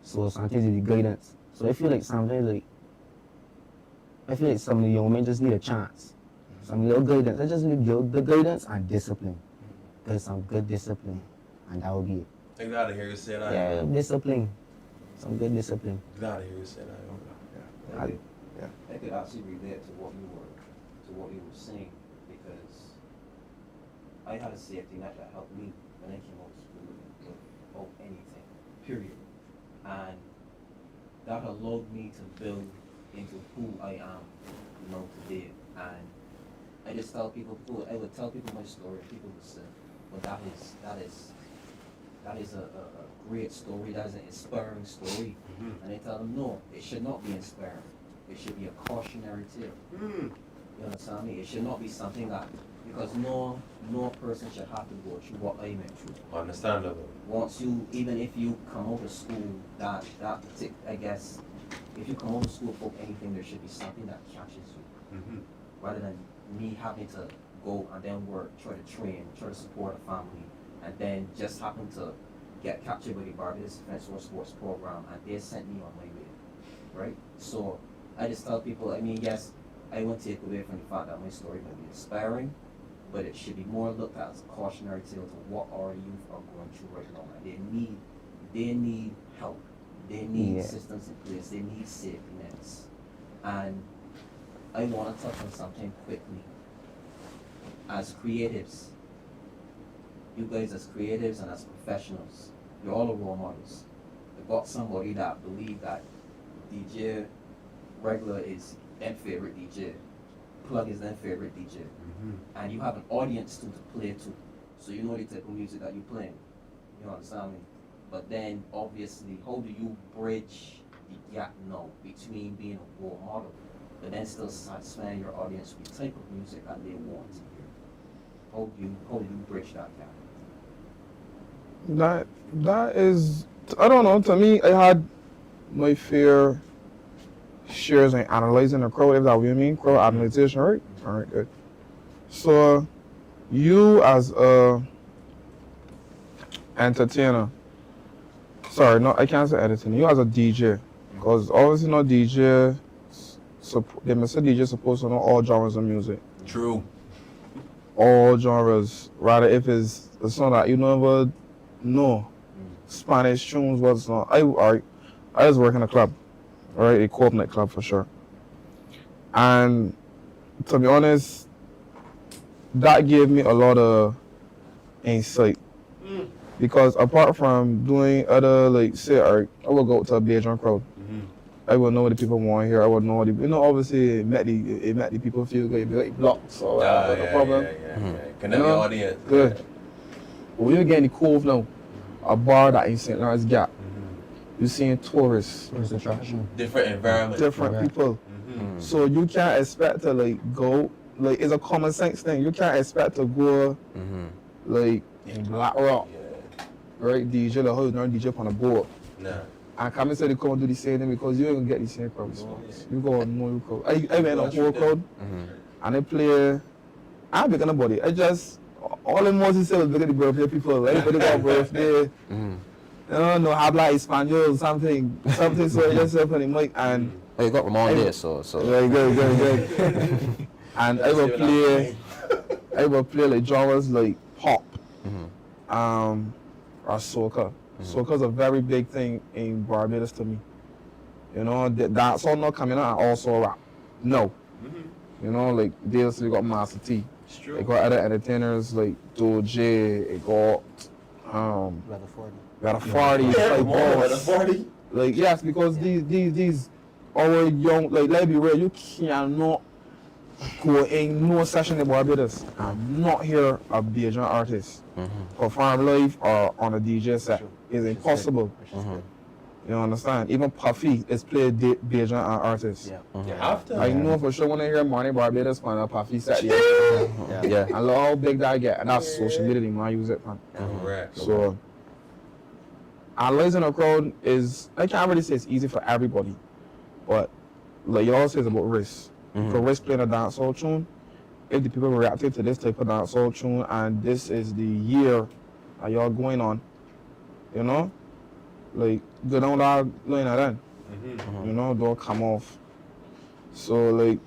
So sometimes it's the guidance. So I feel like sometimes some of the young men just need a chance. Some little guidance. They just need the guidance and discipline. There's some good discipline, and that will be it. I'm glad to hear you say that. Yeah, discipline. Some good discipline. Glad to hear you say that. I could actually relate to what you were saying, because I had a safety net that helped me when I came out of school without anything, period. And that allowed me to build into who I am, today. And I just tell people, I would tell people my story, and people would say, well, that is a great story, that is an inspiring story. And I tell them, no, it should not be inspiring. It should be a cautionary tale. You understand me? It should not be something that, because no person should have to go through what I went through. Understandable. Once you, even if you come out of school, I guess, if you come out of school for anything, there should be something that catches you. Rather than me having to go and then work, try to train, try to support a family, and then just happen to get captured by the Barbados Defense Force Sports Program, and they sent me on my way, right? So I just tell people, yes, I won't take away from the fact that my story may be inspiring, but it should be more looked at as a cautionary tale to what our youth are going through right now. And they need help. They need systems in place. They need safety nets. And I want to touch on something quickly. As creatives, you guys as creatives and as professionals, you're all role models. You've got somebody that believe that DJ Regular is their favorite DJ. Plug is their favorite DJ. And you have an audience to play to. So you know the type of music that you're playing. You understand me? But then obviously, how do you bridge the gap now between being a role model, but then still satisfying your audience with the type of music that they want to hear? How do you bridge that gap? That is, I don't know, to me, I had my fair shares in analyzing the crowd, if that's what you mean, crowd analyzation, right? All right, good. So, you as a entertainer, sorry, no, I can't say entertainer, you as a DJ, because obviously no DJ, they must say DJ supposed to know all genres of music. True. all genres. Rather if it's a song that you never know. Spanish tunes was not. I was working a club, right? A co-op nightclub for sure. And to be honest, that gave me a lot of insight. Because apart from doing other, like, say, I would go to a Bridgetown crowd. I would know what the people want to hear. I would know what obviously it make the people feel good. It'd be like blocks, so no problem. Connect the audience. Good. But when you get in the Cove now, a bar that in St. Lawrence Gap, you're seeing tourists, Different environment. different people. So you can't expect to go, it's a common sense thing. You can't expect to go in Black Rock, right? DJ, the whole DJ up on a board. Nah. And come and say they come and do the same thing because you ain't gonna get the same crowd response. You go on no crowd. I went on a whole crowd and they play. I'm bigger than nobody. I just all the Moses say was bigger than birthday people. Everybody got a birthday. You know, habla Espanol, something. So I just up on the mic and you got Ramon there, so. Very good. And I will play like genres like pop, or soca. Soca is a very big thing in Barbados to me. You know, that's all not coming out and also rap. No. You know, like DLC got Massiah. They got other entertainers like Doje, they got Rutherfordy. Like yes, because these our young, like let's be real, you cannot go in no session in Barbados and not hear a Bajan artist perform live or on a DJ set. It's impossible. You understand? Even Puffy is played Bajan artists. You have to. I know for sure when I hear Morning Barbados on a Puffy set. And look how big that get, and that's social media, man. Use it, man. Correct. So, analyzing a crowd is, I can't really say it's easy for everybody, but like you all say, it's about risk. For risk playing a dancehall tune, if the people reacted to this type of dancehall tune and this is the year that y'all going on, you know, like go down that line and then, you know, don't come off. So like,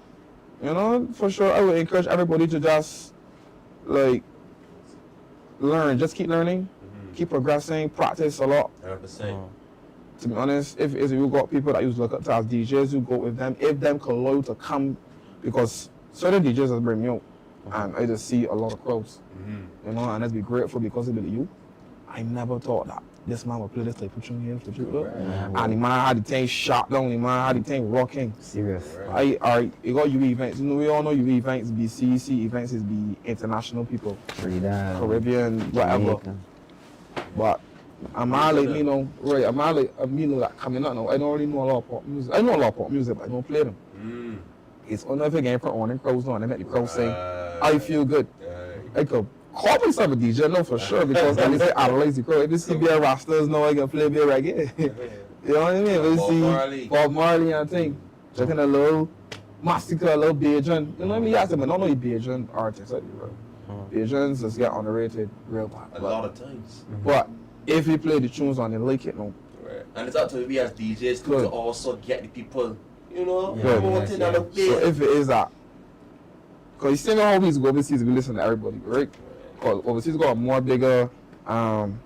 you know, for sure I would encourage everybody to just like learn, just keep learning, keep progressing, practice a lot. 100%. To be honest, if you got people that you look up to as DJs, you go with them. If them can allow you to come, because certain DJs just bring me out, and I just see a lot of crowds, you know, and let's be grateful because of you. I never thought that this man would play this type of tune here for people, and the man had the thing shot down, the man had the thing rocking. Serious. You got UV events. You know, we all know UV events be CEC events is be international people, Caribbean, whatever. But I'm all like, you know, right, I'm all like, you know, that coming up now. I don't really know a lot of pop music. I know a lot of pop music, but I don't play them. It's only if I get in front of the crowds on, they make the crowd sing, I feel good. I could call myself a DJ, no, for sure, because at least I analyze the crowd. If you see Bear Rastas, know I can play Bear Reggae. You know what I mean? If you see Bob Marley and thing, checking a little Massiah, a little Bajan. You know what I mean? Yes, but not only Bajan artists, like, Bajans just get underrated real bad. A lot of times. But if you play the tunes on, they like it, no. Right. And it's up to we as DJs to also get the people, you know, promoting on the bit. So if it is that, because you see how we go overseas, we listen to everybody, right? Because overseas got a more bigger platform.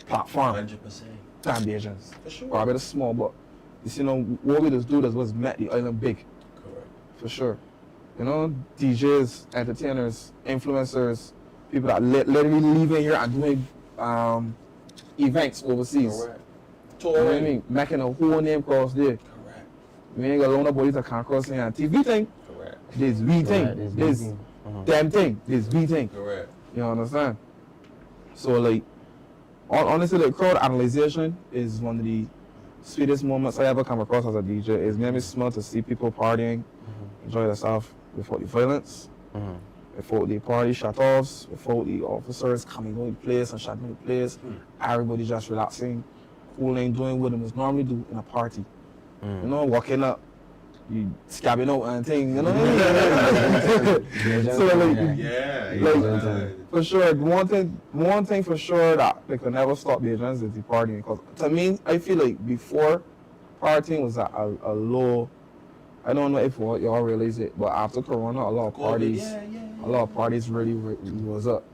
100%. Than Bajans. For sure. Probably small, but you see, what we just do was met the island big. Correct. For sure. You know, DJs, entertainers, influencers, people that literally leaving here and doing events overseas. Correct. You know what I mean? Making a whole name cross there. Correct. We ain't gonna loan nobody to come cross here. TV thing. Correct. This V thing. This damn thing. This V thing. Correct. You understand? So like, honestly, like crowd analyzation is one of the sweetest moments I ever come across as a DJ. It's made me smile to see people partying, enjoy themselves without the violence, without the party shut-offs, without the officers coming to the place and shutting the place. Everybody just relaxing, cooling, doing what they must normally do in a party. You know, walking up, you scabbing out and thing, you know what I mean? So like, for sure, one thing for sure that they could never stop Bajans is the partying. Because to me, I feel like before, partying was at a low I don't know if y'all realize it, but after Corona, a lot of parties, a lot of parties really was up.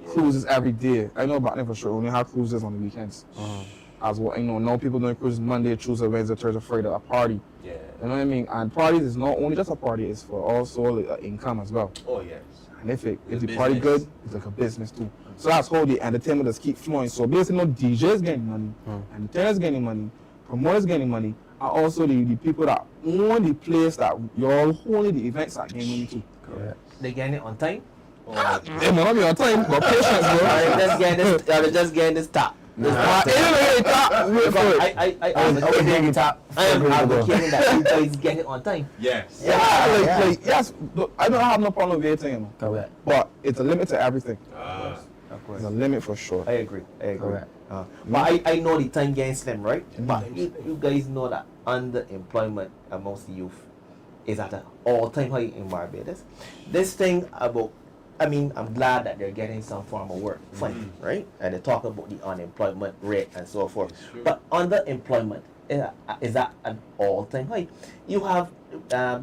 Cruises every day. I know back then for sure. Only have cruises on the weekends. As well, no people doing cruises Monday, Tuesday, Wednesday, Thursday, Friday. A party. Yeah. You know what I mean? And parties is not only just a party; it's for also income as well. Oh yes. And if the party good, it's like a business too. So that's how the entertainment just keep flowing. So basically, no DJs getting money, entertainers getting money, promoters getting money, and also the people that own the place that y'all holding the events are getting money too. Correct. They getting it on time? They might not be on time, but patience, bro. I'm just getting this top. I was advocating that you guys get it on time. Yes. Like, yes, look, I don't have no problem with waiting, Correct. But it's a limit to everything. Of course. There's a limit for sure. I agree. Correct. But I know the time getting slim, right? But you guys know that underemployment amongst the youth is at an all-time high in Barbados. This thing about, I'm glad that they're getting some form of work, fine, right? And they talk about the unemployment rate and so forth. But underemployment is at an all-time high. You have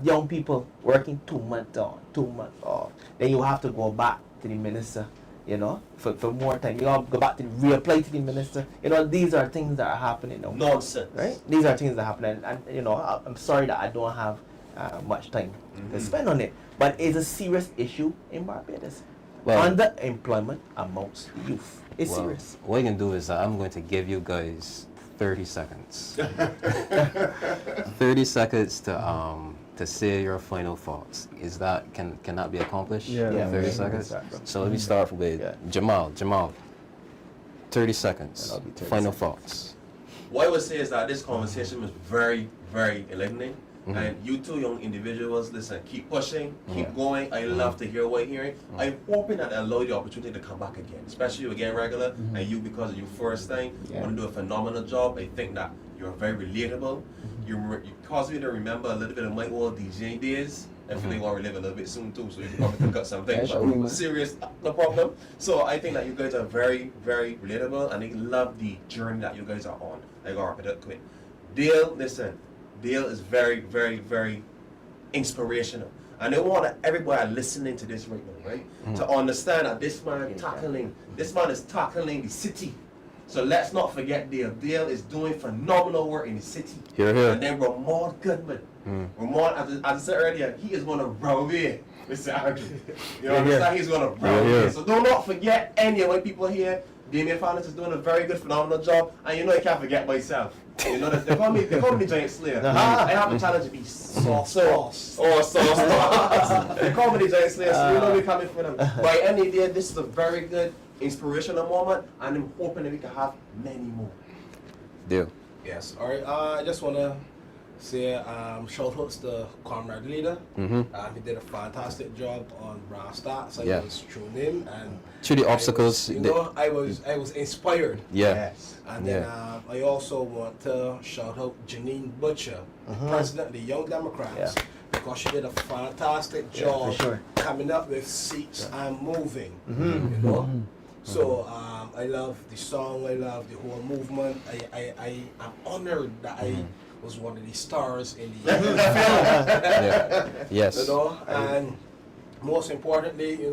young people working 2 months on, 2 months off. Then you have to go back to the minister, for more time. You have to go back to reapply to the minister. These are things that are happening now. Nonsense. Right? These are things that are happening. And I'm sorry that I don't have much time to spend on it. But it's a serious issue in Barbados. Underemployment amongst youth is serious. What you can do is I'm going to give you guys 30 seconds. 30 seconds to say your final thoughts. Can that be accomplished? Yeah. 30 seconds. So let me start with Jamal. Jamal, 30 seconds. Final thoughts. What I would say is that this conversation was very, very enlightening. And you two young individuals, listen, keep pushing, keep going. I love to hear what you're hearing. I'm hoping that I allow you the opportunity to come back again, especially you again regular, and you because of your first time, you want to do a phenomenal job. I think that you're very relatable. You cause me to remember a little bit of my old DJing days. I feel like I want to relive a little bit soon too, so you can probably pick up something. But serious, no problem. So I think that you guys are very, very relatable, and I love the journey that you guys are on. I gotta wrap it up quick. Dale, listen. Dale is very, very, very inspirational. And I want everybody listening to this right now, right? To understand that this man is tackling the city. So let's not forget Dale. Dale is doing phenomenal work in the city. Here. And then Ramon Goodman. Ramon, as I said earlier, he is going to run away. Mr. Andrew. You understand? He's going to run away. So do not forget any of my people here. Damien Fanus is doing a very good, phenomenal job. And I can't forget myself. They call me the Giant Slayer. I have a challenge to be sauce. They call me the Giant Slayer, so we're coming for them. By any day, this is a very good, inspirational moment, and I'm hoping that we can have many more. Deal. Yes. All right. I just want to say shout outs to Comrade Leader. He did a fantastic job on Brass Stars. I was tuned in and through the obstacles. I was inspired. Yes. And then I also want to shout out Janine Butcher, President of the Young Democrats, because she did a fantastic job coming up with Seats and Moving. So I love the song, I love the whole movement. I'm honored that I was one of the stars in the film. Yes. And most importantly,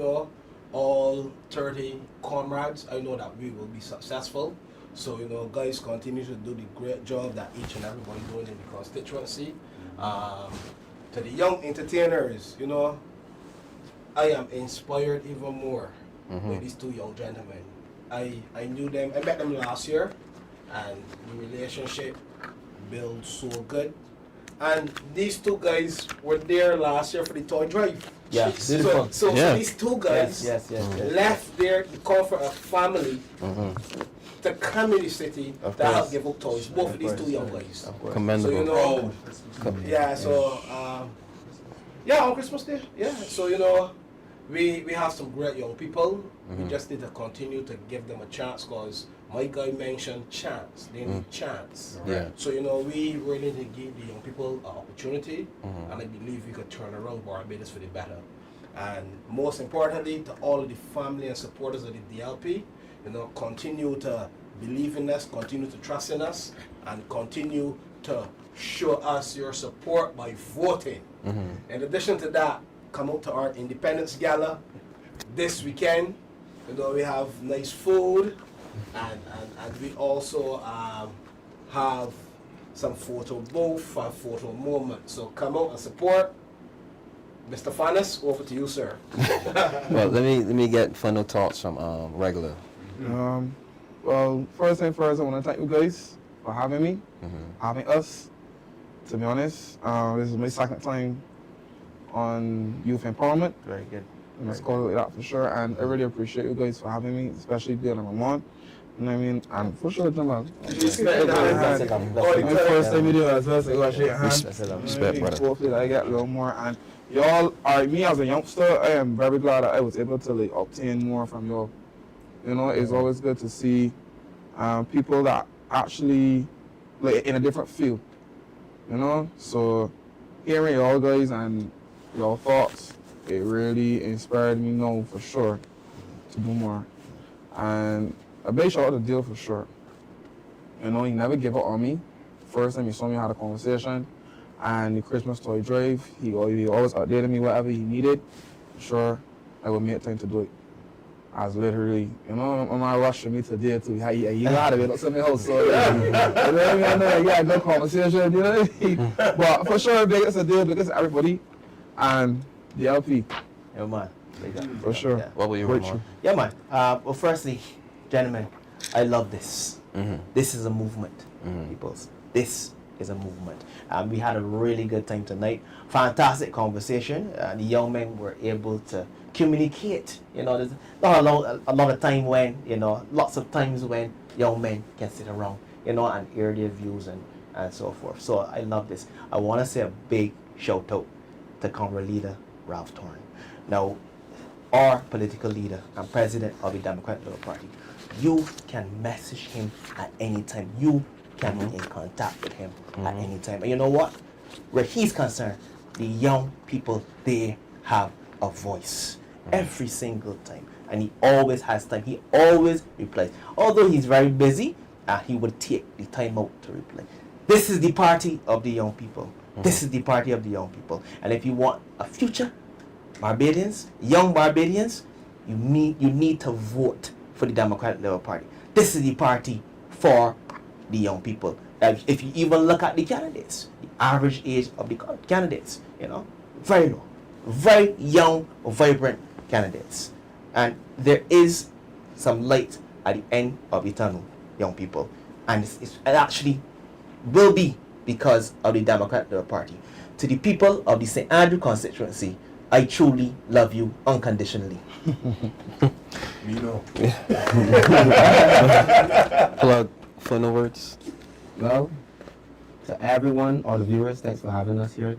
all 30 comrades, I know that we will be successful. So, guys, continue to do the great job that each and everybody doing in the constituency. To the young entertainers, I am inspired even more with these two young gentlemen. I knew them, I met them last year, and the relationship built so good. And these two guys were there last year for the toy drive. Yeah, so these two guys left their comfort of family to come in the city to help give up toys. Both of these two young guys. Commendable. So on Christmas Day, so we have some great young people. We just need to continue to give them a chance, because my guy mentioned chance. They need chance. So we really need to give the young people an opportunity, and I believe we could turn around Barbados for the better. And most importantly, to all of the family and supporters of the DLP, continue to believe in us, continue to trust in us, and continue to show us your support by voting. In addition to that, come out to our Independence Gala this weekend. You know, we have nice food, and we also have some photo booth and photo moment. So come out and support. Mr. Fanus, over to you, sir. Well, let me get final thoughts from Regular. Well, first thing first, I want to thank you guys for having me, having us. To be honest, this is my second time on Youth Empowerment. Very good. Let's call it that for sure. And I really appreciate you guys for having me, especially Dale and Ramon. You know what I mean? And for sure, Jamal. My first time video as well, so I shake hands. Respect, brother. Hopefully I get a little more. And y'all, me as a youngster, I am very glad that I was able to like obtain more from y'all. You know, it's always good to see people that actually like in a different field. You know, so hearing y'all guys and your thoughts, it really inspired me now for sure to do more. And a big shout out to Deal for sure. You know, he never gave up on me. First time he saw me had a conversation, and the Christmas toy drive, he always updated me whatever he needed. Sure, I would make time to do it. I was literally, you know, I'm not rushing me to do it too. You gotta be something else. So, you know what I mean? I know you got a good conversation, you know what I mean? But for sure, biggest a deal, biggest everybody, and DLP. Yeah, man. For sure. Yeah. What were you, Ramon? Yeah, man. Well, firstly, gentlemen, I love this. This is a movement, peoples. This is a movement. We had a really good time tonight. Fantastic conversation. The young men were able to communicate. You know, there's not a lot of time when, you know, lots of times when young men can sit around, you know, and hear their views and so forth. So I love this. I want to say a big shout out to Congress leader Ralph Torn. Now, our political leader and president of the Democratic Labour Party, you can message him at any time. You can be in contact with him at any time. And you know what? Where he's concerned, the young people, they have a voice every single time. And he always has time. He always replies. Although he's very busy, he would take the time out to reply. This is the party of the young people. This is the party of the young people. And if you want a future, Barbadians, young Barbadians, you need to vote for the Democratic Labour Party. This is the party for the young people. If you even look at the candidates, the average age of the candidates, you know, very low, very young, vibrant candidates. And there is some light at the end of the tunnel, young people. And it actually will be because of the Democratic Labour Party. To the people of the St. Andrew constituency, I truly love you unconditionally. Me know. Plug, final words. Well, to everyone, all the viewers, thanks for having us here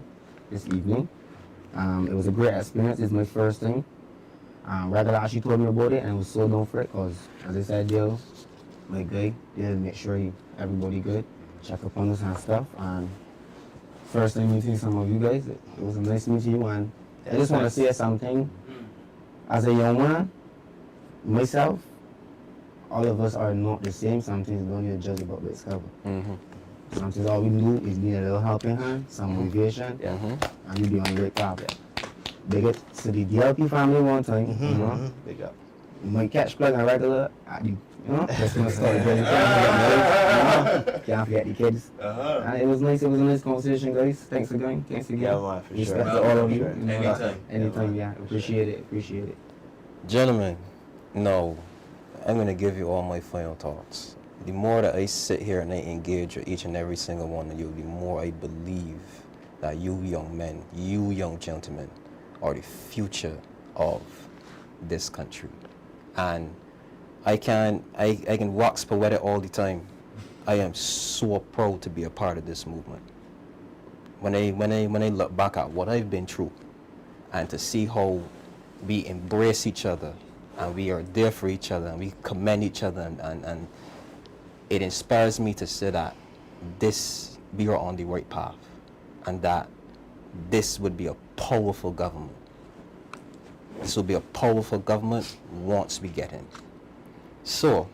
this evening. It was a great experience. It's my first thing. Regular actually told me about it, and I was so down for it because, as I said, Dale, my guy, Dale, make sure everybody good, check up on us and stuff. And first time meeting some of you guys, it was a nice meeting you. And I just want to say something. As a young man, myself, all of us are not the same. Something don't need to judge about this cover. Sometimes all we do is need a little helping hand, some motivation, and you be on great path. Big up to the DLP family one time, you know. Big up. You might catch plug and regular at the, you know, that's gonna start can't forget the kids. And it was nice, it was a nice conversation, guys. Thanks again. Yeah, man, for Respect sure. to all of you. Sure. You know, anytime, yeah. Appreciate it. Gentlemen, no, I'm going to give you all my final thoughts. The more that I sit here and I engage with each and every single one of you, the more I believe that you young men, you young gentlemen, are the future of this country. And I can wax poetic all the time. I am so proud to be a part of this movement. When I look back at what I've been through, and to see how we embrace each other, and we are there for each other, and we commend each other, and it inspires me to say that we are on the right path, and that this would be a powerful government. This will be a powerful government once we get in. So,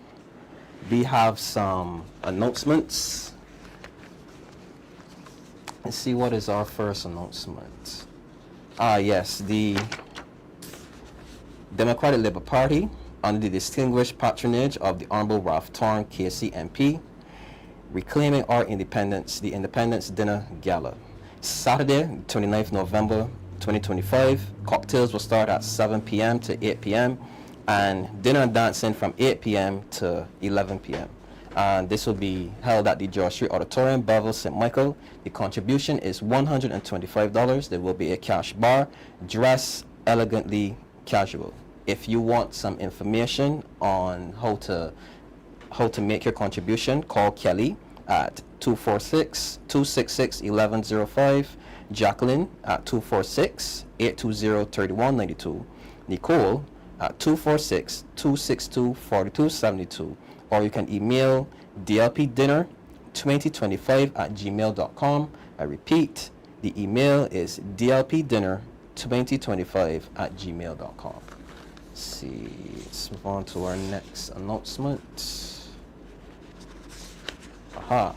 we have some announcements. Let's see, what is our first announcement? Yes, the Democratic Labour Party, under the distinguished patronage of the Honorable Ralph Torn, KC MP, Reclaiming Our Independence, the Independence Dinner Gala. Saturday, 29th November 2025, cocktails will start at 7 p.m. to 8 p.m. and dinner and dancing from 8 p.m. to 11 p.m. And this will be held at the George Street Auditorium, Beverly, St. Michael. The contribution is $125. There will be a cash bar. Dress elegantly casual. If you want some information on how to make your contribution, call Kelly at 246-266-1105, Jacqueline at 246-820-3192, Nicole at 246-262-4272, or you can email dlpdinner2025@gmail.com. I repeat, the email is dlpdinner2025@gmail.com. Let's see, let's move on to our next announcement. Aha.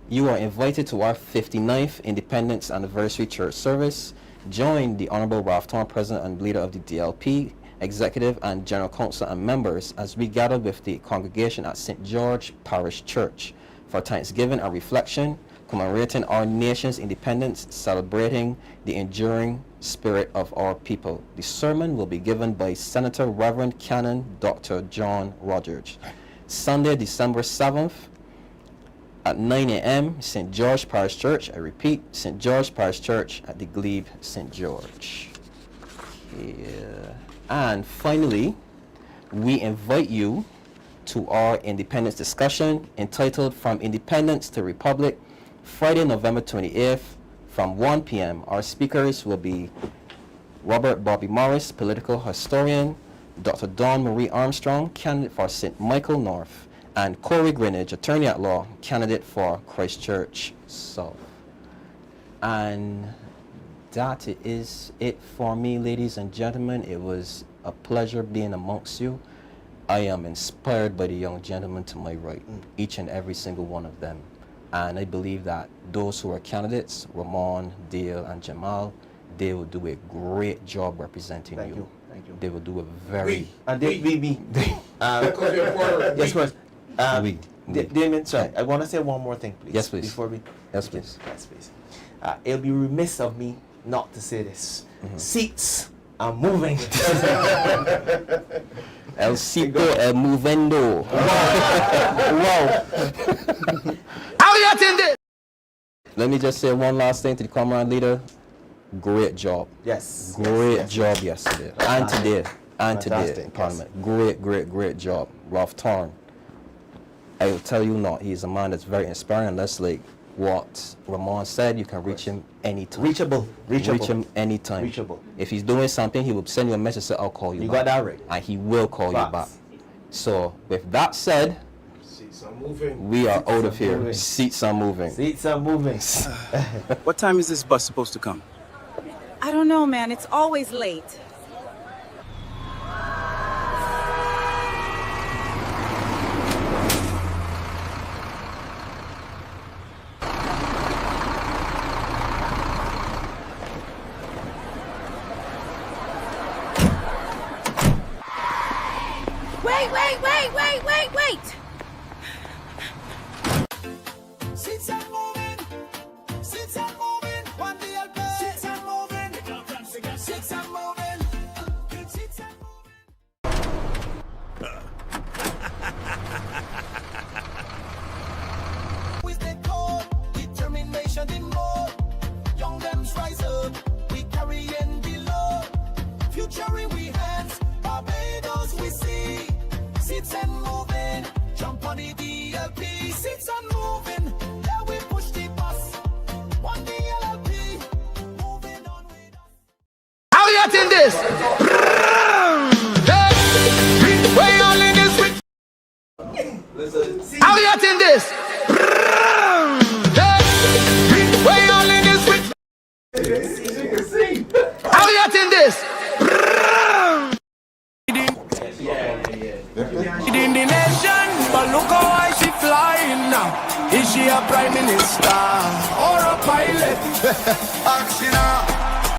You are invited to our 59th Independence Anniversary Church Service. Join the Honorable Ralph Torn, President and leader of the DLP, Executive and General Council and members, as we gather with the congregation at St. George Parish Church for Thanksgiving and reflection, commemorating our nation's independence, celebrating the enduring spirit of our people. The sermon will be given by Senator Reverend Canon Dr. John Rogers. Sunday, December 7th at 9 a.m., St. George Parish Church. I repeat, St. George Parish Church at the Glebe, St. George. Yeah. And finally, we invite you to our independence discussion entitled From Independence to Republic, Friday, November 28th from 1 p.m. Our speakers will be Robert Bobby Morris, political historian, Dr. Dawn Marie Armstrong, candidate for St. Michael North, and Corey Greenidge, attorney at law, candidate for Christchurch South. And that is it for me, ladies and gentlemen. It was a pleasure being amongst you. I am inspired by the young gentlemen to my right, each and every single one of them. And I believe that those who are candidates, Ramon, Dale, and Jamal, they will do a great job representing you. Thank you. They will do a very... Yes, please. Damien, sorry, I want to say one more thing, please. Yes, please. Before we... Yes, please. Yes, please. It'll be remiss of me not to say this. Seats are moving. El sitio el movendo. Wow. How you attend it? Let me just say one last thing to the comrade leader. Great job. Yes. Great job yesterday. And today. And today in Fantastic, Parliament. Great job. Ralph Torn. I will tell you not, he's a man that's very inspiring, and that's like what Ramon said, you can reach him anytime. Reachable. Reach him anytime. Reachable. If he's doing something, he will send you a message, say, I'll call you back. You got that right. And he will call you back. So, with that said, Seats are moving. we are out of here. moving. Seats are moving. Seats are moving. What time is this bus supposed to come? I don't know, man. It's always late. Wait! Seats are moving. Seats are moving. One DLP. Seats are moving. Seats are moving. Seats are moving. With the code, determination in mode. Young them rise up. We carry in below. Future in we hands. Barbados we see. Seats and moving. Jump on the DLP. Seats and moving. There we push the bus. One DLP. Moving on with us. How you attend this? Hey, we all in this with. How you attend this? Hey, we all in this with. How you attend this? In the nation, but look how high she flying now. Is she a prime minister or a pilot? Asking her.